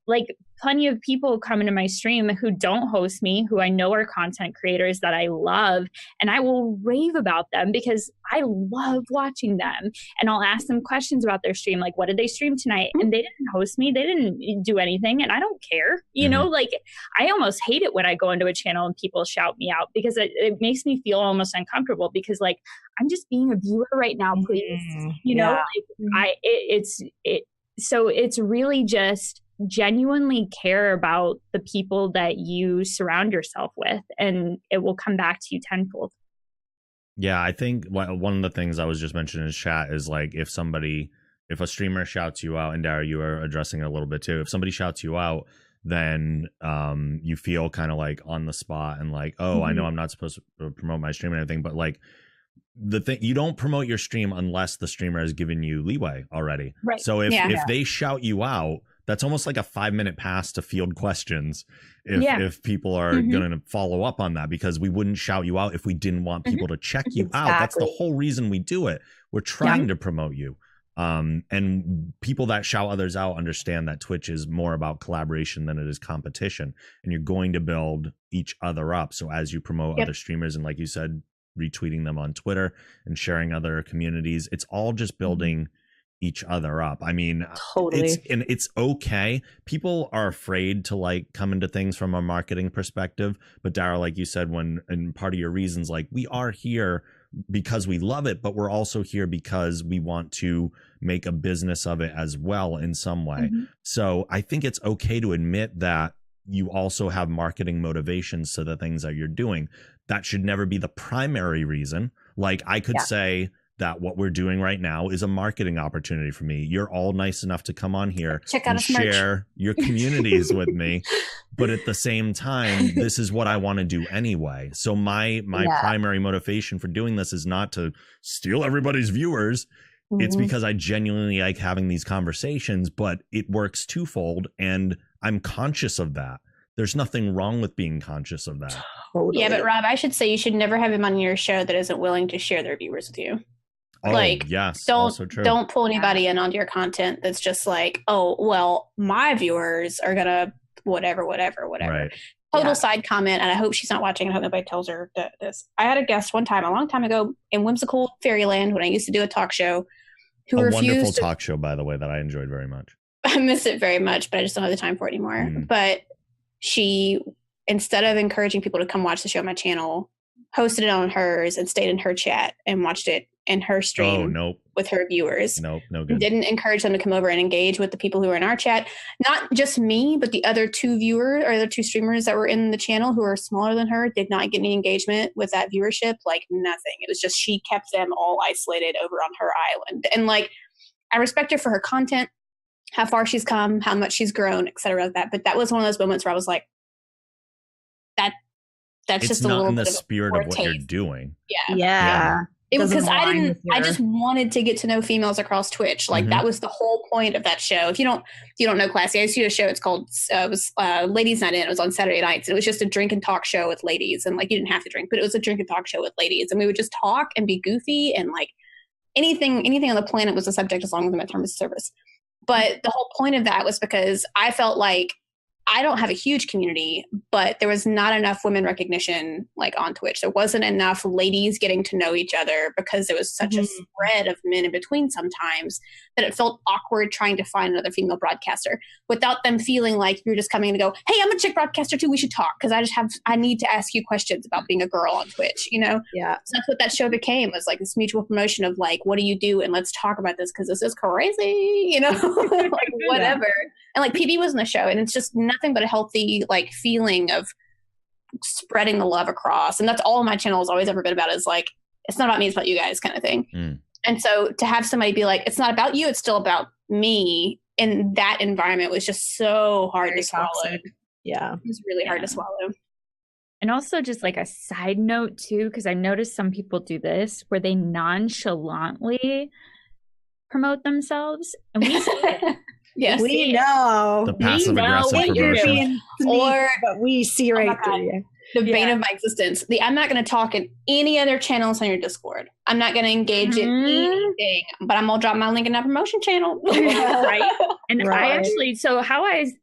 like plenty of people come into my stream who don't host me, who I know are content creators that I love, and I will rave about them because I love watching them. And I'll ask them questions about their stream, like, what did they stream tonight? And they didn't host me. They didn't do anything. And I don't care. Like I almost hate it when I go into a channel and people shout me out, because it makes me feel almost uncomfortable, because like, I'm just being a viewer right now, please. So it's really just genuinely care about the people that you surround yourself with, and it will come back to you tenfold. Yeah, I think one of the things I was just mentioning in chat is like if a streamer shouts you out, and Dara, you are addressing it a little bit too. If somebody shouts you out, then you feel kind of like on the spot and like, oh, I know I'm not supposed to promote my stream and everything, but like the thing, you don't promote your stream unless the streamer has given you leeway already. Right. So if they shout you out, that's almost like a 5-minute pass to field questions if people are going to follow up on that, because we wouldn't shout you out if we didn't want people to check you out. That's the whole reason we do it. We're trying to promote you. And people that shout others out understand that Twitch is more about collaboration than it is competition, and you're going to build each other up. So as you promote other streamers, and like you said, retweeting them on Twitter and sharing other communities, it's all just building each other up. I mean, Totally. it's okay. People are afraid to like come into things from a marketing perspective. But Dara, like you said, and part of your reasons, like we are here because we love it, but we're also here because we want to make a business of it as well in some way. Mm-hmm. So I think it's okay to admit that you also have marketing motivations to the things that you're doing. That should never be the primary reason. Like I could say that what we're doing right now is a marketing opportunity for me. You're all nice enough to come on here and share your communities with me. But at the same time, this is what I want to do anyway. So my primary motivation for doing this is not to steal everybody's viewers. It's because I genuinely like having these conversations, but it works twofold. And I'm conscious of that. There's nothing wrong with being conscious of that. Totally. Yeah, but Rob, I should say you should never have him on your show that isn't willing to share their viewers with you. Oh, like, yes, don't pull anybody in onto your content that's just like, oh, well, my viewers are gonna whatever. Right. Total side comment, and I hope she's not watching. I hope nobody tells her this. I had a guest one time, a long time ago, in whimsical Fairyland when I used to do a talk show. A wonderful talk show, by the way, that I enjoyed very much. I miss it very much, but I just don't have the time for it anymore. But she, instead of encouraging people to come watch the show on my channel, hosted it on hers and stayed in her chat and watched it in her stream with her viewers. No good. Didn't encourage them to come over and engage with the people who were in our chat. Not just me, but the other two viewers or the two streamers that were in the channel who are smaller than her did not get any engagement with that viewership. Like nothing. It was just she kept them all isolated over on her island. And like, I respect her for her content, how far she's come, how much she's grown, et cetera, like that. But that was one of those moments where I was like, that's just a little bit in the spirit of what you're doing. Yeah. It was because I just wanted to get to know females across Twitch. Like that was the whole point of that show. If you don't know Classy, I used to do a show. It's called, Ladies Night In. It was on Saturday nights. It was just a drink and talk show with ladies. And like, you didn't have to drink, but it was a drink and talk show with ladies. And we would just talk and be goofy and like anything on the planet was a subject as long as I'm at terms of service. But the whole point of that was because I felt like I don't have a huge community, but there was not enough women recognition like on Twitch. There wasn't enough ladies getting to know each other because there was such a spread of men in between sometimes that it felt awkward trying to find another female broadcaster without them feeling like you're just coming in to go, hey, I'm a chick broadcaster too. We should talk because I need to ask you questions about being a girl on Twitch, Yeah. So that's what that show became, was like this mutual promotion of like, what do you do? And let's talk about this because this is crazy, like whatever. And like PB was in the show and it's just nothing but a healthy like feeling of spreading the love across. And that's all my channel has always ever been about, is like, it's not about me, it's about you guys kind of thing. And so to have somebody be like, it's not about you, it's still about me in that environment was just so hard to swallow. Yeah. It was really hard to swallow. And also just like a side note too, because I noticed some people do this where they nonchalantly promote themselves. And we see it. Yes, we know. The passive aggressive promotion. But we see right through you. The bane of my existence. I'm not going to talk in any other channels on your Discord. I'm not going to engage in anything, but I'm going to drop my link in that promotion channel. Right. And I actually, so how I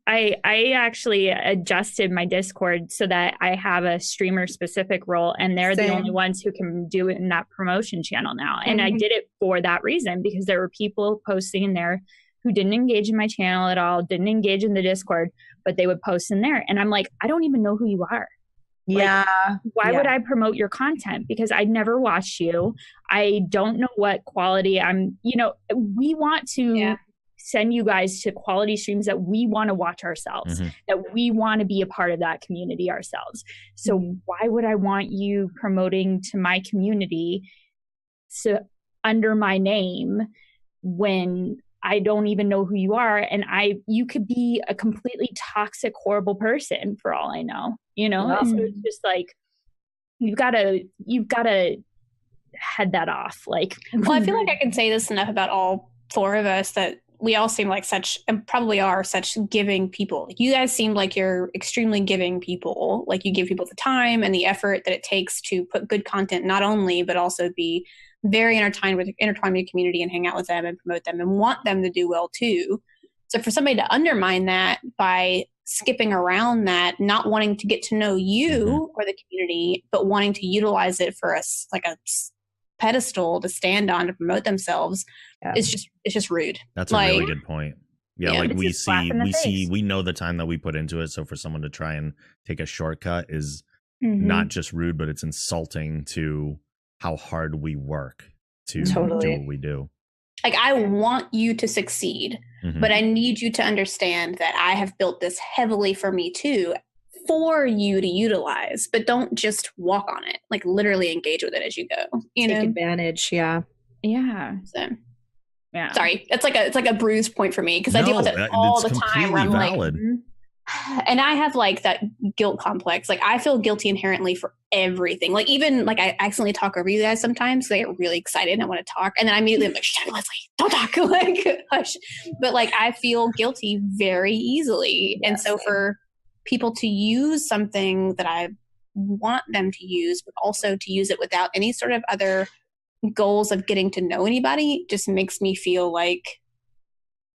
actually adjusted my Discord so that I have a streamer specific role and they're the only ones who can do it in that promotion channel now. And I did it for that reason, because there were people posting in there who didn't engage in my channel at all, didn't engage in the Discord, but they would post in there. And I'm like, I don't even know who you are. Yeah. Why would I promote your content? Because I'd never watched you. I don't know what quality we want to send you guys to quality streams that we want to watch ourselves, that we want to be a part of that community ourselves. So why would I want you promoting to my community under my name when I don't even know who you are, and you could be a completely toxic, horrible person for all I know, So it's just like you've got to head that off. Like, well, I feel like I can say this enough about all four of us that we all seem like such, and probably are such, giving people. Like, you guys seem like you're extremely giving people. Like, you give people the time and the effort that it takes to put good content, not only but also be very intertwined with the community and hang out with them and promote them and want them to do well too. So for somebody to undermine that by skipping around that, not wanting to get to know you or the community, but wanting to utilize it for pedestal to stand on to promote themselves, it's just rude. That's a really good point. Yeah, like we know the time that we put into it. So for someone to try and take a shortcut is not just rude, but it's insulting to how hard we work to do what we do. Like, I want you to succeed, but I need you to understand that I have built this heavily for me too, for you to utilize, but don't just walk on it. Like, literally engage with it as you go. Take advantage. Yeah. So, yeah. Sorry, it's like a bruise point for me because I deal with it all the time. Where I'm valid. And I have like that guilt complex. Like, I feel guilty inherently for everything. Like, even like I accidentally talk over you guys sometimes. So I get really excited and I want to talk, and then I immediately am like, "Shut up, Leslie, don't talk." Like, hush. But like, I feel guilty very easily, and so for people to use something that I want them to use, but also to use it without any sort of other goals of getting to know anybody, just makes me feel like,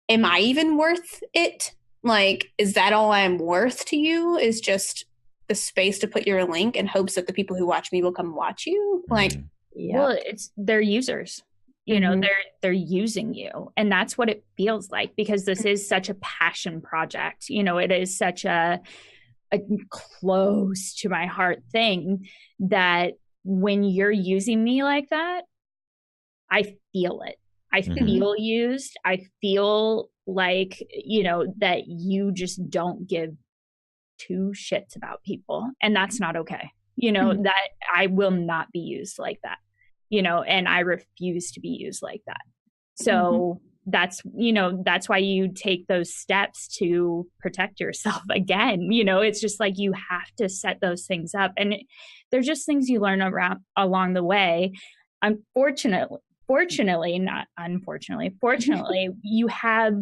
am I even worth it? Like, is that all I'm worth to you? Is just the space to put your link in hopes that the people who watch me will come watch you? Like, well, they're users. You know, they're using you, and that's what it feels like, because this is such a passion project. You know, it is such a close to my heart thing that when you're using me like that, I feel it. I feel used. I feel like, you know, that you just don't give two shits about people, and that's not okay. You know, that I will not be used like that, you know, and I refuse to be used like that. So that's, you know, that's why you take those steps to protect yourself again. You know, it's just like, you have to set those things up, and they're just things you learn along the way. Fortunately, you have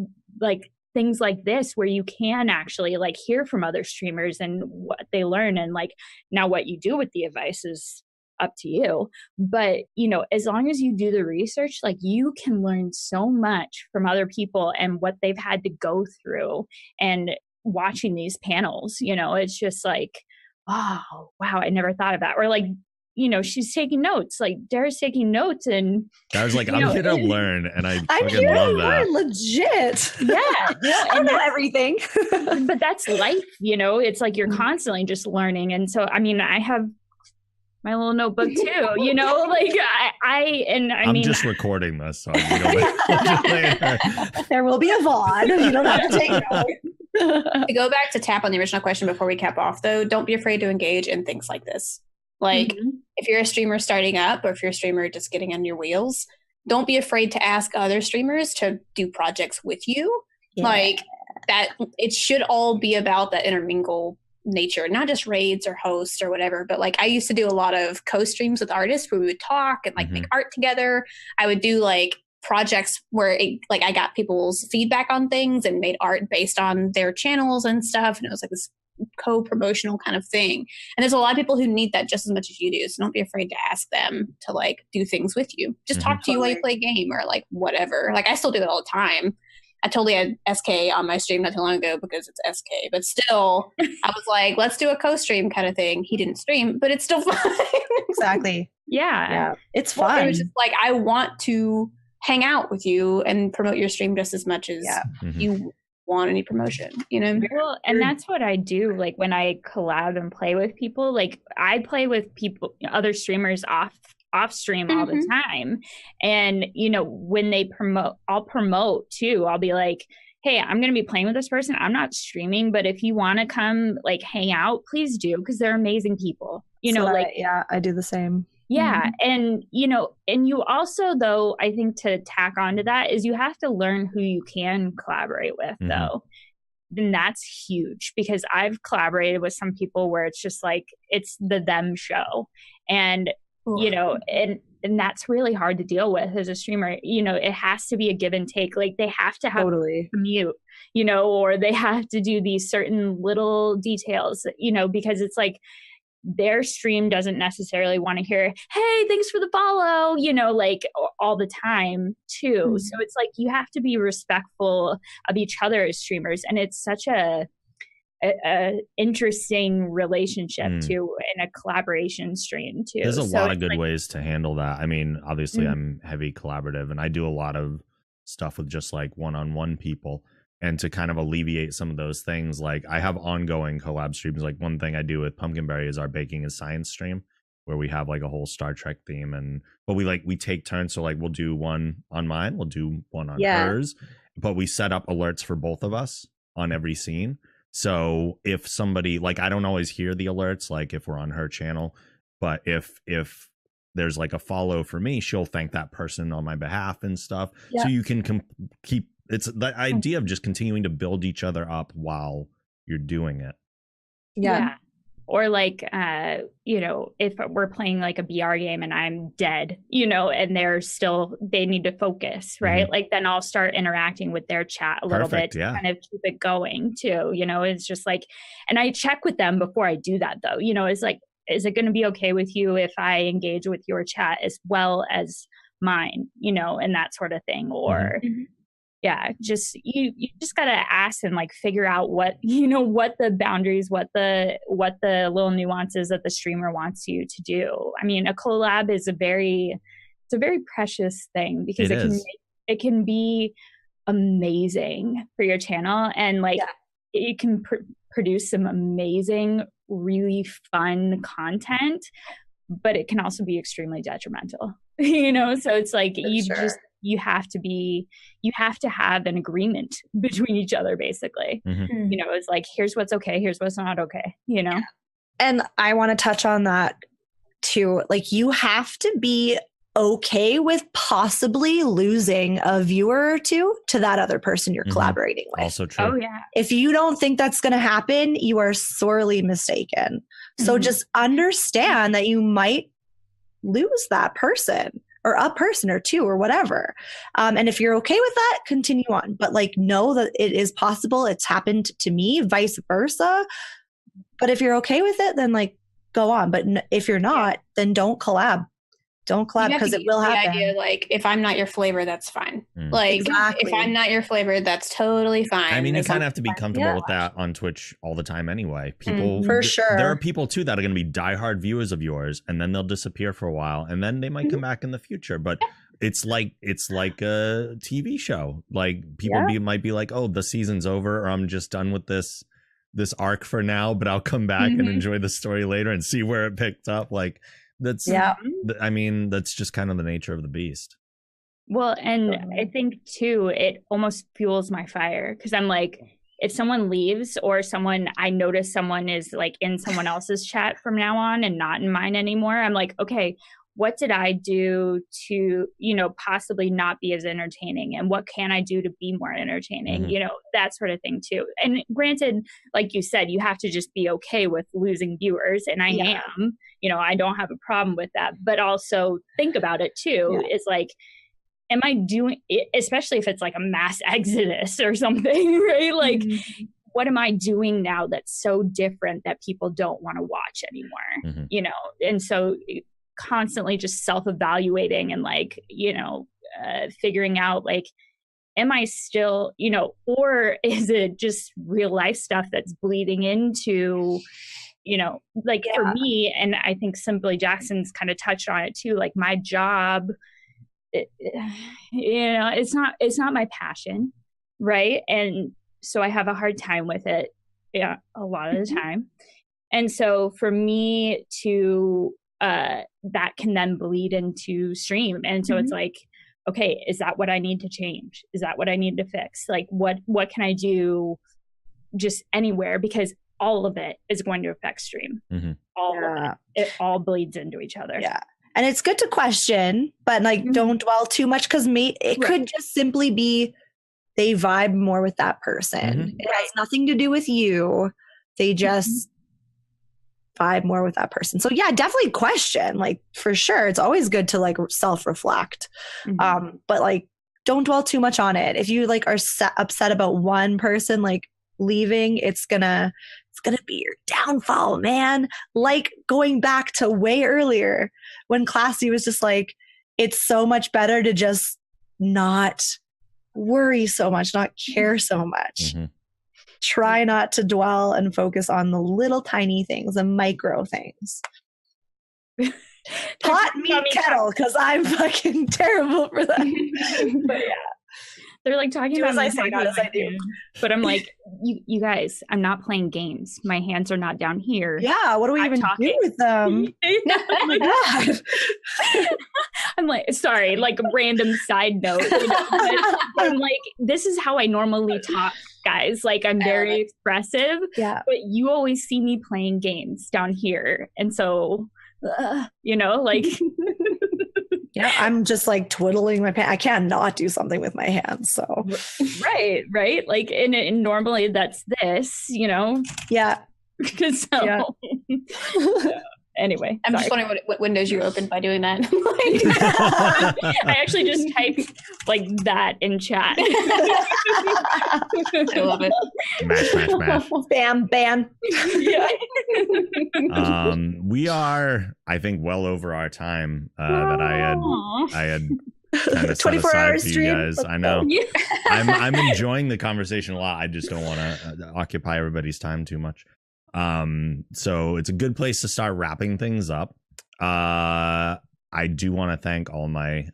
like things like this where you can actually like hear from other streamers and what they learn, and like, now what you do with the advice is up to you. But, you know, as long as you do the research, like, you can learn so much from other people and what they've had to go through, and watching these panels, you know, it's just like, oh, wow, I never thought of that. Or like, you know, she's taking notes, like Dara's taking notes, and I was like, I'm here to learn, and I'm fucking here love to that. learn, legit. Yeah, I don't know everything. But that's life, you know. It's like you're constantly just learning, and so I mean, I have my little notebook too, you know, like I'm just recording this, so there will be a VOD. You don't have to take notes. To go back to tap on the original question before we cap off, though, don't be afraid to engage in things like this. Like, if you're a streamer starting up, or if you're a streamer just getting on your wheels, don't be afraid to ask other streamers to do projects with you. Like, that, it should all be about that intermingle nature, not just raids or hosts or whatever. But like, I used to do a lot of co-streams with artists where we would talk and like make art together. I would do like projects where like I got people's feedback on things and made art based on their channels and stuff. And it was like this co-promotional kind of thing. And there's a lot of people who need that just as much as you do. So don't be afraid to ask them to like do things with you. Just talk to you while you play a game or like whatever. Like, I still do that all the time. I totally had SK on my stream not too long ago because it's SK, but still I was like, let's do a co-stream kind of thing. He didn't stream, but it's still fun. Exactly. Yeah. It's fun. It was just like, I want to hang out with you and promote your stream just as much as you want any promotion, you know? Well, and that's what I do. Like, when I collab and play with people, like, I play with people, other streamers off stream all the time. And, you know, when they promote, I'll promote too. I'll be like, hey, I'm going to be playing with this person. I'm not streaming, but if you want to come like hang out, please do. Because they're amazing people, you know, like, yeah, I do the same. Yeah. And, you know, and you also, though, I think to tack onto that is you have to learn who you can collaborate with, though. Then that's huge, because I've collaborated with some people where it's just like, it's the them show. And, you know, and that's really hard to deal with as a streamer. You know, it has to be a give and take. Like, they have to have commute, you know, or they have to do these certain little details, you know, because it's like, their stream doesn't necessarily want to hear, hey, thanks for the follow, you know, like all the time too. So it's like, you have to be respectful of each other as streamers. And it's such a a interesting relationship too, in a collaboration stream too. There's a lot of good ways to handle that. I mean, obviously Mm-hmm. I'm heavy collaborative and I do a lot of stuff with just like one-on-one people, and to kind of alleviate some of those things, like I have ongoing collab streams. Like one thing I do with Pumpkinberry is our Baking is Science stream, where we have like a whole Star Trek theme, and but we take turns. So like we'll do one on mine, we'll do one on hers, but we set up alerts for both of us on every scene. So if somebody, like, I don't always hear the alerts, like if we're on her channel, but if there's like a follow for me, she'll thank that person on my behalf and stuff. So you can keep, it's the idea of just continuing to build each other up while you're doing it. Yeah. Or like, you know, if we're playing like a BR game and I'm dead, you know, and they need to focus, right? Mm-hmm. Like then I'll start interacting with their chat a little bit to kind of keep it going too. You know, it's just like, and I check with them before I do that though. You know, it's like, is it going to be okay with you if I engage with your chat as well as mine, you know, and that sort of thing? Or just you just got to ask and like figure out what, you know, what the boundaries, what the little nuances that the streamer wants you to do. I mean, a collab is a very precious thing, because it can be amazing for your channel, and like it can produce some amazing, really fun content, but it can also be extremely detrimental, you know? So it's like you have to have an agreement between each other, basically. You know, it's like, here's what's okay, here's what's not okay, you know? And I want to touch on that too. Like, you have to be okay with possibly losing a viewer or two to that other person you're collaborating with. Also true. Oh yeah. If you don't think that's going to happen, you are sorely mistaken. So just understand that you might lose that person, or a person or two or whatever. And if you're okay with that, continue on. But like, know that it is possible. It's happened to me, vice versa. But if you're okay with it, then like go on. But if you're not, then don't collab. Don't collab, because it will happen. The idea, like, if I'm not your flavor, that's fine. Like, if I'm not your flavor, that's totally fine. I mean, you kind of have to be comfortable with that on Twitch all the time anyway. People, for sure. There are people too that are going to be diehard viewers of yours, and then they'll disappear for a while, and then they might come back in the future. But it's like a TV show. Like, people might be like, oh, the season's over, or I'm just done with this arc for now, but I'll come back and enjoy the story later and see where it picked up. Like, that's I mean, that's just kind of the nature of the beast. Well, and I think too, it almost fuels my fire, because I'm like, if someone leaves, or I notice someone is like in someone else's chat from now on and not in mine anymore, I'm like, okay, what did I do to, you know, possibly not be as entertaining, and what can I do to be more entertaining, you know, that sort of thing too. And granted, like you said, you have to just be okay with losing viewers, and I am, you know, I don't have a problem with that, but also think about it too. It's like, am I doing, especially if it's like a mass exodus or something, right? Like, what am I doing now that's so different that people don't want to watch anymore, you know? And so constantly just self-evaluating and like, you know, figuring out like, am I still, you know, or is it just real life stuff that's bleeding into, you know, like for me, and I think Simply Jackson's kind of touched on it too, like my job, you know, it's not my passion, right? And so I have a hard time with it, a lot of the time. And so for me to that can then bleed into stream, and so it's like, okay, is that what I need to change? Is that what I need to fix? Like, what can I do just anywhere? Because all of it is going to affect stream. All of it all bleeds into each other. And it's good to question, but like, don't dwell too much, because it could just simply be they vibe more with that person. It has nothing to do with you. They just vibe more with that person. So yeah, definitely question, like, for sure. It's always good to like self-reflect. But like, don't dwell too much on it. If you like are upset about one person like leaving, it's gonna be your downfall, man. Like going back to way earlier when Classy was just like, it's so much better to just not worry so much, not care so much. try not to dwell and focus on the little tiny things, the micro things. Pot, meat, kettle, because I'm fucking terrible for that. But yeah. They're like talking Do about as I say, not as I do. But I'm like, you guys, I'm not playing games. My hands are not down here. Yeah, what do we even do with them? Oh my God. I'm like, sorry, like random side note. But I'm like, this is how I normally talk, guys. Like, I'm very expressive. Yeah. But you always see me playing games down here. And so, like... Yeah, I'm just like twiddling my pants. I cannot do something with my hands. So right. Like, and normally that's this, Yeah. So yeah. Anyway, I'm just wondering what windows you opened by doing that. I actually just typed like that in chat. I love it. Mash. Bam, bam. Yeah. We are, I think, well over our time that I had kind of set 24 aside hours for you stream. guys. I know. Yeah. I'm enjoying the conversation a lot. I just don't want to occupy everybody's time too much. So it's a good place to start wrapping things up. I do want to thank all my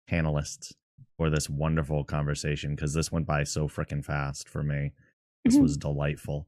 panelists for this wonderful conversation, because this went by so freaking fast for me. This was delightful.